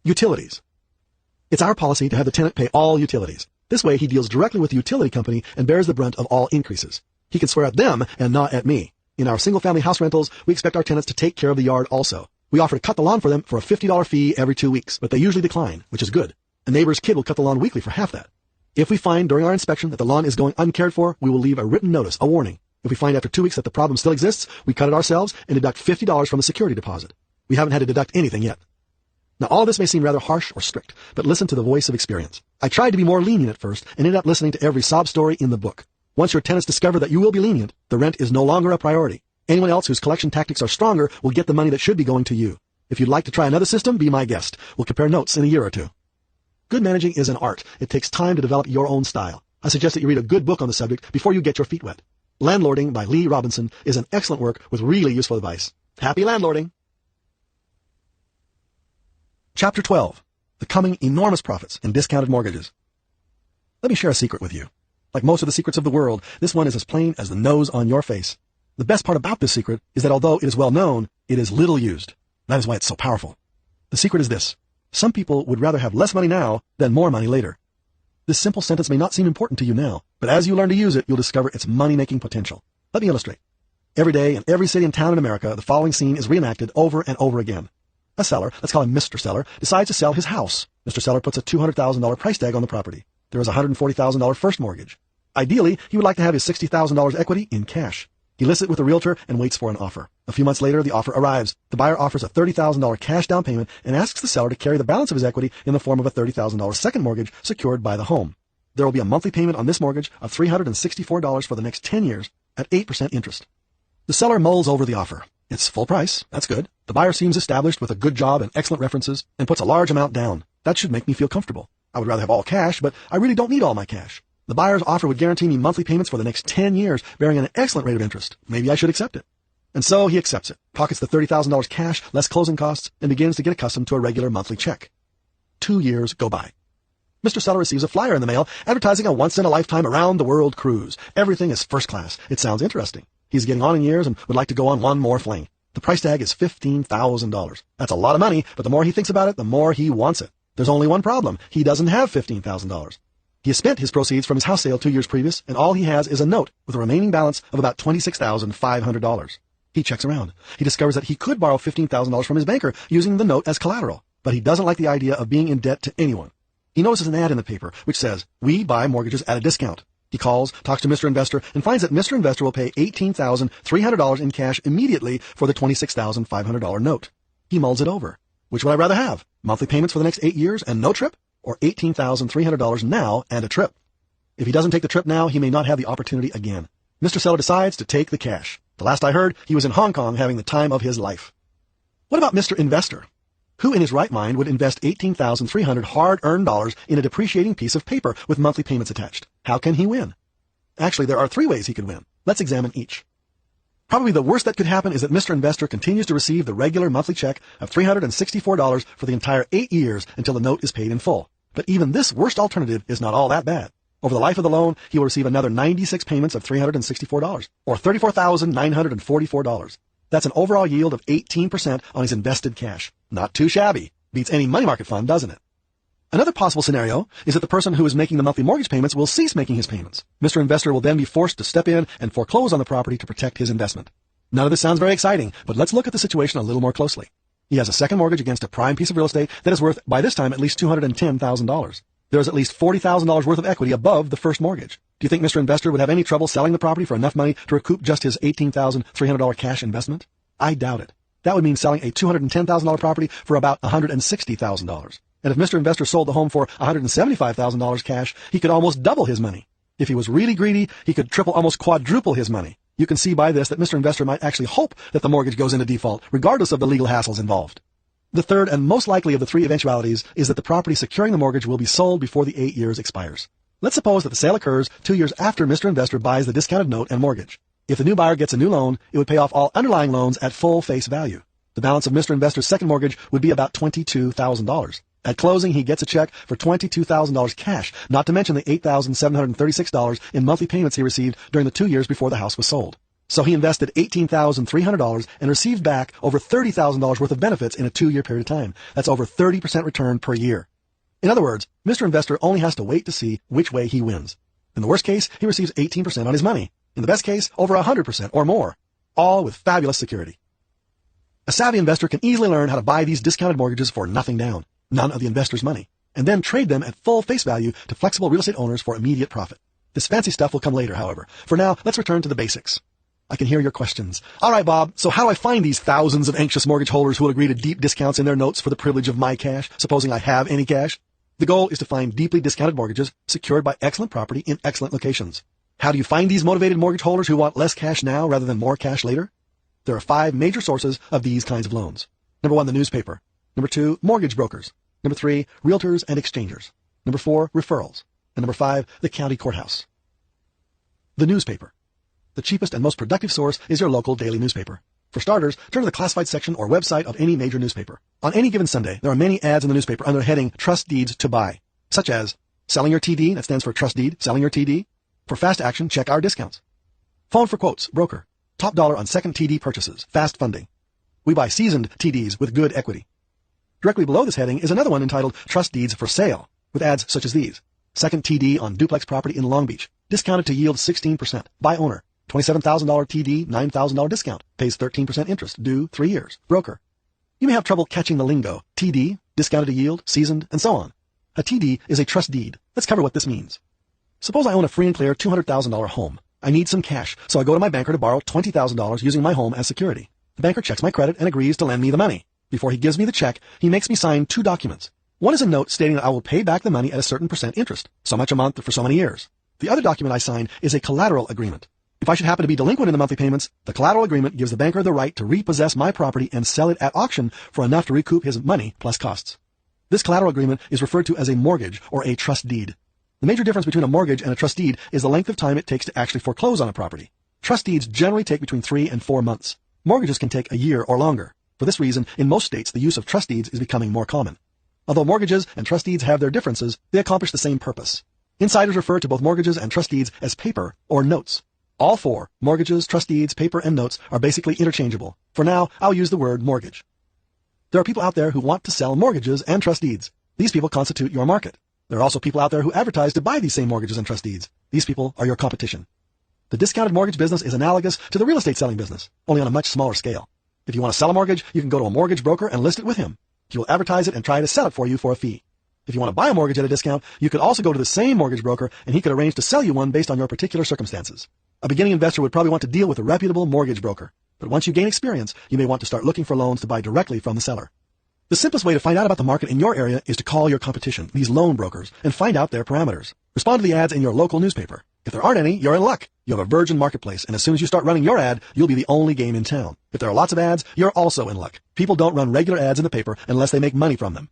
Utilities. It's our policy to have the tenant pay all utilities. This way, he deals directly with the utility company and bears the brunt of all increases. He can swear at them and not at me. In our single-family house rentals, we expect our tenants to take care of the yard also. We offer to cut the lawn for them for a $50 fee every 2 weeks, but they usually decline, which is good. A neighbor's kid will cut the lawn weekly for half that. If we find during our inspection that the lawn is going uncared for, we will leave a written notice, a warning. If we find after 2 weeks that the problem still exists, we cut it ourselves and deduct $50 from the security deposit. We haven't had to deduct anything yet. Now, all this may seem rather harsh or strict, but listen to the voice of experience. I tried to be more lenient at first and ended up listening to every sob story in the book. Once your tenants discover that you will be lenient, the rent is no longer a priority. Anyone else whose collection tactics are stronger will get the money that should be going to you. If you'd like to try another system, be my guest. We'll compare notes in a year or two. Good managing is an art. It takes time to develop your own style. I suggest that you read a good book on the subject before you get your feet wet. Landlording by Lee Robinson is an excellent work with really useful advice. Happy landlording! Chapter 12. The Coming Enormous Profits in Discounted Mortgages. Let me share a secret with you. Like most of the secrets of the world, this one is as plain as the nose on your face. The best part about this secret is that although it is well known, it is little used. That is why it's so powerful. The secret is this. Some people would rather have less money now than more money later. This simple sentence may not seem important to you now, but as you learn to use it, you'll discover its money-making potential. Let me illustrate. Every day in every city and town in America, the following scene is reenacted over and over again. A seller, let's call him Mr. Seller, decides to sell his house. Mr. Seller puts a $200,000 price tag on the property. There is a $140,000 first mortgage. Ideally, he would like to have his $60,000 equity in cash. He lists it with a realtor and waits for an offer. A few months later, the offer arrives. The buyer offers a $30,000 cash down payment and asks the seller to carry the balance of his equity in the form of a $30,000 second mortgage secured by the home. There will be a monthly payment on this mortgage of $364 for the next 10 years at 8% interest. The seller mulls over the offer. It's full price. That's good. The buyer seems established with a good job and excellent references and puts a large amount down. That should make me feel comfortable. I would rather have all cash, but I really don't need all my cash. The buyer's offer would guarantee me monthly payments for the next 10 years, bearing an excellent rate of interest. Maybe I should accept it. And so he accepts it, pockets the $30,000 cash, less closing costs, and begins to get accustomed to a regular monthly check. 2 years go by. Mr. Seller receives a flyer in the mail advertising a once-in-a-lifetime around-the-world cruise. Everything is first class. It sounds interesting. He's getting on in years and would like to go on one more fling. The price tag is $15,000. That's a lot of money, but the more he thinks about it, the more he wants it. There's only one problem. He doesn't have $15,000. He has spent his proceeds from his house sale 2 years previous, and all he has is a note with a remaining balance of about $26,500. He checks around. He discovers that he could borrow $15,000 from his banker using the note as collateral, but he doesn't like the idea of being in debt to anyone. He notices an ad in the paper which says, "We buy mortgages at a discount." He calls, talks to Mr. Investor, and finds that Mr. Investor will pay $18,300 in cash immediately for the $26,500 note. He mulls it over. Which would I rather have? Monthly payments for the next 8 years and no trip? Or $18,300 now and a trip? If he doesn't take the trip now, he may not have the opportunity again. Mr. Seller decides to take the cash. The last I heard, he was in Hong Kong having the time of his life. What about Mr. Investor? Who in his right mind would invest $18,300 hard-earned dollars in a depreciating piece of paper with monthly payments attached? How can he win? Actually, there are 3 ways he could win. Let's examine each. Probably the worst that could happen is that Mr. Investor continues to receive the regular monthly check of $364 for the entire 8 years until the note is paid in full. But even this worst alternative is not all that bad. Over the life of the loan, he will receive another 96 payments of $364, or $34,944. That's an overall yield of 18% on his invested cash. Not too shabby. Beats any money market fund, doesn't it? Another possible scenario is that the person who is making the monthly mortgage payments will cease making his payments. Mr. Investor will then be forced to step in and foreclose on the property to protect his investment. None of this sounds very exciting, but let's look at the situation a little more closely. He has a second mortgage against a prime piece of real estate that is worth, by this time, at least $210,000. There is at least $40,000 worth of equity above the first mortgage. Do you think Mr. Investor would have any trouble selling the property for enough money to recoup just his $18,300 cash investment? I doubt it. That would mean selling a $210,000 property for about $160,000. And if Mr. Investor sold the home for $175,000 cash, he could almost double his money. If he was really greedy, he could triple, almost quadruple his money. You can see by this that Mr. Investor might actually hope that the mortgage goes into default, regardless of the legal hassles involved. The third and most likely of the three eventualities is that the property securing the mortgage will be sold before the 8 years expires. Let's suppose that the sale occurs 2 years after Mr. Investor buys the discounted note and mortgage. If the new buyer gets a new loan, it would pay off all underlying loans at full face value. The balance of Mr. Investor's second mortgage would be about $22,000. At closing, he gets a check for $22,000 cash, not to mention the $8,736 in monthly payments he received during the 2 years before the house was sold. So he invested $18,300 and received back over $30,000 worth of benefits in a 2-year period of time. That's over 30% return per year. In other words, Mr. Investor only has to wait to see which way he wins. In the worst case, he receives 18% on his money. In the best case, over 100% or more, all with fabulous security. A savvy investor can easily learn how to buy these discounted mortgages for nothing down, none of the investor's money, and then trade them at full face value to flexible real estate owners for immediate profit. This fancy stuff will come later, however. For now, let's return to the basics. I can hear your questions. All right, Bob, so how do I find these thousands of anxious mortgage holders who will agree to deep discounts in their notes for the privilege of my cash, supposing I have any cash? The goal is to find deeply discounted mortgages secured by excellent property in excellent locations. How do you find these motivated mortgage holders who want less cash now rather than more cash later? There are 5 major sources of these kinds of loans. Number 1, the newspaper. Number 2, mortgage brokers. Number 3, realtors and exchangers. Number 4, referrals. And number 5, the county courthouse. The newspaper. The cheapest and most productive source is your local daily newspaper. For starters, turn to the classified section or website of any major newspaper. On any given Sunday, there are many ads in the newspaper under the heading Trust Deeds to Buy, such as Selling Your TD, that stands for Trust Deed, Selling Your TD. For fast action, check our discounts. Phone for quotes, broker. Top dollar on second TD purchases, fast funding. We buy seasoned TDs with good equity. Directly below this heading is another one entitled Trust Deeds for Sale, with ads such as these. Second TD on duplex property in Long Beach, discounted to yield 16%. Buy owner. $27,000 TD, $9,000 discount. Pays 13% interest, due 3 years. Broker. You may have trouble catching the lingo. TD, discounted to yield, seasoned, and so on. A TD is a trust deed. Let's cover what this means. Suppose I own a free and clear $200,000 home. I need some cash, so I go to my banker to borrow $20,000 using my home as security. The banker checks my credit and agrees to lend me the money. Before he gives me the check, he makes me sign 2 documents. One is a note stating that I will pay back the money at a certain percent interest, so much a month for so many years. The other document I sign is a collateral agreement. If I should happen to be delinquent in the monthly payments, the collateral agreement gives the banker the right to repossess my property and sell it at auction for enough to recoup his money plus costs. This collateral agreement is referred to as a mortgage or a trust deed. The major difference between a mortgage and a trust deed is the length of time it takes to actually foreclose on a property. Trust deeds generally take between 3 and 4 months. Mortgages can take a year or longer. For this reason, in most states, the use of trust deeds is becoming more common. Although mortgages and trust deeds have their differences, they accomplish the same purpose. Insiders refer to both mortgages and trust deeds as paper or notes. All 4, mortgages, trust deeds, paper, and notes, are basically interchangeable. For now, I'll use the word mortgage. There are people out there who want to sell mortgages and trust deeds. These people constitute your market. There are also people out there who advertise to buy these same mortgages and trust deeds. These people are your competition. The discounted mortgage business is analogous to the real estate selling business, only on a much smaller scale. If you want to sell a mortgage, you can go to a mortgage broker and list it with him. He will advertise it and try to sell it for you for a fee. If you want to buy a mortgage at a discount, you could also go to the same mortgage broker and he could arrange to sell you one based on your particular circumstances. A beginning investor would probably want to deal with a reputable mortgage broker. But once you gain experience, you may want to start looking for loans to buy directly from the seller. The simplest way to find out about the market in your area is to call your competition, these loan brokers, and find out their parameters. Respond to the ads in your local newspaper. If there aren't any, you're in luck. You have a virgin marketplace, and as soon as you start running your ad, you'll be the only game in town. If there are lots of ads, you're also in luck. People don't run regular ads in the paper unless they make money from them.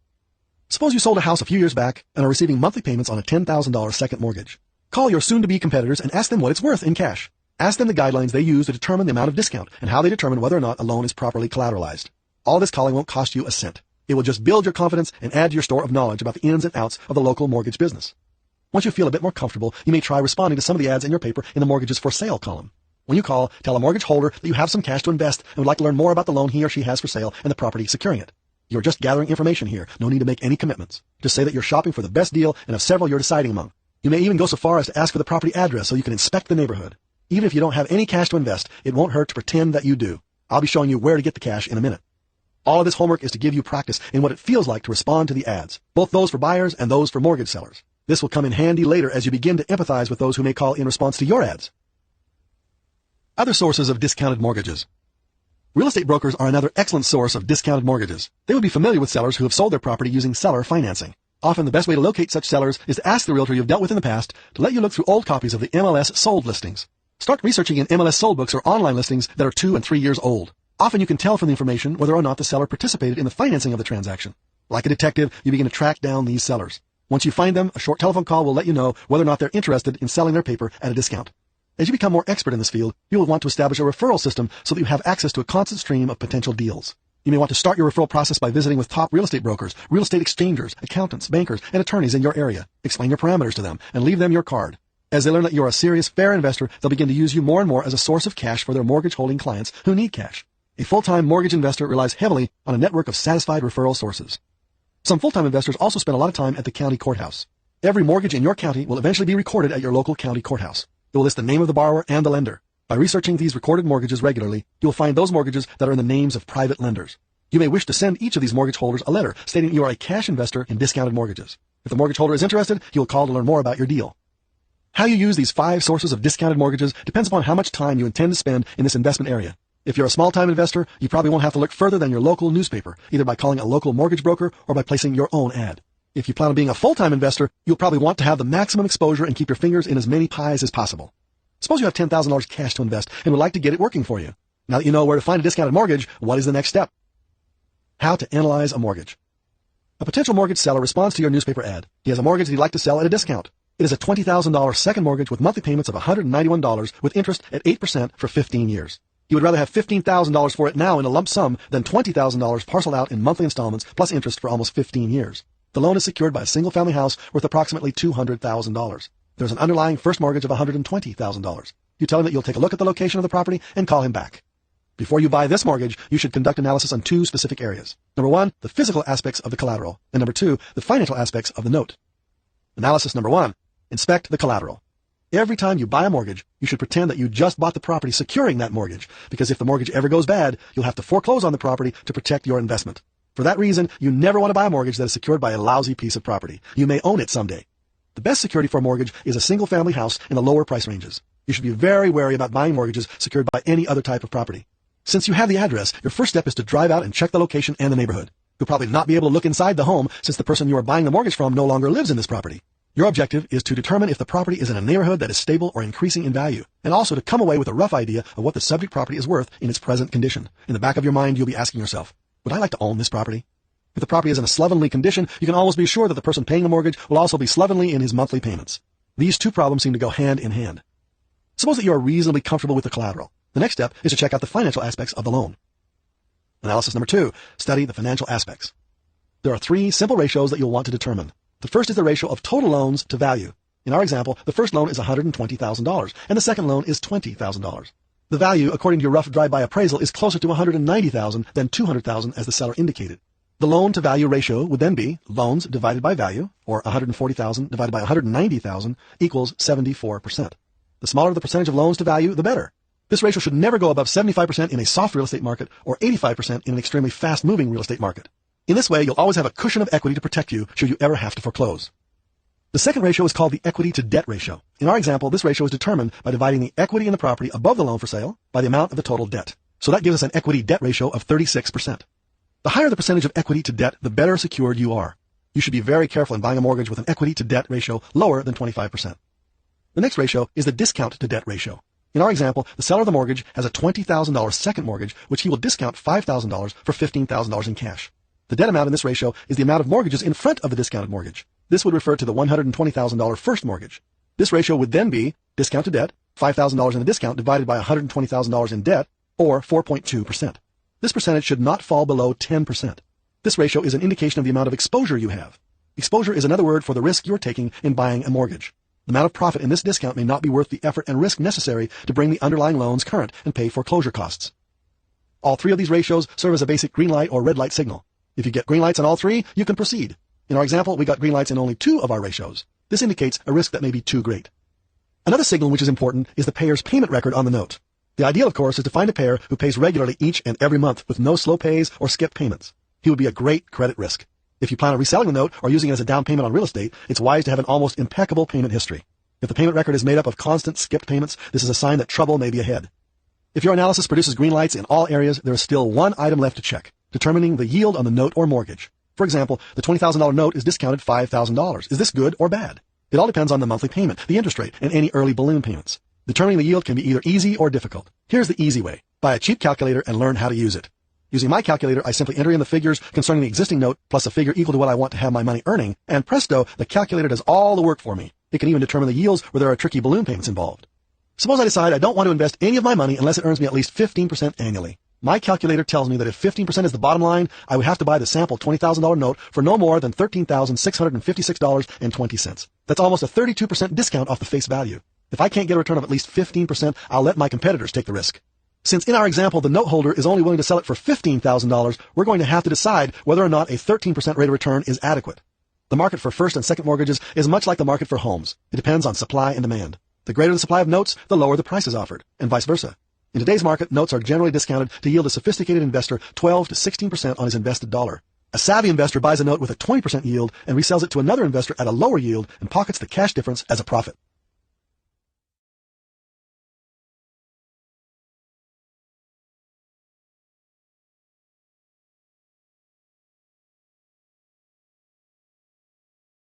Suppose you sold a house a few years back and are receiving monthly payments on a $10,000 second mortgage. Call your soon-to-be competitors and ask them what it's worth in cash. Ask them the guidelines they use to determine the amount of discount and how they determine whether or not a loan is properly collateralized. All this calling won't cost you a cent. It will just build your confidence and add to your store of knowledge about the ins and outs of the local mortgage business. Once you feel a bit more comfortable, you may try responding to some of the ads in your paper in the mortgages for sale column. When you call, tell a mortgage holder that you have some cash to invest and would like to learn more about the loan he or she has for sale and the property securing it. You're just gathering information here. No need to make any commitments. Just say that you're shopping for the best deal and of several you're deciding among. You may even go so far as to ask for the property address so you can inspect the neighborhood. Even if you don't have any cash to invest, it won't hurt to pretend that you do. I'll be showing you where to get the cash in a minute. All of this homework is to give you practice in what it feels like to respond to the ads, both those for buyers and those for mortgage sellers. This will come in handy later as you begin to empathize with those who may call in response to your ads. Other sources of discounted mortgages. Real estate brokers are another excellent source of discounted mortgages. They would be familiar with sellers who have sold their property using seller financing. Often the best way to locate such sellers is to ask the realtor you've dealt with in the past to let you look through old copies of the MLS sold listings. Start researching in MLS sold books or online listings that are 2 and 3 years old. Often you can tell from the information whether or not the seller participated in the financing of the transaction. Like a detective, you begin to track down these sellers. Once you find them, a short telephone call will let you know whether or not they're interested in selling their paper at a discount. As you become more expert in this field, you will want to establish a referral system so that you have access to a constant stream of potential deals. You may want to start your referral process by visiting with top real estate brokers, real estate exchangers, accountants, bankers, and attorneys in your area. Explain your parameters to them and leave them your card. As they learn that you're a serious, fair investor, they'll begin to use you more and more as a source of cash for their mortgage-holding clients who need cash. A full-time mortgage investor relies heavily on a network of satisfied referral sources. Some full-time investors also spend a lot of time at the county courthouse. Every mortgage in your county will eventually be recorded at your local county courthouse. It will list the name of the borrower and the lender. By researching these recorded mortgages regularly, you will find those mortgages that are in the names of private lenders. You may wish to send each of these mortgage holders a letter stating you are a cash investor in discounted mortgages. If the mortgage holder is interested, he will call to learn more about your deal. How you use these 5 sources of discounted mortgages depends upon how much time you intend to spend in this investment area. If you're a small-time investor, you probably won't have to look further than your local newspaper, either by calling a local mortgage broker or by placing your own ad. If you plan on being a full-time investor, you'll probably want to have the maximum exposure and keep your fingers in as many pies as possible. Suppose you have $10,000 cash to invest and would like to get it working for you. Now that you know where to find a discounted mortgage, what is the next step? How to analyze a mortgage. A potential mortgage seller responds to your newspaper ad. He has a mortgage that he'd like to sell at a discount. It is a $20,000 second mortgage with monthly payments of $191 with interest at 8% for 15 years. He would rather have $15,000 for it now in a lump sum than $20,000 parceled out in monthly installments plus interest for almost 15 years. The loan is secured by a single-family house worth approximately $200,000. There's an underlying first mortgage of $120,000. You tell him that you'll take a look at the location of the property and call him back. Before you buy this mortgage, you should conduct analysis on 2 specific areas. Number 1, the physical aspects of the collateral, and number 2, the financial aspects of the note. Analysis number 1. Inspect the collateral. Every time you buy a mortgage, you should pretend that you just bought the property securing that mortgage, because if the mortgage ever goes bad, you'll have to foreclose on the property to protect your investment. For that reason, you never want to buy a mortgage that is secured by a lousy piece of property. You may own it someday. The best security for a mortgage is a single-family house in the lower price ranges. You should be very wary about buying mortgages secured by any other type of property. Since you have the address, your first step is to drive out and check the location and the neighborhood. You'll probably not be able to look inside the home since the person you are buying the mortgage from no longer lives in this property. Your objective is to determine if the property is in a neighborhood that is stable or increasing in value, and also to come away with a rough idea of what the subject property is worth in its present condition. In the back of your mind, you'll be asking yourself, would I like to own this property? If the property is in a slovenly condition, you can almost be sure that the person paying the mortgage will also be slovenly in his monthly payments. These 2 problems seem to go hand in hand. Suppose that you are reasonably comfortable with the collateral. The next step is to check out the financial aspects of the loan. Analysis number 2. Study the financial aspects. There are 3 simple ratios that you'll want to determine. The first is the ratio of total loans to value. In our example, the first loan is $120,000, and the second loan is $20,000. The value, according to your rough drive-by appraisal, is closer to $190,000 than $200,000 as the seller indicated. The loan-to-value ratio would then be loans divided by value, or $140,000 divided by $190,000 equals 74%. The smaller the percentage of loans to value, the better. This ratio should never go above 75% in a soft real estate market or 85% in an extremely fast-moving real estate market. In this way, you'll always have a cushion of equity to protect you should you ever have to foreclose. The second ratio is called the equity-to-debt ratio. In our example, this ratio is determined by dividing the equity in the property above the loan for sale by the amount of the total debt. So that gives us an equity-debt ratio of 36%. The higher the percentage of equity to debt, the better secured you are. You should be very careful in buying a mortgage with an equity-to-debt ratio lower than 25%. The next ratio is the discount-to-debt ratio. In our example, the seller of the mortgage has a $20,000 second mortgage, which he will discount $5,000 for $15,000 in cash. The debt amount in this ratio is the amount of mortgages in front of the discounted mortgage. This would refer to the $120,000 first mortgage. This ratio would then be discount to debt, $5,000 in the discount divided by $120,000 in debt, or 4.2%. This percentage should not fall below 10%. This ratio is an indication of the amount of exposure you have. Exposure is another word for the risk you're taking in buying a mortgage. The amount of profit in this discount may not be worth the effort and risk necessary to bring the underlying loans current and pay foreclosure costs. All 3 of these ratios serve as a basic green light or red light signal. If you get green lights on all 3, you can proceed. In our example, we got green lights in only 2 of our ratios. This indicates a risk that may be too great. Another signal which is important is the payer's payment record on the note. The ideal, of course, is to find a payer who pays regularly each and every month with no slow pays or skip payments. He would be a great credit risk. If you plan on reselling the note or using it as a down payment on real estate, it's wise to have an almost impeccable payment history. If the payment record is made up of constant skipped payments, this is a sign that trouble may be ahead. If your analysis produces green lights in all areas, there is still one item left to check, determining the yield on the note or mortgage. For example, the $20,000 note is discounted $5,000. Is this good or bad? It all depends on the monthly payment, the interest rate, and any early balloon payments. Determining the yield can be either easy or difficult. Here's the easy way. Buy a cheap calculator and learn how to use it. Using my calculator, I simply enter in the figures concerning the existing note plus a figure equal to what I want to have my money earning, and presto, the calculator does all the work for me. It can even determine the yields where there are tricky balloon payments involved. Suppose I decide I don't want to invest any of my money unless it earns me at least 15% annually. My calculator tells me that if 15% is the bottom line, I would have to buy the sample $20,000 note for no more than $13,656.20. That's almost a 32% discount off the face value. If I can't get a return of at least 15%, I'll let my competitors take the risk. Since in our example the note holder is only willing to sell it for $15,000, we're going to have to decide whether or not a 13% rate of return is adequate. The market for first and second mortgages is much like the market for homes. It depends on supply and demand. The greater the supply of notes, the lower the prices offered, and vice versa. In today's market, notes are generally discounted to yield a sophisticated investor 12 to 16% on his invested dollar. A savvy investor buys a note with a 20% yield and resells it to another investor at a lower yield and pockets the cash difference as a profit.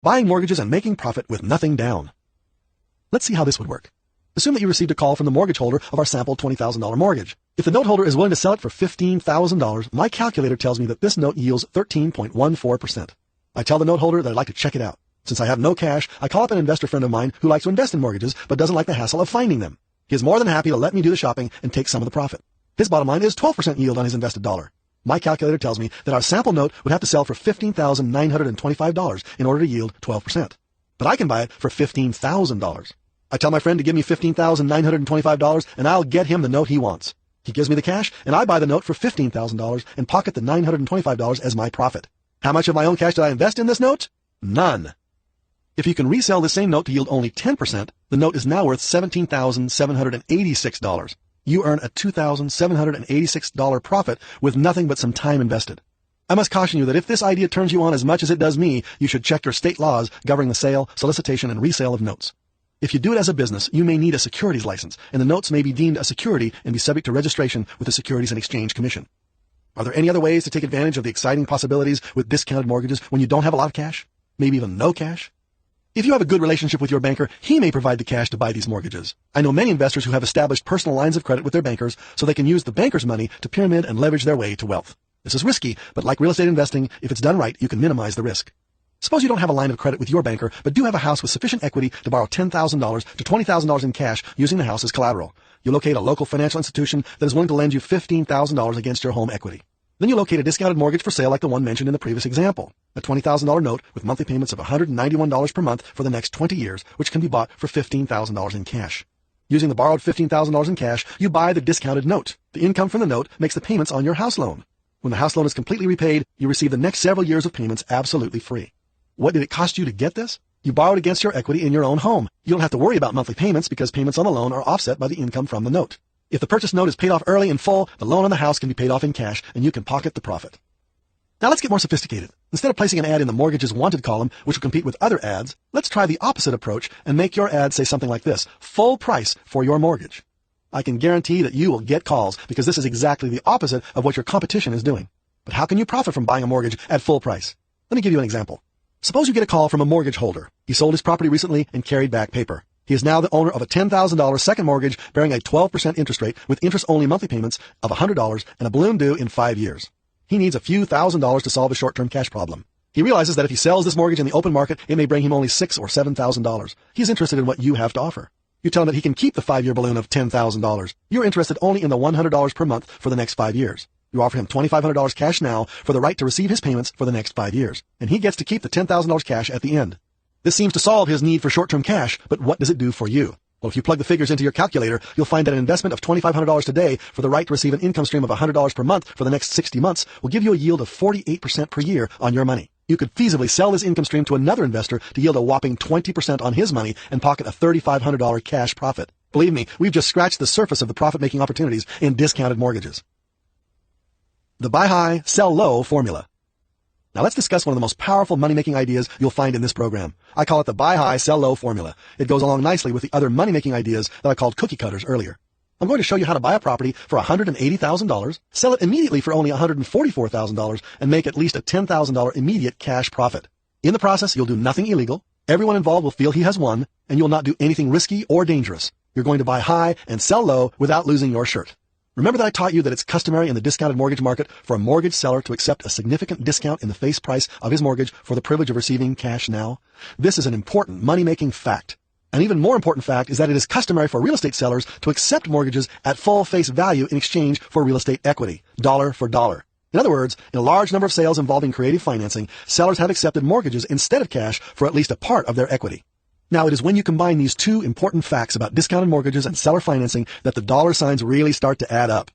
Buying mortgages and making profit with nothing down. Let's see how this would work. Assume that you received a call from the mortgage holder of our sample $20,000 mortgage. If the note holder is willing to sell it for $15,000, my calculator tells me that this note yields 13.14%. I tell the note holder that I'd like to check it out. Since I have no cash, I call up an investor friend of mine who likes to invest in mortgages but doesn't like the hassle of finding them. He is more than happy to let me do the shopping and take some of the profit. His bottom line is 12% yield on his invested dollar. My calculator tells me that our sample note would have to sell for $15,925 in order to yield 12%. But I can buy it for $15,000. I tell my friend to give me $15,925 and I'll get him the note he wants. He gives me the cash and I buy the note for $15,000 and pocket the $925 as my profit. How much of my own cash did I invest in this note? None. If you can resell the same note to yield only 10%, the note is now worth $17,786. You earn a $2,786 profit with nothing but some time invested. I must caution you that if this idea turns you on as much as it does me, you should check your state laws governing the sale, solicitation, and resale of notes. If you do it as a business, you may need a securities license, and the notes may be deemed a security and be subject to registration with the Securities and Exchange Commission. Are there any other ways to take advantage of the exciting possibilities with discounted mortgages when you don't have a lot of cash? Maybe even no cash? If you have a good relationship with your banker, he may provide the cash to buy these mortgages. I know many investors who have established personal lines of credit with their bankers so they can use the banker's money to pyramid and leverage their way to wealth. This is risky, but like real estate investing, if it's done right, you can minimize the risk. Suppose you don't have a line of credit with your banker, but do have a house with sufficient equity to borrow $10,000 to $20,000 in cash using the house as collateral. You locate a local financial institution that is willing to lend you $15,000 against your home equity. Then you locate a discounted mortgage for sale like the one mentioned in the previous example, a $20,000 note with monthly payments of $191 per month for the next 20 years, which can be bought for $15,000 in cash. Using the borrowed $15,000 in cash, you buy the discounted note. The income from the note makes the payments on your house loan. When the house loan is completely repaid, you receive the next several years of payments absolutely free. What did it cost you to get this? You borrowed against your equity in your own home. You don't have to worry about monthly payments because payments on the loan are offset by the income from the note. If the purchase note is paid off early in full, the loan on the house can be paid off in cash and you can pocket the profit. Now let's get more sophisticated. Instead of placing an ad in the mortgages wanted column, which will compete with other ads, let's try the opposite approach and make your ad say something like this: full price for your mortgage. I can guarantee that you will get calls because this is exactly the opposite of what your competition is doing. But how can you profit from buying a mortgage at full price? Let me give you an example. Suppose you get a call from a mortgage holder. He sold his property recently and carried back paper. He is now the owner of a $10,000 second mortgage bearing a 12% interest rate with interest-only monthly payments of $100 and a balloon due in 5 years. He needs a few $1,000s to solve a short-term cash problem. He realizes that if he sells this mortgage in the open market, it may bring him only $6,000 or $7,000. He is interested in what you have to offer. You tell him that he can keep the 5-year balloon of $10,000. You're interested only in the $100 per month for the next 5 years. You offer him $2,500 cash now for the right to receive his payments for the next 5 years, and he gets to keep the $10,000 cash at the end. This seems to solve his need for short-term cash, but what does it do for you? Well, if you plug the figures into your calculator, you'll find that an investment of $2,500 today for the right to receive an income stream of $100 per month for the next 60 months will give you a yield of 48% per year on your money. You could feasibly sell this income stream to another investor to yield a whopping 20% on his money and pocket a $3,500 cash profit. Believe me, we've just scratched the surface of the profit-making opportunities in discounted mortgages. The buy high, sell low formula. Now let's discuss one of the most powerful money-making ideas you'll find in this program. I call it the buy high, sell low formula. It goes along nicely with the other money-making ideas that I called cookie cutters earlier. I'm going to show you how to buy a property for $180,000, sell it immediately for only $144,000, and make at least a $10,000 immediate cash profit. In the process, you'll do nothing illegal. Everyone involved will feel he has won, and you'll not do anything risky or dangerous. You're going to buy high and sell low without losing your shirt. Remember that I taught you that it's customary in the discounted mortgage market for a mortgage seller to accept a significant discount in the face price of his mortgage for the privilege of receiving cash now? This is an important money-making fact. An even more important fact is that it is customary for real estate sellers to accept mortgages at full face value in exchange for real estate equity, dollar for dollar. In other words, in a large number of sales involving creative financing, sellers have accepted mortgages instead of cash for at least a part of their equity. Now, it is when you combine these two important facts about discounted mortgages and seller financing that the dollar signs really start to add up.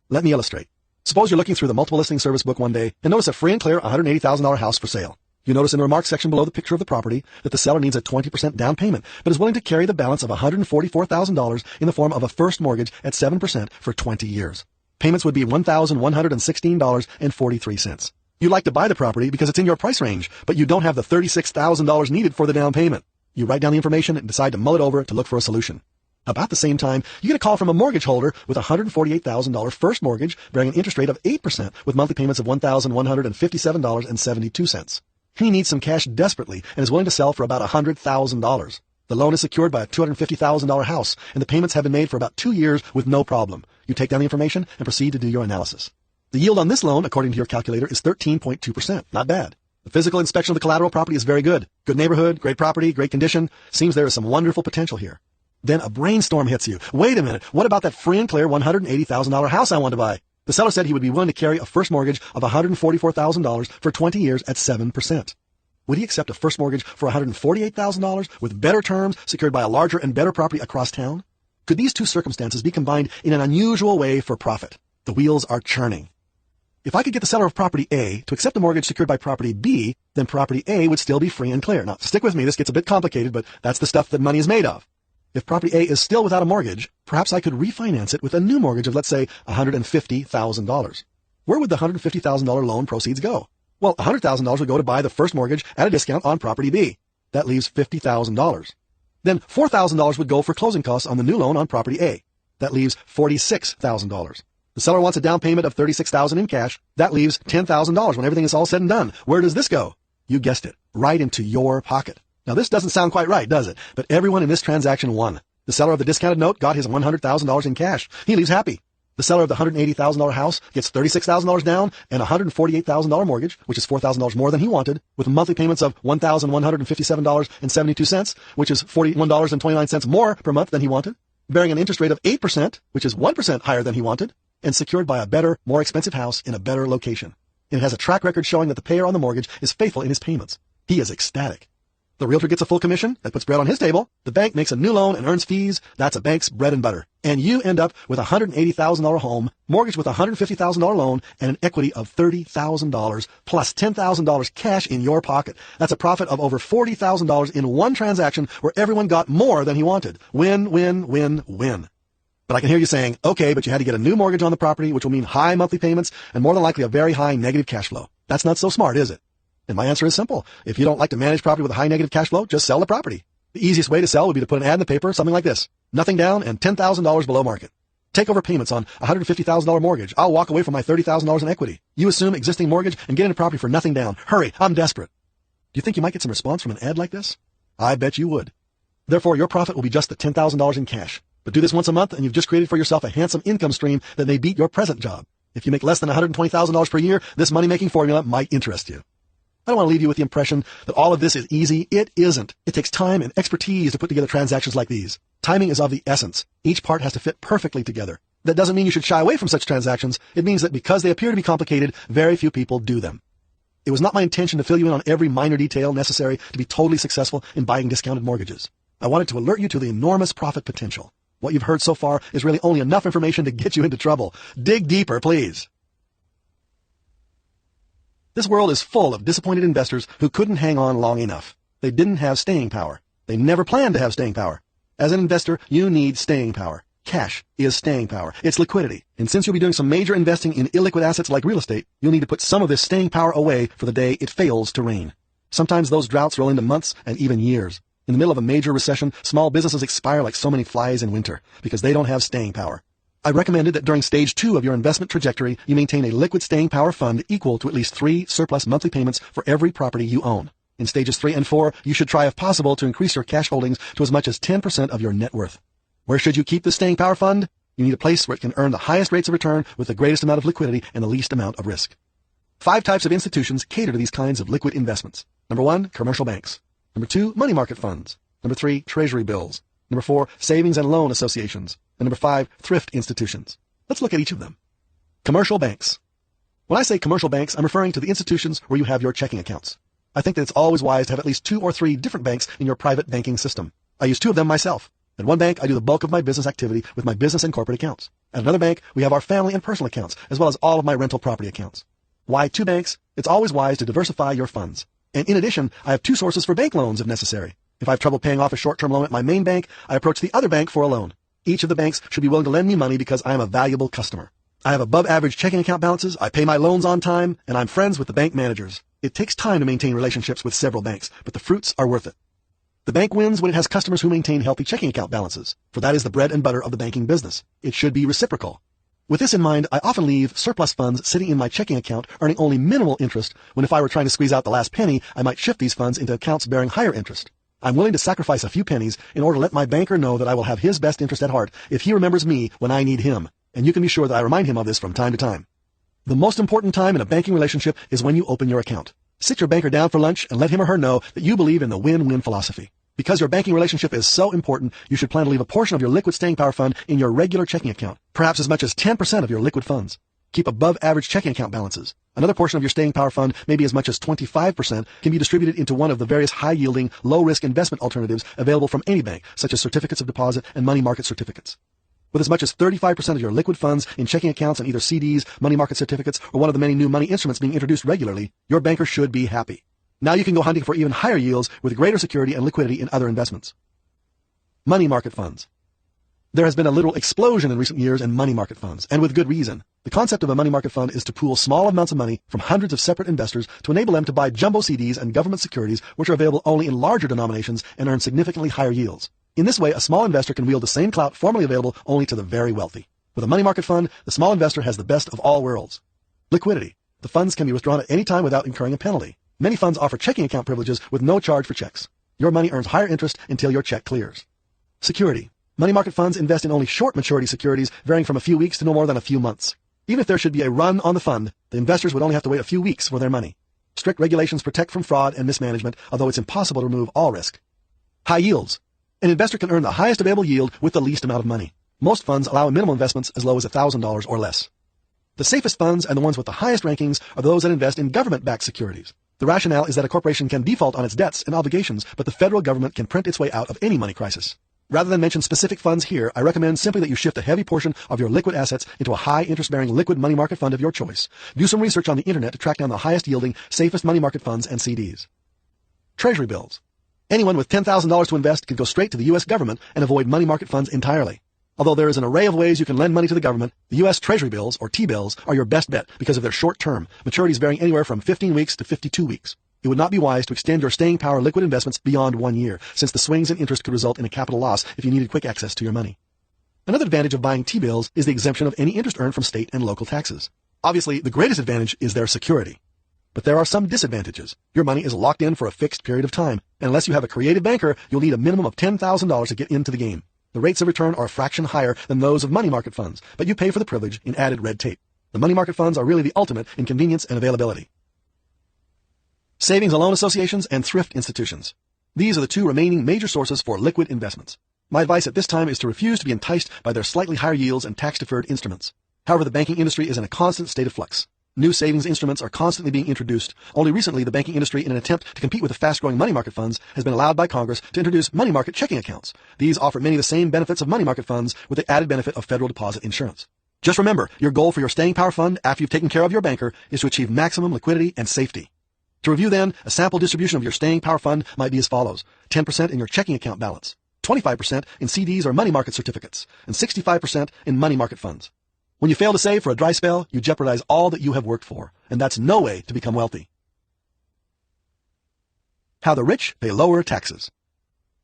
Let me illustrate. Suppose you're looking through the multiple listing service book one day and notice a free and clear $180,000 house for sale. You notice in the remarks section below the picture of the property that the seller needs a 20% down payment, but is willing to carry the balance of $144,000 in the form of a first mortgage at 7% for 20 years. Payments would be $1,116.43. You'd like to buy the property because it's in your price range, but you don't have the $36,000 needed for the down payment. You write down the information and decide to mull it over to look for a solution. About the same time, you get a call from a mortgage holder with a $148,000 first mortgage bearing an interest rate of 8% with monthly payments of $1,157.72. He needs some cash desperately and is willing to sell for about $100,000. The loan is secured by a $250,000 house, and the payments have been made for about 2 years with no problem. You take down the information and proceed to do your analysis. The yield on this loan, according to your calculator, is 13.2%. Not bad. The physical inspection of the collateral property is very good. Good neighborhood, great property, great condition. Seems there is some wonderful potential here. Then a brainstorm hits you. Wait a minute. What about that free and clear $180,000 house I want to buy? The seller said he would be willing to carry a first mortgage of $144,000 for 20 years at 7%. Would he accept a first mortgage for $148,000 with better terms secured by a larger and better property across town? Could these two circumstances be combined in an unusual way for profit? The wheels are churning. If I could get the seller of property A to accept a mortgage secured by property B, then property A would still be free and clear. Now, stick with me. This gets a bit complicated, but that's the stuff that money is made of. If property A is still without a mortgage, perhaps I could refinance it with a new mortgage of, let's say, $150,000. Where would the $150,000 loan proceeds go? Well, $100,000 would go to buy the first mortgage at a discount on property B. That leaves $50,000. Then $4,000 would go for closing costs on the new loan on property A. That leaves $46,000. The seller wants a down payment of $36,000 in cash. That leaves $10,000 when everything is all said and done. Where does this go? You guessed it, right into your pocket. Now, this doesn't sound quite right, does it? But everyone in this transaction won. The seller of the discounted note got his $100,000 in cash. He leaves happy. The seller of the $180,000 house gets $36,000 down and a $148,000 mortgage, which is $4,000 more than he wanted, with monthly payments of $1,157.72, which is $41.29 more per month than he wanted, bearing an interest rate of 8%, which is 1% higher than he wanted, and secured by a better, more expensive house in a better location. It has a track record showing that the payer on the mortgage is faithful in his payments. He is ecstatic. The realtor gets a full commission. That puts bread on his table. The bank makes a new loan and earns fees. That's a bank's bread and butter. And you end up with a $180,000 home, mortgaged with a $150,000 loan, and an equity of $30,000 plus $10,000 cash in your pocket. That's a profit of over $40,000 in one transaction where everyone got more than he wanted. Win, win, win, win. But I can hear you saying, okay, but you had to get a new mortgage on the property, which will mean high monthly payments and more than likely a very high negative cash flow. That's not so smart, is it? And my answer is simple. If you don't like to manage property with a high negative cash flow, just sell the property. The easiest way to sell would be to put an ad in the paper, something like this. Nothing down and $10,000 below market. Take over payments on a $150,000 mortgage. I'll walk away from my $30,000 in equity. You assume existing mortgage and get into property for nothing down. Hurry, I'm desperate. Do you think you might get some response from an ad like this? I bet you would. Therefore, your profit will be just the $10,000 in cash. But do this once a month and you've just created for yourself a handsome income stream that may beat your present job. If you make less than $120,000 per year, this money-making formula might interest you. I don't want to leave you with the impression that all of this is easy. It isn't. It takes time and expertise to put together transactions like these. Timing is of the essence. Each part has to fit perfectly together. That doesn't mean you should shy away from such transactions. It means that because they appear to be complicated, very few people do them. It was not my intention to fill you in on every minor detail necessary to be totally successful in buying discounted mortgages. I wanted to alert you to the enormous profit potential. What you've heard so far is really only enough information to get you into trouble. Dig deeper, please. This world is full of disappointed investors who couldn't hang on long enough. They didn't have staying power. They never planned to have staying power. As an investor, you need staying power. Cash is staying power. It's liquidity. And since you'll be doing some major investing in illiquid assets like real estate, you'll need to put some of this staying power away for the day it fails to rain. Sometimes those droughts roll into months and even years. In the middle of a major recession, small businesses expire like so many flies in winter because they don't have staying power. I recommended that during stage 2 of your investment trajectory, you maintain a liquid staying power fund equal to at least 3 surplus monthly payments for every property you own. In stages 3 and 4, you should try if possible to increase your cash holdings to as much as 10% of your net worth. Where should you keep the staying power fund? You need a place where it can earn the highest rates of return with the greatest amount of liquidity and the least amount of risk. 5 types of institutions cater to these kinds of liquid investments. Number 1, commercial banks. Number 2, money market funds. Number 3, treasury bills. Number 4, savings and loan associations. And number 5, thrift institutions. Let's look at each of them. Commercial banks. When I say commercial banks, I'm referring to the institutions where you have your checking accounts. I think that it's always wise to have at least 2 or 3 different banks in your private banking system. I use 2 of them myself. At one bank, I do the bulk of my business activity with my business and corporate accounts. At another bank, we have our family and personal accounts, as well as all of my rental property accounts. Why 2 banks? It's always wise to diversify your funds. And in addition, I have 2 sources for bank loans if necessary. If I have trouble paying off a short-term loan at my main bank, I approach the other bank for a loan. Each of the banks should be willing to lend me money because I am a valuable customer. I have above-average checking account balances, I pay my loans on time, and I'm friends with the bank managers. It takes time to maintain relationships with several banks, but the fruits are worth it. The bank wins when it has customers who maintain healthy checking account balances, for that is the bread and butter of the banking business. It should be reciprocal. With this in mind, I often leave surplus funds sitting in my checking account earning only minimal interest when if I were trying to squeeze out the last penny, I might shift these funds into accounts bearing higher interest. I'm willing to sacrifice a few pennies in order to let my banker know that I will have his best interest at heart if he remembers me when I need him, and you can be sure that I remind him of this from time to time. The most important time in a banking relationship is when you open your account. Sit your banker down for lunch and let him or her know that you believe in the win-win philosophy. Because your banking relationship is so important, you should plan to leave a portion of your liquid staying power fund in your regular checking account, perhaps as much as 10% of your liquid funds. Keep above average checking account balances. Another portion of your staying power fund, maybe as much as 25%, can be distributed into one of the various high-yielding, low-risk investment alternatives available from any bank, such as certificates of deposit and money market certificates. With as much as 35% of your liquid funds in checking accounts and either CDs, money market certificates, or one of the many new money instruments being introduced regularly, your banker should be happy. Now you can go hunting for even higher yields with greater security and liquidity in other investments. Money market funds. There has been a little explosion in recent years in money market funds, and with good reason. The concept of a money market fund is to pool small amounts of money from hundreds of separate investors to enable them to buy jumbo CDs and government securities which are available only in larger denominations and earn significantly higher yields. In this way, a small investor can wield the same clout formerly available only to the very wealthy. With a money market fund, the small investor has the best of all worlds. Liquidity. The funds can be withdrawn at any time without incurring a penalty. Many funds offer checking account privileges with no charge for checks. Your money earns higher interest until your check clears. Security. Money market funds invest in only short maturity securities varying from a few weeks to no more than a few months. Even if there should be a run on the fund, the investors would only have to wait a few weeks for their money. Strict regulations protect from fraud and mismanagement, although it's impossible to remove all risk. High yields. An investor can earn the highest available yield with the least amount of money. Most funds allow minimal investments as low as $1,000 or less. The safest funds and the ones with the highest rankings are those that invest in government-backed securities. The rationale is that a corporation can default on its debts and obligations, but the federal government can print its way out of any money crisis. Rather than mention specific funds here, I recommend simply that you shift a heavy portion of your liquid assets into a high interest-bearing liquid money market fund of your choice. Do some research on the internet to track down the highest yielding, safest money market funds and CDs. Treasury bills. Anyone with $10,000 to invest can go straight to the U.S. government and avoid money market funds entirely. Although there is an array of ways you can lend money to the government, the U.S. Treasury bills, or T-bills, are your best bet because of their short term, maturities varying anywhere from 15 weeks to 52 weeks. It would not be wise to extend your staying power liquid investments beyond 1 year, since the swings in interest could result in a capital loss if you needed quick access to your money. Another advantage of buying T-bills is the exemption of any interest earned from state and local taxes. Obviously, the greatest advantage is their security. But there are some disadvantages. Your money is locked in for a fixed period of time, and unless you have a creative banker, you'll need a minimum of $10,000 to get into the game. The rates of return are a fraction higher than those of money market funds, but you pay for the privilege in added red tape. The money market funds are really the ultimate in convenience and availability. Savings and loan associations and thrift institutions. These are the 2 remaining major sources for liquid investments. My advice at this time is to refuse to be enticed by their slightly higher yields and tax-deferred instruments. However, the banking industry is in a constant state of flux. New savings instruments are constantly being introduced. Only recently, the banking industry, in an attempt to compete with the fast-growing money market funds, has been allowed by Congress to introduce money market checking accounts. These offer many of the same benefits of money market funds with the added benefit of federal deposit insurance. Just remember, your goal for your staying power fund after you've taken care of your banker is to achieve maximum liquidity and safety. To review then, a sample distribution of your staying power fund might be as follows. 10% in your checking account balance, 25% in CDs or money market certificates, and 65% in money market funds. When you fail to save for a dry spell, you jeopardize all that you have worked for, and that's no way to become wealthy. How the rich pay lower taxes.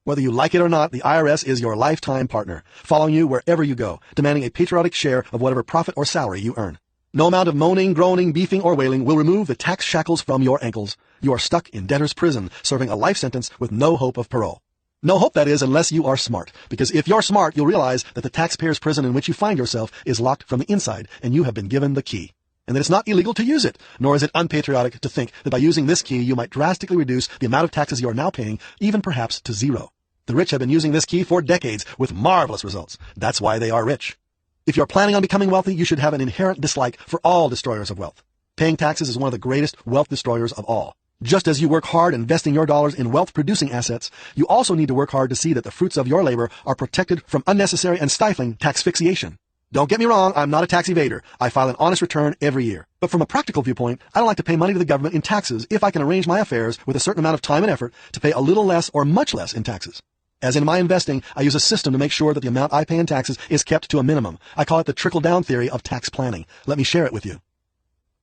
Whether you like it or not, the IRS is your lifetime partner, following you wherever you go, demanding a patriotic share of whatever profit or salary you earn. No amount of moaning, groaning, beefing, or wailing will remove the tax shackles from your ankles. You are stuck in debtor's prison, serving a life sentence with no hope of parole. No hope, that is, unless you are smart. Because if you're smart, you'll realize that the taxpayer's prison in which you find yourself is locked from the inside, and you have been given the key. And that it's not illegal to use it, nor is it unpatriotic to think that by using this key you might drastically reduce the amount of taxes you are now paying, even perhaps to zero. The rich have been using this key for decades with marvelous results. That's why they are rich. If you're planning on becoming wealthy, you should have an inherent dislike for all destroyers of wealth. Paying taxes is one of the greatest wealth destroyers of all. Just as you work hard investing your dollars in wealth-producing assets, you also need to work hard to see that the fruits of your labor are protected from unnecessary and stifling tax asphyxiation. Don't get me wrong, I'm not a tax evader. I file an honest return every year. But from a practical viewpoint, I don't like to pay money to the government in taxes if I can arrange my affairs with a certain amount of time and effort to pay a little less or much less in taxes. As in my investing, I use a system to make sure that the amount I pay in taxes is kept to a minimum. I call it the trickle-down theory of tax planning. Let me share it with you.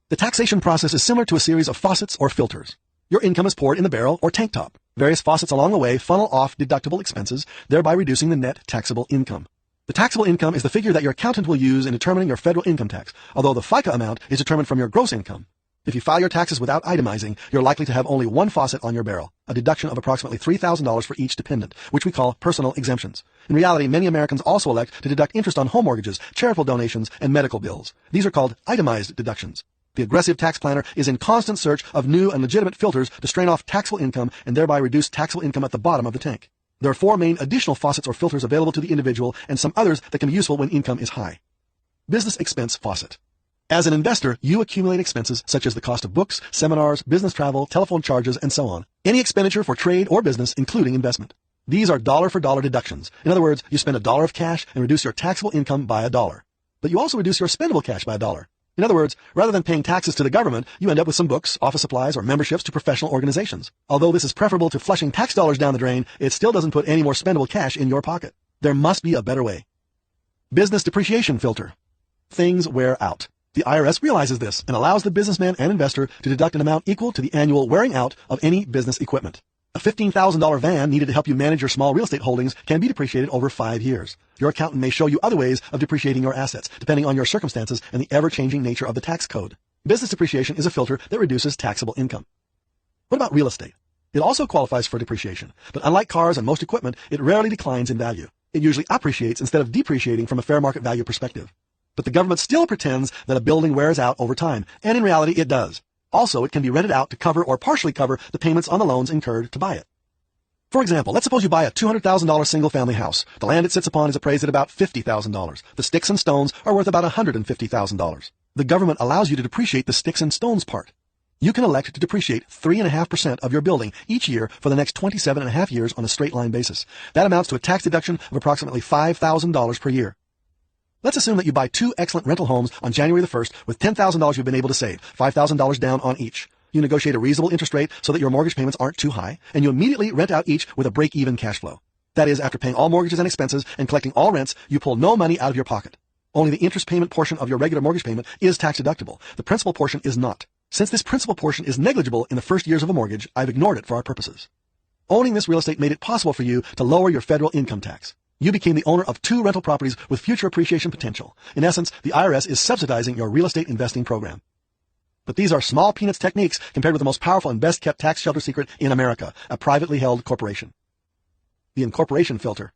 The taxation process is similar to a series of faucets or filters. Your income is poured in the barrel or tank top. Various faucets along the way funnel off deductible expenses, thereby reducing the net taxable income. The taxable income is the figure that your accountant will use in determining your federal income tax, although the FICA amount is determined from your gross income. If you file your taxes without itemizing, you're likely to have only one faucet on your barrel, a deduction of approximately $3,000 for each dependent, which we call personal exemptions. In reality, many Americans also elect to deduct interest on home mortgages, charitable donations, and medical bills. These are called itemized deductions. The aggressive tax planner is in constant search of new and legitimate filters to strain off taxable income and thereby reduce taxable income at the bottom of the tank. There are 4 main additional faucets or filters available to the individual and some others that can be useful when income is high. Business expense faucet. As an investor, you accumulate expenses such as the cost of books, seminars, business travel, telephone charges, and so on. Any expenditure for trade or business, including investment. These are dollar-for-dollar deductions. In other words, you spend $1 of cash and reduce your taxable income by $1. But you also reduce your spendable cash by $1. In other words, rather than paying taxes to the government, you end up with some books, office supplies, or memberships to professional organizations. Although this is preferable to flushing tax dollars down the drain, it still doesn't put any more spendable cash in your pocket. There must be a better way. Business depreciation filter. Things wear out. The IRS realizes this and allows the businessman and investor to deduct an amount equal to the annual wearing out of any business equipment. A $15,000 van needed to help you manage your small real estate holdings can be depreciated over 5 years. Your accountant may show you other ways of depreciating your assets, depending on your circumstances and the ever-changing nature of the tax code. Business depreciation is a filter that reduces taxable income. What about real estate? It also qualifies for depreciation, but unlike cars and most equipment, it rarely declines in value. It usually appreciates instead of depreciating from a fair market value perspective. But the government still pretends that a building wears out over time, and in reality it does. Also, it can be rented out to cover or partially cover the payments on the loans incurred to buy it. For example, let's suppose you buy a $200,000 single-family house. The land it sits upon is appraised at about $50,000. The sticks and stones are worth about $150,000. The government allows you to depreciate the sticks and stones part. You can elect to depreciate 3.5% of your building each year for the next 27.5 years on a straight-line basis. That amounts to a tax deduction of approximately $5,000 per year. Let's assume that you buy 2 excellent rental homes on January the 1st with $10,000 you've been able to save, $5,000 down on each. You negotiate a reasonable interest rate so that your mortgage payments aren't too high, and you immediately rent out each with a break-even cash flow. That is, after paying all mortgages and expenses and collecting all rents, you pull no money out of your pocket. Only the interest payment portion of your regular mortgage payment is tax deductible. The principal portion is not. Since this principal portion is negligible in the first years of a mortgage, I've ignored it for our purposes. Owning this real estate made it possible for you to lower your federal income tax. You became the owner of 2 rental properties with future appreciation potential. In essence, the IRS is subsidizing your real estate investing program. But these are small peanuts techniques compared with the most powerful and best-kept tax shelter secret in America, a privately held corporation. The incorporation filter.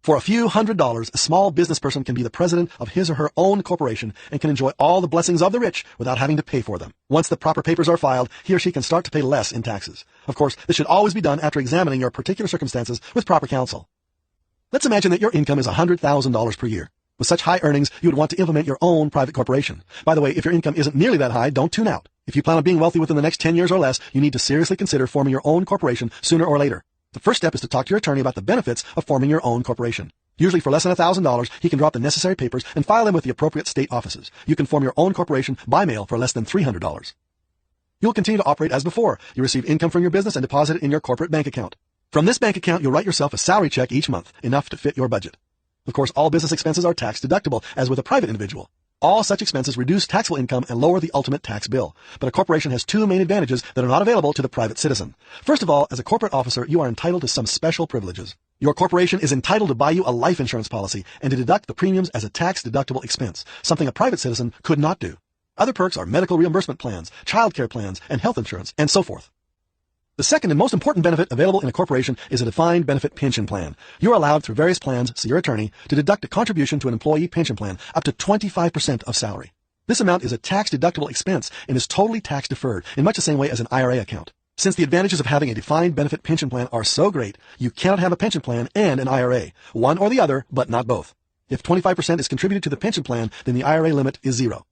For a few $100s, a small business person can be the president of his or her own corporation and can enjoy all the blessings of the rich without having to pay for them. Once the proper papers are filed, he or she can start to pay less in taxes. Of course, this should always be done after examining your particular circumstances with proper counsel. Let's imagine that your income is $100,000 per year. With such high earnings, you would want to implement your own private corporation. By the way, if your income isn't nearly that high, don't tune out. If you plan on being wealthy within the next 10 years or less, you need to seriously consider forming your own corporation sooner or later. The first step is to talk to your attorney about the benefits of forming your own corporation. Usually for less than $1,000, he can drop the necessary papers and file them with the appropriate state offices. You can form your own corporation by mail for less than $300. You'll continue to operate as before. You receive income from your business and deposit it in your corporate bank account. From this bank account, you'll write yourself a salary check each month, enough to fit your budget. Of course, all business expenses are tax deductible, as with a private individual. All such expenses reduce taxable income and lower the ultimate tax bill. But a corporation has 2 main advantages that are not available to the private citizen. First of all, as a corporate officer, you are entitled to some special privileges. Your corporation is entitled to buy you a life insurance policy and to deduct the premiums as a tax-deductible expense, something a private citizen could not do. Other perks are medical reimbursement plans, child care plans, and health insurance, and so forth. The second and most important benefit available in a corporation is a defined benefit pension plan. You're allowed through various plans, see your attorney, to deduct a contribution to an employee pension plan up to 25% of salary. This amount is a tax-deductible expense and is totally tax-deferred in much the same way as an IRA account. Since the advantages of having a defined benefit pension plan are so great, you cannot have a pension plan and an IRA. One or the other, but not both. If 25% is contributed to the pension plan, then the IRA limit is zero.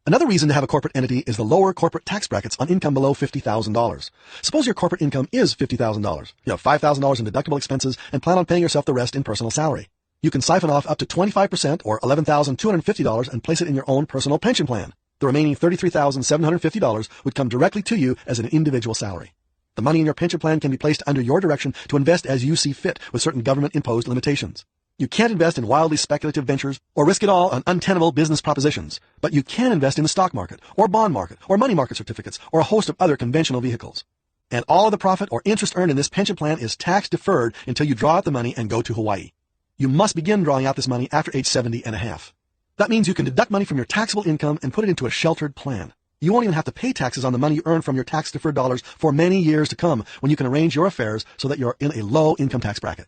Another reason to have a corporate entity is the lower corporate tax brackets on income below $50,000. Suppose your corporate income is $50,000. You have $5,000 in deductible expenses and plan on paying yourself the rest in personal salary. You can siphon off up to 25% or $11,250 and place it in your own personal pension plan. The remaining $33,750 would come directly to you as an individual salary. The money in your pension plan can be placed under your direction to invest as you see fit with certain government-imposed limitations. You can't invest in wildly speculative ventures or risk it all on untenable business propositions, but you can invest in the stock market or bond market or money market certificates or a host of other conventional vehicles. And all of the profit or interest earned in this pension plan is tax deferred until you draw out the money and go to Hawaii. You must begin drawing out this money after age 70 and a half. That means you can deduct money from your taxable income and put it into a sheltered plan. You won't even have to pay taxes on the money you earn from your tax-deferred dollars for many years to come when you can arrange your affairs so that you're in a low income tax bracket.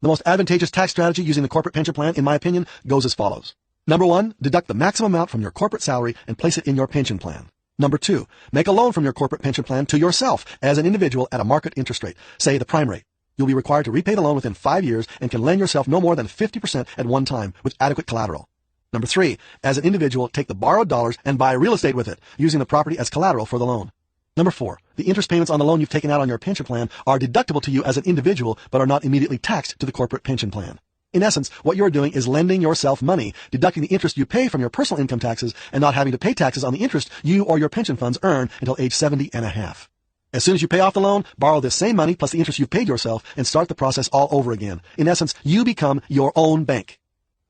The most advantageous tax strategy using the corporate pension plan, in my opinion, goes as follows. Number 1, deduct the maximum amount from your corporate salary and place it in your pension plan. Number 2, make a loan from your corporate pension plan to yourself as an individual at a market interest rate, say the prime rate. You'll be required to repay the loan within 5 years and can lend yourself no more than 50% at one time with adequate collateral. Number 3, as an individual, take the borrowed dollars and buy real estate with it, using the property as collateral for the loan. Number 4, the interest payments on the loan you've taken out on your pension plan are deductible to you as an individual, but are not immediately taxed to the corporate pension plan. In essence, what you're doing is lending yourself money, deducting the interest you pay from your personal income taxes, and not having to pay taxes on the interest you or your pension funds earn until age 70 and a half. As soon as you pay off the loan, borrow this same money plus the interest you've paid yourself and start the process all over again. In essence, you become your own bank.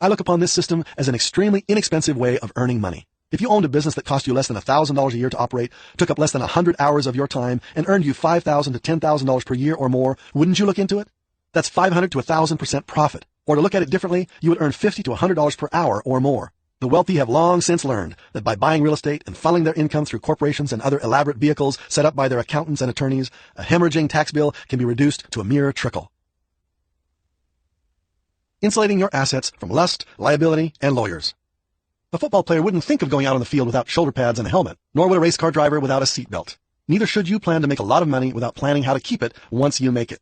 I look upon this system as an extremely inexpensive way of earning money. If you owned a business that cost you less than $1,000 a year to operate, took up less than 100 hours of your time, and earned you $5,000 to $10,000 per year or more, wouldn't you look into it? That's 500 to 1,000% profit. Or to look at it differently, you would earn $50 to $100 per hour or more. The wealthy have long since learned that by buying real estate and funneling their income through corporations and other elaborate vehicles set up by their accountants and attorneys, a hemorrhaging tax bill can be reduced to a mere trickle. Insulating your assets from lust, liability, and lawyers. A football player wouldn't think of going out on the field without shoulder pads and a helmet, nor would a race car driver without a seatbelt. Neither should you plan to make a lot of money without planning how to keep it once you make it.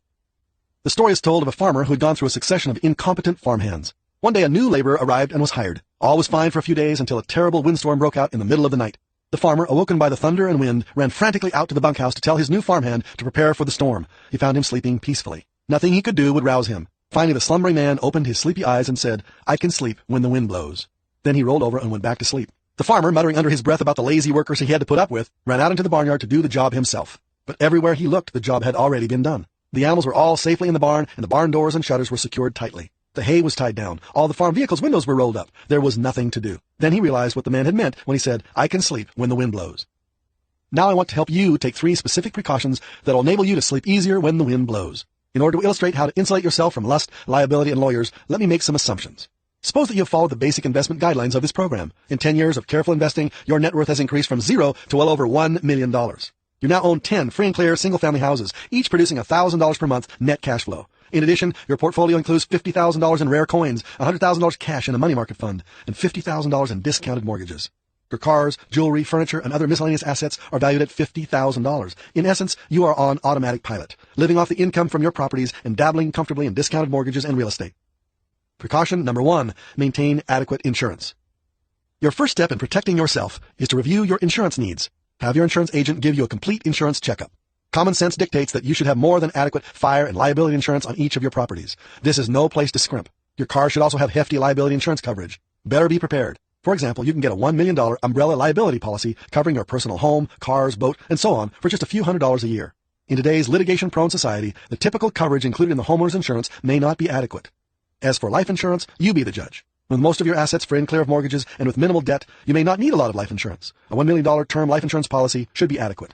The story is told of a farmer who had gone through a succession of incompetent farmhands. One day a new laborer arrived and was hired. All was fine for a few days until a terrible windstorm broke out in the middle of the night. The farmer, awoken by the thunder and wind, ran frantically out to the bunkhouse to tell his new farmhand to prepare for the storm. He found him sleeping peacefully. Nothing he could do would rouse him. Finally, the slumbering man opened his sleepy eyes and said, "I can sleep when the wind blows." Then he rolled over and went back to sleep. The farmer, muttering under his breath about the lazy workers he had to put up with, ran out into the barnyard to do the job himself. But everywhere he looked, the job had already been done. The animals were all safely in the barn, and the barn doors and shutters were secured tightly. The hay was tied down. All the farm vehicles' windows were rolled up. There was nothing to do. Then he realized what the man had meant when he said, "I can sleep when the wind blows." Now I want to help you take 3 specific precautions that will enable you to sleep easier when the wind blows. In order to illustrate how to insulate yourself from lust, liability, and lawyers, let me make some assumptions. Suppose that you have followed the basic investment guidelines of this program. In 10 years of careful investing, your net worth has increased from 0 to well over $1 million. You now own 10 free and clear single-family houses, each producing $1,000 per month net cash flow. In addition, your portfolio includes $50,000 in rare coins, $100,000 cash in a money market fund, and $50,000 in discounted mortgages. Your cars, jewelry, furniture, and other miscellaneous assets are valued at $50,000. In essence, you are on automatic pilot, living off the income from your properties and dabbling comfortably in discounted mortgages and real estate. Precaution number 1, maintain adequate insurance. Your first step in protecting yourself is to review your insurance needs. Have your insurance agent give you a complete insurance checkup. Common sense dictates that you should have more than adequate fire and liability insurance on each of your properties. This is no place to scrimp. Your car should also have hefty liability insurance coverage. Better be prepared. For example, you can get a $1 million umbrella liability policy covering your personal home, cars, boat, and so on for just a few $100s a year. In today's litigation-prone society, the typical coverage included in the homeowner's insurance may not be adequate. As for life insurance, you be the judge. With most of your assets free and clear of mortgages and with minimal debt, you may not need a lot of life insurance. A $1 million term life insurance policy should be adequate.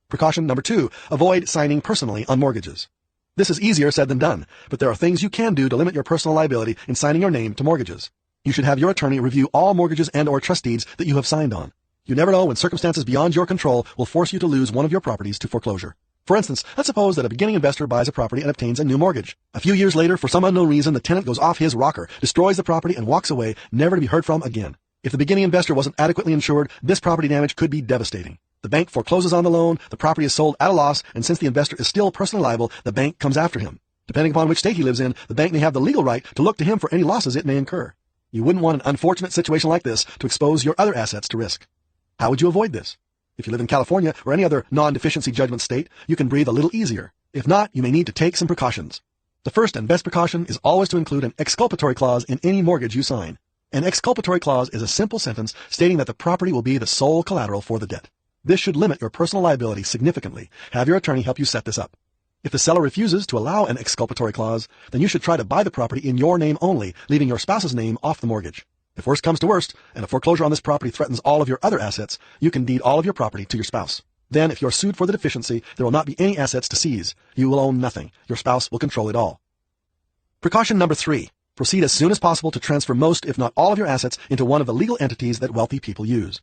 Precaution number 2, avoid signing personally on mortgages. This is easier said than done, but there are things you can do to limit your personal liability in signing your name to mortgages. You should have your attorney review all mortgages and/or trust deeds that you have signed on. You never know when circumstances beyond your control will force you to lose one of your properties to foreclosure. For instance, let's suppose that a beginning investor buys a property and obtains a new mortgage. A few years later, for some unknown reason, the tenant goes off his rocker, destroys the property, and walks away, never to be heard from again. If the beginning investor wasn't adequately insured, this property damage could be devastating. The bank forecloses on the loan, the property is sold at a loss, and since the investor is still personally liable, the bank comes after him. Depending upon which state he lives in, the bank may have the legal right to look to him for any losses it may incur. You wouldn't want an unfortunate situation like this to expose your other assets to risk. How would you avoid this? If you live in California or any other non-deficiency judgment state, you can breathe a little easier. If not, you may need to take some precautions. The first and best precaution is always to include an exculpatory clause in any mortgage you sign. An exculpatory clause is a simple sentence stating that the property will be the sole collateral for the debt. This should limit your personal liability significantly. Have your attorney help you set this up. If the seller refuses to allow an exculpatory clause, then you should try to buy the property in your name only, leaving your spouse's name off the mortgage. If worst comes to worst, and a foreclosure on this property threatens all of your other assets, you can deed all of your property to your spouse. Then, if you're sued for the deficiency, there will not be any assets to seize. You will own nothing. Your spouse will control it all. Precaution number 3. Proceed as soon as possible to transfer most, if not all of your assets into one of the legal entities that wealthy people use.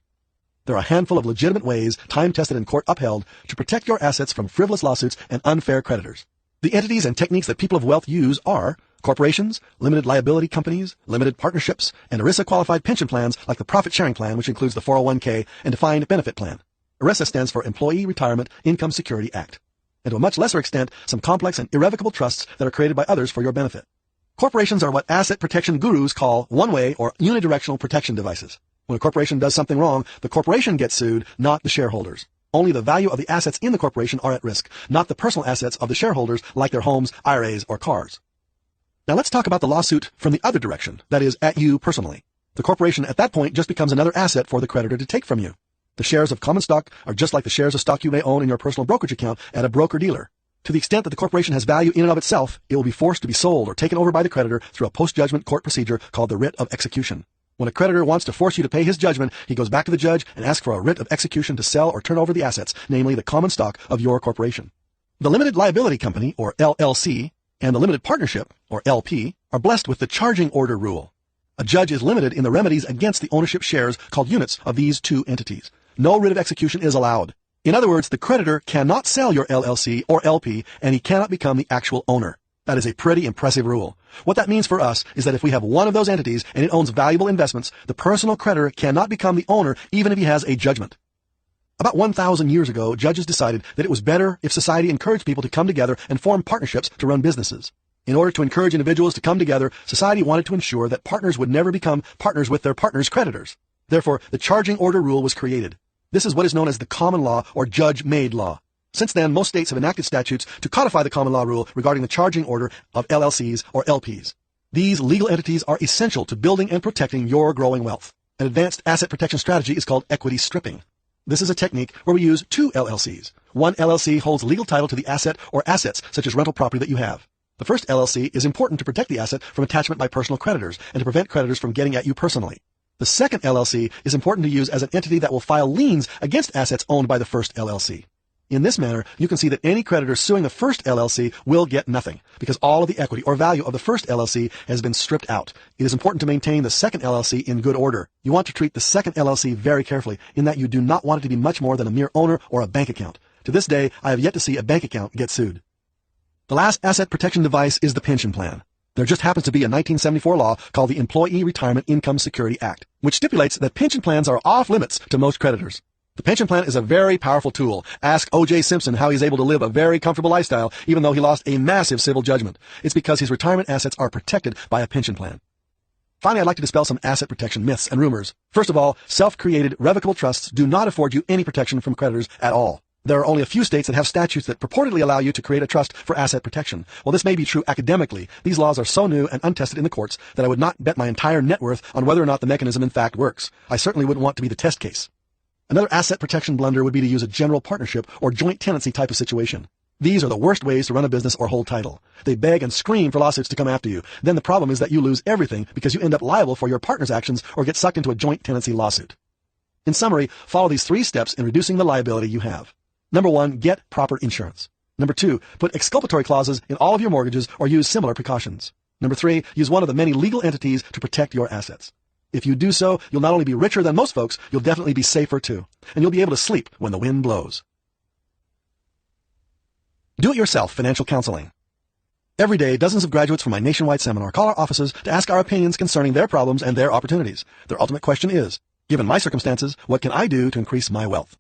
There are a handful of legitimate ways, time-tested and court-upheld, to protect your assets from frivolous lawsuits and unfair creditors. The entities and techniques that people of wealth use are corporations, limited liability companies, limited partnerships, and ERISA-qualified pension plans like the profit-sharing plan, which includes the 401k and defined benefit plan. ERISA stands for Employee Retirement Income Security Act. And to a much lesser extent, some complex and irrevocable trusts that are created by others for your benefit. Corporations are what asset protection gurus call one-way or unidirectional protection devices. When a corporation does something wrong, the corporation gets sued, not the shareholders. Only the value of the assets in the corporation are at risk, not the personal assets of the shareholders like their homes, IRAs, or cars. Now let's talk about the lawsuit from the other direction, that is, at you personally. The corporation at that point just becomes another asset for the creditor to take from you. The shares of common stock are just like the shares of stock you may own in your personal brokerage account at a broker-dealer. To the extent that the corporation has value in and of itself, it will be forced to be sold or taken over by the creditor through a post-judgment court procedure called the writ of execution. When a creditor wants to force you to pay his judgment, he goes back to the judge and asks for a writ of execution to sell or turn over the assets, namely the common stock of your corporation. The limited liability company, or LLC, and the limited partnership, or LP, are blessed with the charging order rule. A judge is limited in the remedies against the ownership shares called units of these two entities. No writ of execution is allowed. In other words, the creditor cannot sell your LLC or LP, and he cannot become the actual owner. That is a pretty impressive rule. What that means for us is that if we have one of those entities and it owns valuable investments, the personal creditor cannot become the owner even if he has a judgment. About 1,000 years ago, judges decided that it was better if society encouraged people to come together and form partnerships to run businesses. In order to encourage individuals to come together, society wanted to ensure that partners would never become partners with their partners' creditors. Therefore, the charging order rule was created. This is what is known as the common law or judge-made law. Since then, most states have enacted statutes to codify the common law rule regarding the charging order of LLCs or LPs. These legal entities are essential to building and protecting your growing wealth. An advanced asset protection strategy is called equity stripping. This is a technique where we use two LLCs. One LLC holds legal title to the asset or assets such as rental property that you have. The first LLC is important to protect the asset from attachment by personal creditors and to prevent creditors from getting at you personally. The second LLC is important to use as an entity that will file liens against assets owned by the first LLC. In this manner, you can see that any creditor suing the first LLC will get nothing, because all of the equity or value of the first LLC has been stripped out. It is important to maintain the second LLC in good order. You want to treat the second LLC very carefully, in that you do not want it to be much more than a mere owner or a bank account. To this day, I have yet to see a bank account get sued. The last asset protection device is the pension plan. There just happens to be a 1974 law called the Employee Retirement Income Security Act, which stipulates that pension plans are off limits to most creditors. The pension plan is a very powerful tool. Ask O.J. Simpson how he's able to live a very comfortable lifestyle even though he lost a massive civil judgment. It's because his retirement assets are protected by a pension plan. Finally, I'd like to dispel some asset protection myths and rumors. First of all, self-created revocable trusts do not afford you any protection from creditors at all. There are only a few states that have statutes that purportedly allow you to create a trust for asset protection. While this may be true academically, these laws are so new and untested in the courts that I would not bet my entire net worth on whether or not the mechanism in fact works. I certainly wouldn't want to be the test case. Another asset protection blunder would be to use a general partnership or joint tenancy type of situation. These are the worst ways to run a business or hold title. They beg and scream for lawsuits to come after you. Then the problem is that you lose everything because you end up liable for your partner's actions or get sucked into a joint tenancy lawsuit. In summary, follow these 3 steps in reducing the liability you have. Number 1, get proper insurance. Number 2, put exculpatory clauses in all of your mortgages or use similar precautions. Number 3, use one of the many legal entities to protect your assets. If you do so, you'll not only be richer than most folks, you'll definitely be safer too. And you'll be able to sleep when the wind blows. Do-it-yourself financial counseling. Every day, dozens of graduates from my nationwide seminar call our offices to ask our opinions concerning their problems and their opportunities. Their ultimate question is, given my circumstances, what can I do to increase my wealth?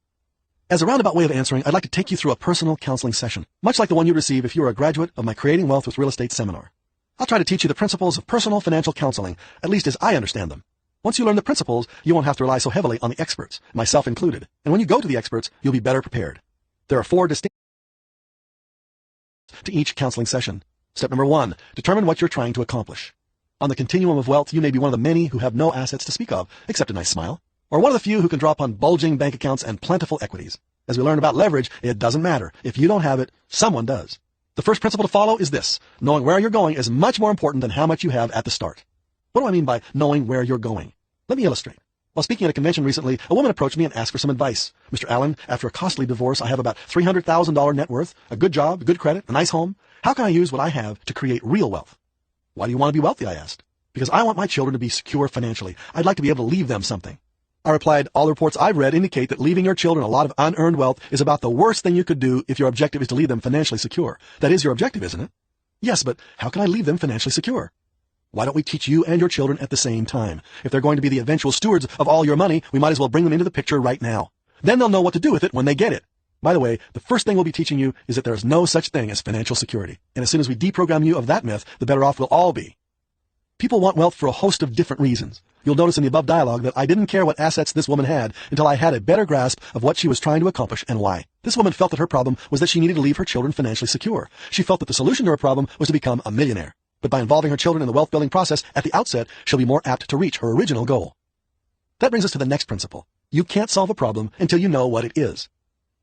As a roundabout way of answering, I'd like to take you through a personal counseling session, much like the one you'd receive if you were a graduate of my Creating Wealth with Real Estate seminar. I'll try to teach you the principles of personal financial counseling, at least as I understand them. Once you learn the principles, you won't have to rely so heavily on the experts, myself included. And when you go to the experts, you'll be better prepared. There are 4 distinct to each counseling session. Step number 1, determine what you're trying to accomplish. On the continuum of wealth, you may be one of the many who have no assets to speak of, except a nice smile, or one of the few who can draw upon bulging bank accounts and plentiful equities. As we learned about leverage, it doesn't matter. If you don't have it, someone does. The first principle to follow is this. Knowing where you're going is much more important than how much you have at the start. What do I mean by knowing where you're going? Let me illustrate. While speaking at a convention recently, a woman approached me and asked for some advice. Mr. Allen, after a costly divorce, I have about $300,000 net worth, a good job, good credit, a nice home. How can I use what I have to create real wealth? Why do you want to be wealthy? I asked. Because I want my children to be secure financially. I'd like to be able to leave them something. I replied, all the reports I've read indicate that leaving your children a lot of unearned wealth is about the worst thing you could do if your objective is to leave them financially secure. That is your objective, isn't it? Yes, but how can I leave them financially secure? Why don't we teach you and your children at the same time? If they're going to be the eventual stewards of all your money, we might as well bring them into the picture right now. Then they'll know what to do with it when they get it. By the way, the first thing we'll be teaching you is that there is no such thing as financial security. And as soon as we deprogram you of that myth, the better off we'll all be. People want wealth for a host of different reasons. You'll notice in the above dialogue that I didn't care what assets this woman had until I had a better grasp of what she was trying to accomplish and why. This woman felt that her problem was that she needed to leave her children financially secure. She felt that the solution to her problem was to become a millionaire. But by involving her children in the wealth-building process at the outset, she'll be more apt to reach her original goal. That brings us to the next principle. You can't solve a problem until you know what it is.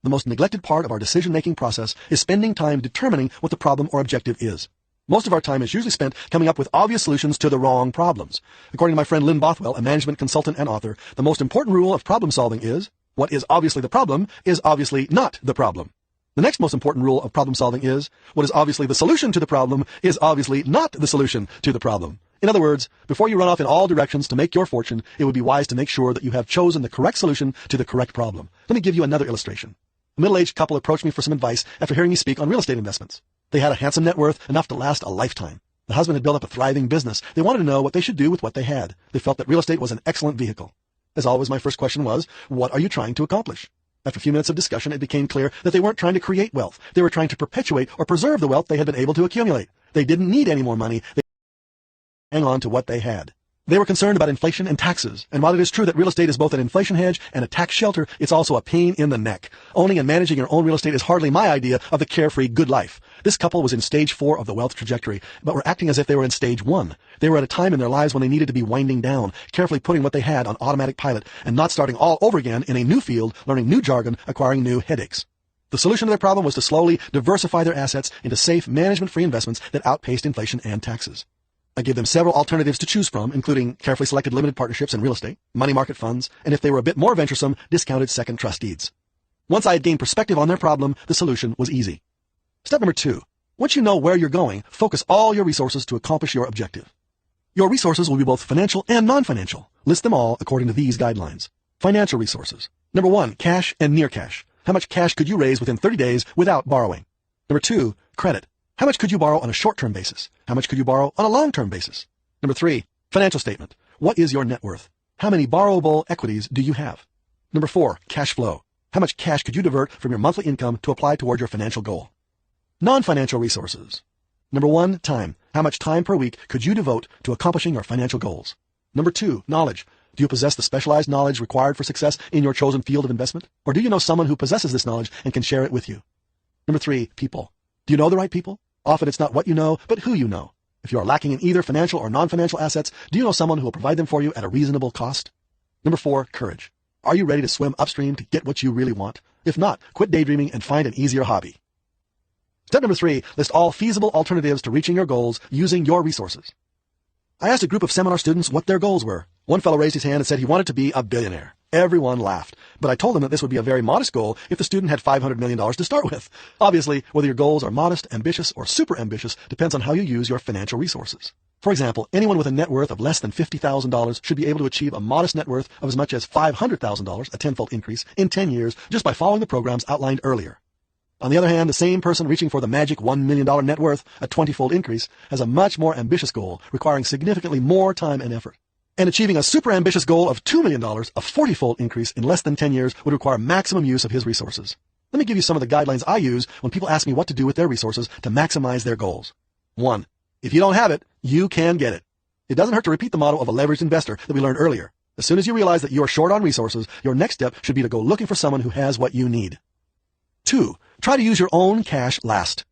The most neglected part of our decision-making process is spending time determining what the problem or objective is. Most of our time is usually spent coming up with obvious solutions to the wrong problems. According to my friend Lynn Bothwell, a management consultant and author, the most important rule of problem solving is, what is obviously the problem is obviously not the problem. The next most important rule of problem solving is, what is obviously the solution to the problem is obviously not the solution to the problem. In other words, before you run off in all directions to make your fortune, it would be wise to make sure that you have chosen the correct solution to the correct problem. Let me give you another illustration. A middle-aged couple approached me for some advice after hearing me speak on real estate investments. They had a handsome net worth, enough to last a lifetime. The husband had built up a thriving business. They wanted to know what they should do with what they had. They felt that real estate was an excellent vehicle. As always, my first question was, what are you trying to accomplish? After a few minutes of discussion, it became clear that they weren't trying to create wealth. They were trying to perpetuate or preserve the wealth they had been able to accumulate. They didn't need any more money. They hang on to what they had. They were concerned about inflation and taxes, and while it is true that real estate is both an inflation hedge and a tax shelter, it's also a pain in the neck. Owning and managing your own real estate is hardly my idea of the carefree good life. This couple was in stage 4 of the wealth trajectory, but were acting as if they were in stage 1. They were at a time in their lives when they needed to be winding down, carefully putting what they had on automatic pilot, and not starting all over again in a new field, learning new jargon, acquiring new headaches. The solution to their problem was to slowly diversify their assets into safe, management-free investments that outpaced inflation and taxes. I gave them several alternatives to choose from, including carefully selected limited partnerships in real estate, money market funds, and if they were a bit more venturesome, discounted second trust deeds. Once I had gained perspective on their problem, the solution was easy. Step number 2. Once you know where you're going, focus all your resources to accomplish your objective. Your resources will be both financial and non-financial. List them all according to these guidelines. Financial resources. Number 1, cash and near cash. How much cash could you raise within 30 days without borrowing? Number 2, credit. How much could you borrow on a short-term basis? How much could you borrow on a long-term basis? Number 3, financial statement. What is your net worth? How many borrowable equities do you have? Number 4, cash flow. How much cash could you divert from your monthly income to apply toward your financial goal? Non-financial resources. Number 1, time. How much time per week could you devote to accomplishing your financial goals? Number 2, knowledge. Do you possess the specialized knowledge required for success in your chosen field of investment? Or do you know someone who possesses this knowledge and can share it with you? Number 3, people. Do you know the right people? Often it's not what you know, but who you know. If you are lacking in either financial or non-financial assets, do you know someone who will provide them for you at a reasonable cost? Number 4, courage. Are you ready to swim upstream to get what you really want? If not, quit daydreaming and find an easier hobby. Step number 3, list all feasible alternatives to reaching your goals using your resources. I asked a group of seminar students what their goals were. One fellow raised his hand and said he wanted to be a billionaire. Everyone laughed, but I told them that this would be a very modest goal if the student had $500 million to start with. Obviously, whether your goals are modest, ambitious, or super ambitious depends on how you use your financial resources. For example, anyone with a net worth of less than $50,000 should be able to achieve a modest net worth of as much as $500,000, a tenfold increase, in 10 years just by following the programs outlined earlier. On the other hand, the same person reaching for the magic $1 million net worth, a 20-fold increase, has a much more ambitious goal, requiring significantly more time and effort. And achieving a super ambitious goal of $2 million, a 40-fold increase in less than 10 years, would require maximum use of his resources. Let me give you some of the guidelines I use when people ask me what to do with their resources to maximize their goals. 1. If you don't have it, you can get it. It doesn't hurt to repeat the motto of a leveraged investor that we learned earlier. As soon as you realize that you're short on resources, your next step should be to go looking for someone who has what you need. 2. Try to use your own cash last.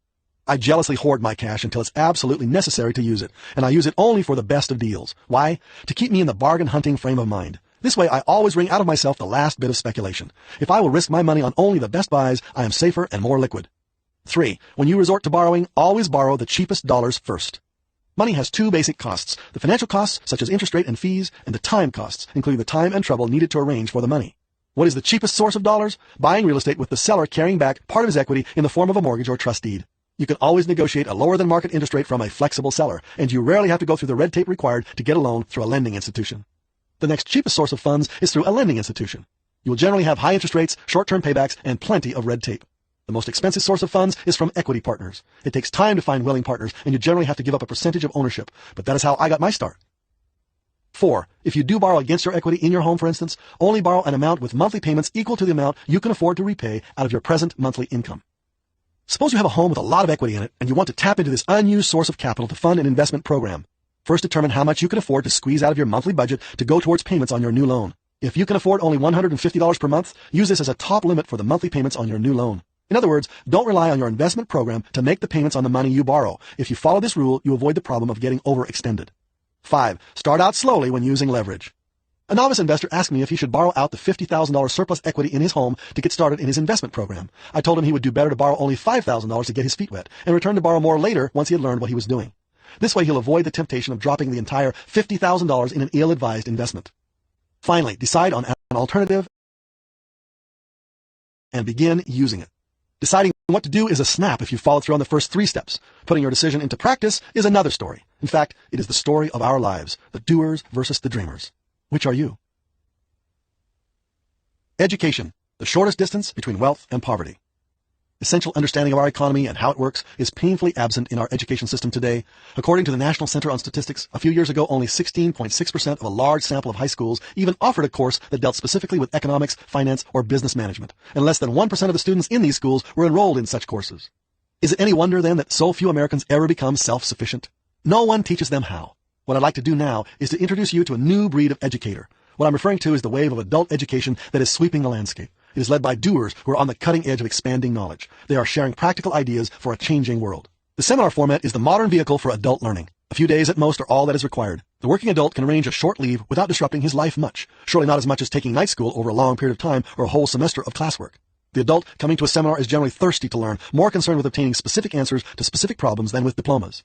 I jealously hoard my cash until it's absolutely necessary to use it, and I use it only for the best of deals. Why? To keep me in the bargain hunting frame of mind. This way I always wring out of myself the last bit of speculation. If I will risk my money on only the best buys, I am safer and more liquid. 3. When you resort to borrowing, always borrow the cheapest dollars first. Money has two basic costs: the financial costs, such as interest rate and fees, and the time costs, including the time and trouble needed to arrange for the money. What is the cheapest source of dollars? Buying real estate with the seller carrying back part of his equity in the form of a mortgage or trust deed. You can always negotiate a lower than market interest rate from a flexible seller, and you rarely have to go through the red tape required to get a loan through a lending institution. The next cheapest source of funds is through a lending institution. You will generally have high interest rates, short-term paybacks, and plenty of red tape. The most expensive source of funds is from equity partners. It takes time to find willing partners, and you generally have to give up a percentage of ownership, but that is how I got my start. 4. If you do borrow against your equity in your home, for instance, only borrow an amount with monthly payments equal to the amount you can afford to repay out of your present monthly income. Suppose you have a home with a lot of equity in it, and you want to tap into this unused source of capital to fund an investment program. First, determine how much you can afford to squeeze out of your monthly budget to go towards payments on your new loan. If you can afford only $150 per month, use this as a top limit for the monthly payments on your new loan. In other words, don't rely on your investment program to make the payments on the money you borrow. If you follow this rule, you avoid the problem of getting overextended. 5. Start out slowly when using leverage. A novice investor asked me if he should borrow out the $50,000 surplus equity in his home to get started in his investment program. I told him he would do better to borrow only $5,000 to get his feet wet, and return to borrow more later once he had learned what he was doing. This way he'll avoid the temptation of dropping the entire $50,000 in an ill-advised investment. Finally, decide on an alternative and begin using it. Deciding what to do is a snap if you follow through on the first 3 steps. Putting your decision into practice is another story. In fact, it is the story of our lives, the doers versus the dreamers. Which are you? Education, the shortest distance between wealth and poverty. Essential understanding of our economy and how it works is painfully absent in our education system today. According to the National Center on Statistics, a few years ago, only 16.6% of a large sample of high schools even offered a course that dealt specifically with economics, finance, or business management, and less than 1% of the students in these schools were enrolled in such courses. Is it any wonder, then, that so few Americans ever become self-sufficient? No one teaches them how. What I'd like to do now is to introduce you to a new breed of educator. What I'm referring to is the wave of adult education that is sweeping the landscape. It is led by doers who are on the cutting edge of expanding knowledge. They are sharing practical ideas for a changing world. The seminar format is the modern vehicle for adult learning. A few days at most are all that is required. The working adult can arrange a short leave without disrupting his life much, surely not as much as taking night school over a long period of time or a whole semester of classwork. The adult coming to a seminar is generally thirsty to learn, more concerned with obtaining specific answers to specific problems than with diplomas.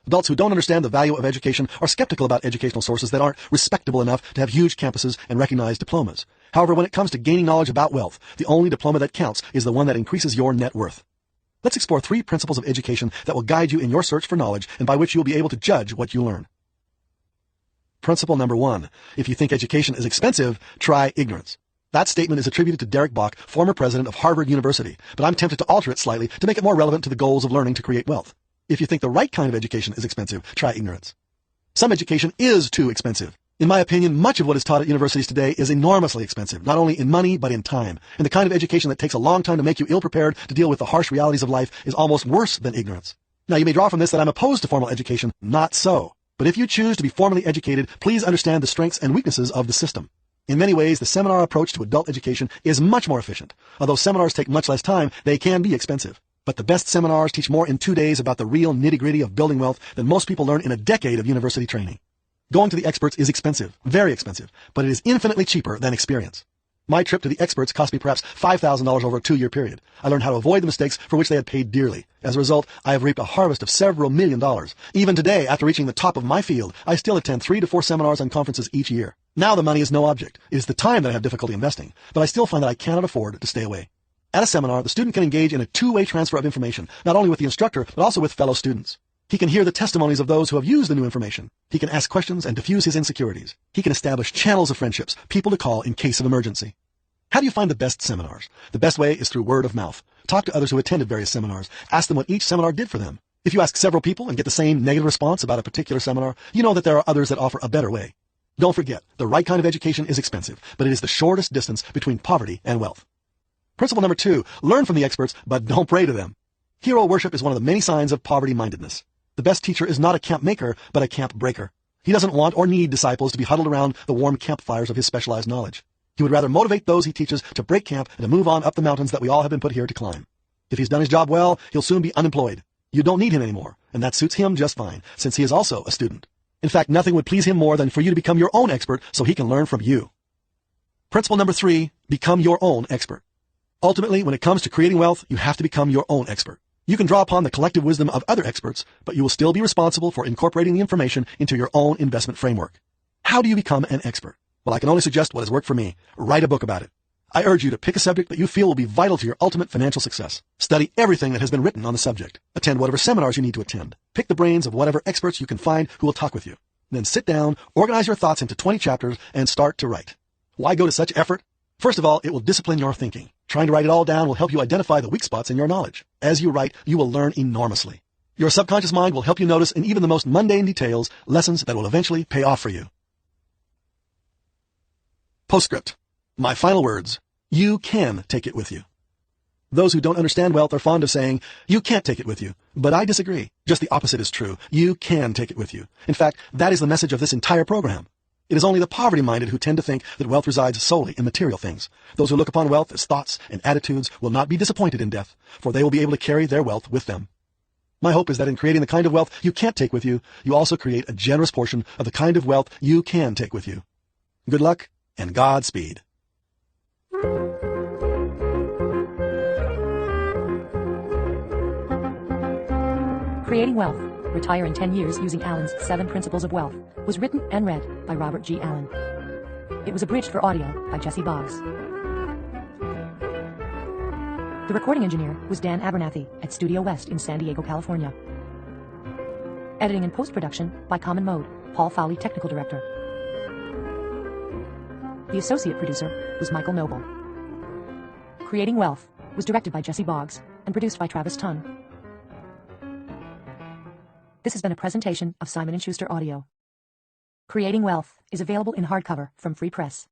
Adults who don't understand the value of education are skeptical about educational sources that aren't respectable enough to have huge campuses and recognized diplomas. However, when it comes to gaining knowledge about wealth, the only diploma that counts is the one that increases your net worth. Let's explore 3 principles of education that will guide you in your search for knowledge and by which you'll be able to judge what you learn. Principle number 1. If you think education is expensive, try ignorance. That statement is attributed to Derek Bach, former president of Harvard University, but I'm tempted to alter it slightly to make it more relevant to the goals of learning to create wealth. If you think the right kind of education is expensive, try ignorance. Some education is too expensive. In my opinion, much of what is taught at universities today is enormously expensive, not only in money, but in time. And the kind of education that takes a long time to make you ill-prepared to deal with the harsh realities of life is almost worse than ignorance. Now, you may draw from this that I'm opposed to formal education. Not so. But if you choose to be formally educated, please understand the strengths and weaknesses of the system. In many ways, the seminar approach to adult education is much more efficient. Although seminars take much less time, they can be expensive. But the best seminars teach more in 2 days about the real nitty-gritty of building wealth than most people learn in a decade of university training. Going to the experts is expensive, very expensive, but it is infinitely cheaper than experience. My trip to the experts cost me perhaps $5,000 over a 2-year period. I learned how to avoid the mistakes for which they had paid dearly. As a result, I have reaped a harvest of several $1 million. Even today, after reaching the top of my field, I still attend 3 to 4 seminars and conferences each year. Now the money is no object. It is the time that I have difficulty investing, but I still find that I cannot afford to stay away. At a seminar, the student can engage in a 2-way transfer of information, not only with the instructor, but also with fellow students. He can hear the testimonies of those who have used the new information. He can ask questions and diffuse his insecurities. He can establish channels of friendships, people to call in case of emergency. How do you find the best seminars? The best way is through word of mouth. Talk to others who attended various seminars. Ask them what each seminar did for them. If you ask several people and get the same negative response about a particular seminar, you know that there are others that offer a better way. Don't forget, the right kind of education is expensive, but it is the shortest distance between poverty and wealth. Principle number 2, learn from the experts, but don't pray to them. Hero worship is one of the many signs of poverty-mindedness. The best teacher is not a camp maker, but a camp breaker. He doesn't want or need disciples to be huddled around the warm campfires of his specialized knowledge. He would rather motivate those he teaches to break camp and to move on up the mountains that we all have been put here to climb. If he's done his job well, he'll soon be unemployed. You don't need him anymore, and that suits him just fine, since he is also a student. In fact, nothing would please him more than for you to become your own expert so he can learn from you. Principle number 3, become your own expert. Ultimately, when it comes to creating wealth, you have to become your own expert. You can draw upon the collective wisdom of other experts, but you will still be responsible for incorporating the information into your own investment framework. How do you become an expert? Well, I can only suggest what has worked for me. Write a book about it. I urge you to pick a subject that you feel will be vital to your ultimate financial success. Study everything that has been written on the subject. Attend whatever seminars you need to attend. Pick the brains of whatever experts you can find who will talk with you. Then sit down, organize your thoughts into 20 chapters, and start to write. Why go to such effort? First of all, it will discipline your thinking. Trying to write it all down will help you identify the weak spots in your knowledge. As you write, you will learn enormously. Your subconscious mind will help you notice in even the most mundane details lessons that will eventually pay off for you. Postscript. My final words. You can take it with you. Those who don't understand wealth are fond of saying, you can't take it with you. But I disagree. Just the opposite is true. You can take it with you. In fact, that is the message of this entire program. It is only the poverty-minded who tend to think that wealth resides solely in material things. Those who look upon wealth as thoughts and attitudes will not be disappointed in death, for they will be able to carry their wealth with them. My hope is that in creating the kind of wealth you can't take with you, you also create a generous portion of the kind of wealth you can take with you. Good luck and Godspeed. Creating Wealth, Retire in 10 Years Using Allen's 7 Principles of Wealth was written and read by Robert G. Allen. It was abridged for audio by Jesse Boggs. The recording engineer was Dan Abernathy at Studio West in San Diego, California. Editing and post-production by Common Mode, Paul Fowley, Technical Director. The associate producer was Michael Noble. Creating Wealth was directed by Jesse Boggs and produced by Travis Tunn. This has been a presentation of Simon & Schuster Audio. Creating Wealth is available in hardcover from Free Press.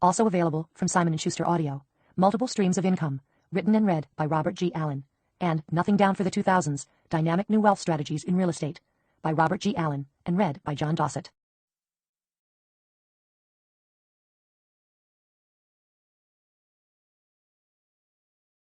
Also available from Simon & Schuster Audio, Multiple Streams of Income, written and read by Robert G. Allen, and Nothing Down for the 2000s, Dynamic New Wealth Strategies in Real Estate, by Robert G. Allen, and read by John Dossett.